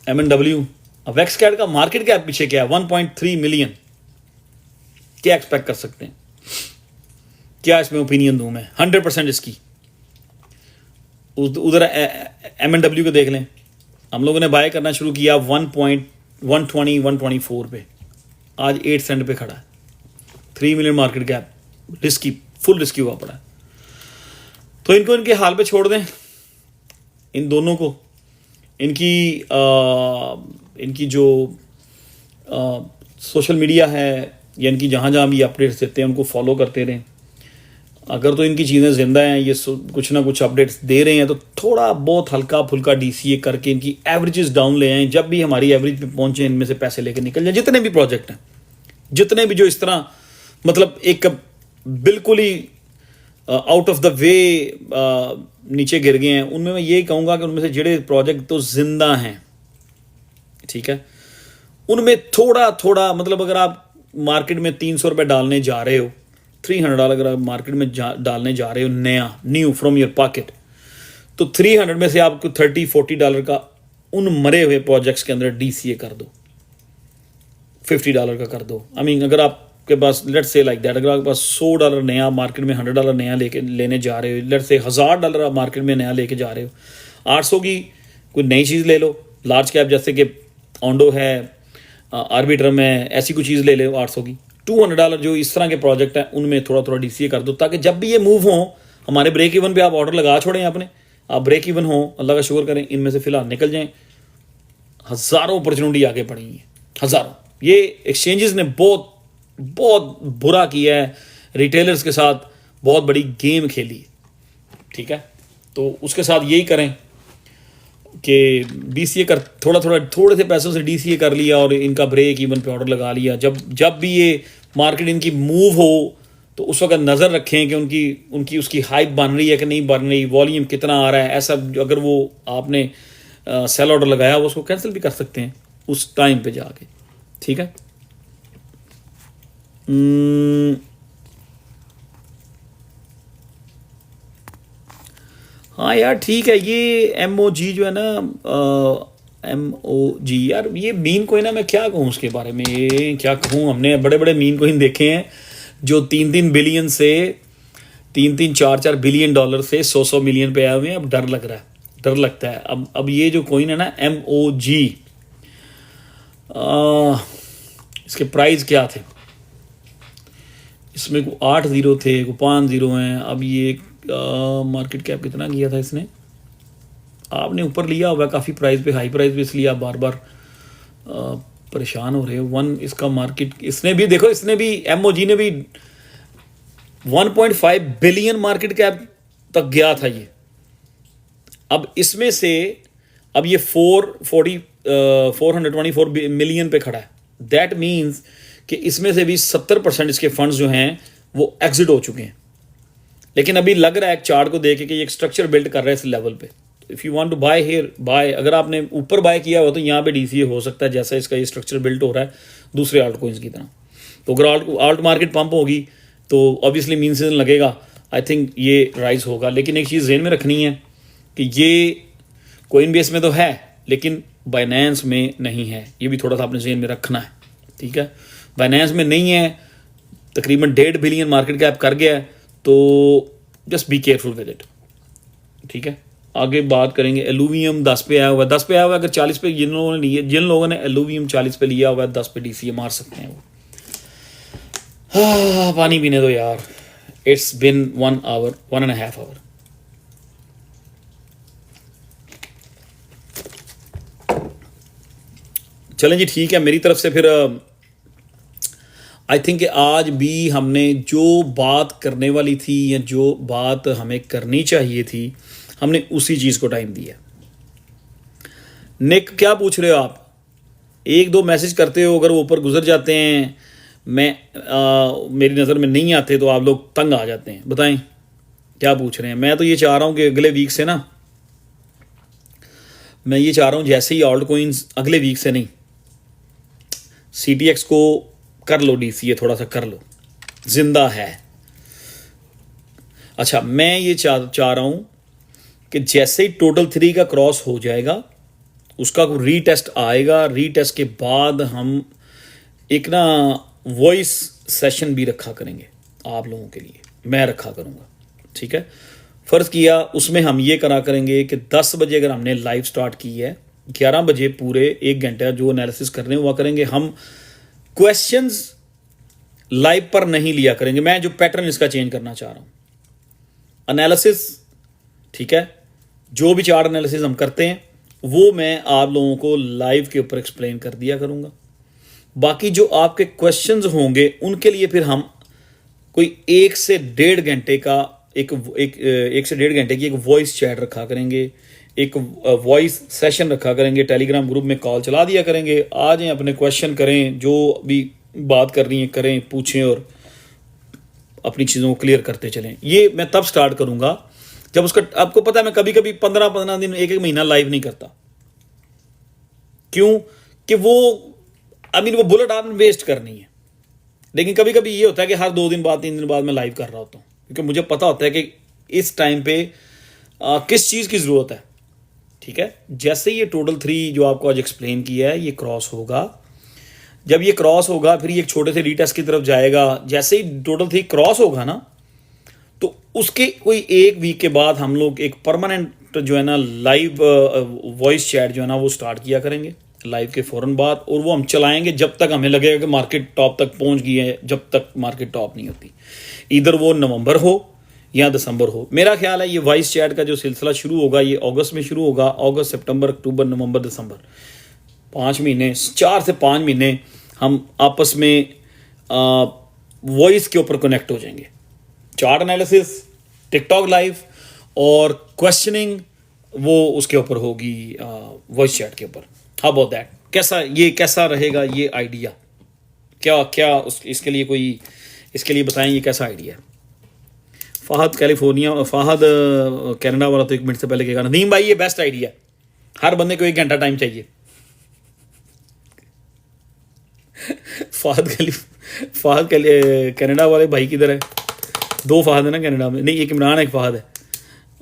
MNW. अब XCAD का मार्केट कैप पीछे क्या है, 1.3 मिलियन. क्या एक्सपेक्ट कर सकते हैं? क्या इसमें ओपिनियन दूं मैं? 100% इसकी. उधर MNW को देख लें, हम लोगों ने बाय करना शुरू किया 1.120 पे, आज 8 सेंट पे खड़ा है. 3 million market cap, risky, full risky हुआ पड़ा है. तो इनको इनके हाल पे छोड़ दें, इन दोनों को. इनकी जो सोशल मीडिया है या इनकी जहाँ जहाँ भी अपडेट्स देते हैं उनको फॉलो करते रहें. अगर तो इनकी चीज़ें ज़िंदा हैं, ये कुछ ना कुछ अपडेट्स दे रहे हैं, तो थोड़ा बहुत हल्का फुल्का DCA करके इनकी एवरेजेस डाउन ले आएँ. जब भी हमारी एवरेज पे पहुँचे, इनमें से पैसे लेकर निकल जाए. जितने भी प्रोजेक्ट हैं, जितने भी जो इस तरह मतलब एक बिल्कुल ही आउट ऑफ द वे नीचे गिर गए हैं, उनमें मैं यही कहूँगा कि उनमें से जेडे प्रोजेक्ट तो जिंदा हैं, ठीक है, उनमें थोड़ा थोड़ा मतलब अगर आप मार्केट में 300 रुपये डालने जा रहे हो, $300 अगर आप मार्केट में डालने जा रहे हो न्यू फ्रॉम योर पॉकेट, तो 300 में से आपको $30-40 का उन मरे हुए प्रोजेक्ट्स के अंदर DCA कर दो, $50 का कर दो. आई मीन अगर आपके पास लेट्स से लाइक दैट, अगर आपके पास $100 नया मार्केट में $100 नया लेने जा रहे हो, लेट्स से $1000 आप मार्केट में नया लेके जा रहे हो, 800 की कोई नई चीज़ ले लो, लार्ज कैप जैसे कि ओंडो है, आर्बिट्रम है, ऐसी कोई चीज़ ले लो 800 की. $200 जो इस तरह के प्रोजेक्ट हैं उनमें थोड़ा थोड़ा DCA कर दो, ताकि जब भी ये मूव हो, हमारे ब्रेक इवन पे आप ऑर्डर लगा छोड़ें अपने, आप ब्रेक इवन हो, अल्लाह का शुक्र करें, इनमें से फिलहाल निकल जाएं. हज़ारों अपॉर्चुनिटी आगे पड़ी हैं, हज़ारों. ये एक्सचेंजेस ने बहुत बहुत बुरा किया है, रिटेलर्स के साथ बहुत बड़ी गेम खेली है, ठीक है. तो उसके साथ यही करें कि DCA कर, थोड़े से पैसों से DCA कर लिया और इनका ब्रेक इवन पे ऑर्डर लगा लिया. जब भी ये मार्केट इनकी मूव हो तो उस वक्त नज़र रखें कि उनकी उसकी हाइप बन रही है कि नहीं बन रही, वॉल्यूम कितना आ रहा है. ऐसा अगर वो आपने सेल ऑर्डर लगाया वो उसको कैंसिल भी कर सकते हैं उस टाइम पे जाके, ठीक है. हाँ यार ठीक है. ये MOG जो है ना, MOG यार, ये मीन कोइन है. मैं क्या कहूँ उसके बारे में, क्या कहूँ. हमने बड़े बड़े मीन कोइन देखे हैं जो 3-3 बिलियन से 3-4 बिलियन से 100 मिलियन पे आए हुए हैं. अब डर लग रहा है, डर लगता है. अब ये जो कोइन है ना MOG, इसके प्राइस क्या थे, इसमें को 8 ज़ीरो थे, को 5 ज़ीरो हैं. अब ये मार्केट कैप कितना किया था इसने, आपने ऊपर लिया हुआ काफ़ी प्राइस पे, हाई प्राइस पे, इसलिए आप बार बार परेशान हो रहे हो. इसका मार्केट, इसने भी देखो, इसने भी MOG ने भी 1.5 बिलियन मार्केट कैप तक गया था ये. अब इसमें से अब ये 440 424 मिलियन पे खड़ा है। दैट मीन्स कि इसमें से भी 70% इसके फंड्स जो हैं वो एग्जिट हो चुके हैं। लेकिन अभी लग रहा है एक चार्ट को देख के कि ये एक स्ट्रक्चर बिल्ड कर रहा है इस लेवल पे। If you want to buy here buy, अगर आपने ऊपर बाय किया हो तो यहाँ पे डीसीए हो सकता है, जैसा इसका ये स्ट्रक्चर बिल्ड हो रहा है दूसरे आल्ट कोइंस की तरह। तो अगर आल्ट मार्केट पंप होगी तो ऑब्वियसली मीन सीजन लगेगा, आई थिंक ये राइज होगा। लेकिन एक चीज़ ज़हन में रखनी है कि ये कोइनबेस में तो है लेकिन बाइनेंस में नहीं है, ये भी थोड़ा सा आपने ज़हन में रखना है, ठीक है। बाइनेंस में नहीं है, तकरीबन 1.5 बिलियन मार्केट कैप कर गया है, तो just be careful with it, ठीक है। आगे बात करेंगे एलुवियम 10 पे आया हुआ है, 10 पे आया हुआ है। अगर 40 पे जिन लोगों ने एलुवियम 40 पे लिया हुआ है 10 पे डीसीए मार सकते हैं वो। पानी पीने दो यार, इट्स बिन 1 आवर 1.5 आवर। चलें जी, ठीक है। मेरी तरफ से फिर आई थिंक आज भी हमने जो बात करने वाली थी या जो बात हमें करनी चाहिए थी हमने उसी चीज़ को टाइम दिया। निक क्या पूछ रहे हो आप? 1-2 मैसेज करते हो, अगर वो ऊपर गुजर जाते हैं, मेरी नज़र में नहीं आते तो आप लोग तंग आ जाते हैं। बताएं क्या पूछ रहे हैं। मैं तो ये चाह रहा हूँ कि अगले वीक से ना, मैं ये चाह रहा हूँ जैसे ही ऑल्ट कोइंस अगले वीक से नहीं, CTX को कर लो, डीसीए थोड़ा सा कर लो, जिंदा है। अच्छा, मैं ये चाह रहा हूँ कि जैसे ही टोटल 3 का क्रॉस हो जाएगा उसका रीटेस्ट आएगा, रीटेस्ट के बाद हम एक ना वॉइस सेशन भी रखा करेंगे आप लोगों के लिए, मैं रखा करूँगा, ठीक है। फ़र्ज़ किया उसमें हम ये करा करेंगे कि 10 बजे अगर हमने लाइव स्टार्ट की है, 11 बजे पूरे 1 घंटा जो एनालिसिस करने हुआ करेंगे। हम क्वेश्चंस लाइव पर नहीं लिया करेंगे, मैं जो पैटर्न इसका चेंज करना चाह रहा हूँ। एनालिसिस, ठीक है, जो भी चार्ट एनालिसिस हम करते हैं वो मैं आप लोगों को लाइव के ऊपर एक्सप्लेन कर दिया करूँगा। बाकी जो आपके क्वेश्चंस होंगे उनके लिए फिर हम कोई 1 से 1.5 घंटे का एक से 1.5 घंटे की एक वॉइस चैट रखा करेंगे, एक वॉइस सेशन रखा करेंगे, टेलीग्राम ग्रुप में कॉल चला दिया करेंगे। आ जाएं, अपने क्वेश्चन करें, जो भी बात करनी है करें, पूछें और अपनी चीज़ों को क्लियर करते चलें। ये मैं तब स्टार्ट करूँगा जब उसका, आपको पता है मैं कभी कभी 15 दिन, 1 महीना लाइव नहीं करता। क्यों? कि वो वो बुलेट आपने वेस्ट करनी है। लेकिन कभी कभी ये होता है कि हर 2 दिन बाद 3 दिन बाद मैं लाइव कर रहा होता हूँ, क्योंकि मुझे पता होता है कि इस टाइम पे किस चीज़ की ज़रूरत है, ठीक है। जैसे ये टोटल 3 जो आपको आज एक्सप्लेन किया है ये क्रॉस होगा, जब ये क्रॉस होगा फिर ये एक छोटे से रीटेस्ट की तरफ जाएगा। जैसे ही टोटल 3 क्रॉस होगा ना, तो उसके कोई 1 वीक के बाद हम लोग एक परमानेंट जो है ना लाइव वॉइस चैट जो है ना वो स्टार्ट किया करेंगे लाइव के फ़ौरन बाद, और वो हम चलाएंगे जब तक हमें लगेगा कि मार्केट टॉप तक पहुंच गई है, जब तक मार्केट टॉप नहीं होती। इधर वो नवंबर हो या दिसंबर हो। मेरा ख्याल है ये वॉइस चैट का जो सिलसिला शुरू होगा ये अगस्त में शुरू होगा। अगस्त, सितंबर, अक्टूबर, नवंबर, दिसंबर, 5 महीने, 4 से 5 महीने हम आपस में वॉइस के ऊपर कनेक्ट हो जाएंगे। चार्ट एनालिसिस, टिकटॉक लाइव और क्वेश्चनिंग वो उसके ऊपर होगी, वॉइस चैट के ऊपर। How about that? कैसा रहेगा ये आइडिया? क्या इसके लिए कोई, इसके लिए बताएं ये कैसा आइडिया है। फहद कनाडा वाला तो 1 मिनट से पहले कहेगा नदीम भाई ये बेस्ट आइडिया, हर बंदे को 1 घंटा टाइम चाहिए। फहद कनाडा वाले भाई किधर है? 2 फहद है ना कनाडा में, नहीं एक इमरान है, एक फहद है।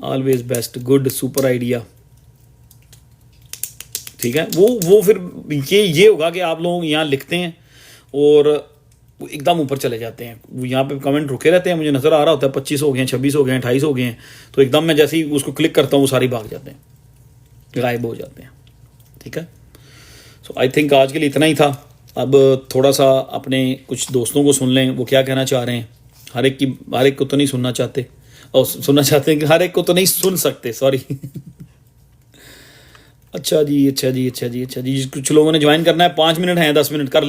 Always best, good, super idea, ठीक है। वो फिर ये होगा कि आप लोग यहाँ लिखते हैं और वो एकदम ऊपर चले जाते हैं। वो यहाँ पे कमेंट रुके रहते हैं, मुझे नज़र आ रहा होता है 25 हो गए हैं, 26 हो गए हैं, 28 हो गए हैं, तो एकदम मैं जैसे ही उसको क्लिक करता हूँ वो सारी भाग जाते हैं, गायब हो जाते हैं, ठीक है। सो आई थिंक आज के लिए इतना ही था। अब थोड़ा सा अपने कुछ दोस्तों को सुन लें, वो क्या कहना चाह रहे हैं। हर एक को तो नहीं सुनना चाहते, और सुनना चाहते हैं कि हर एक को तो नहीं सुन सकते, सॉरी। अच्छा जी, कुछ लोगों ने ज्वाइन करना है, 5 मिनट हैं, 10 मिनट कर लें।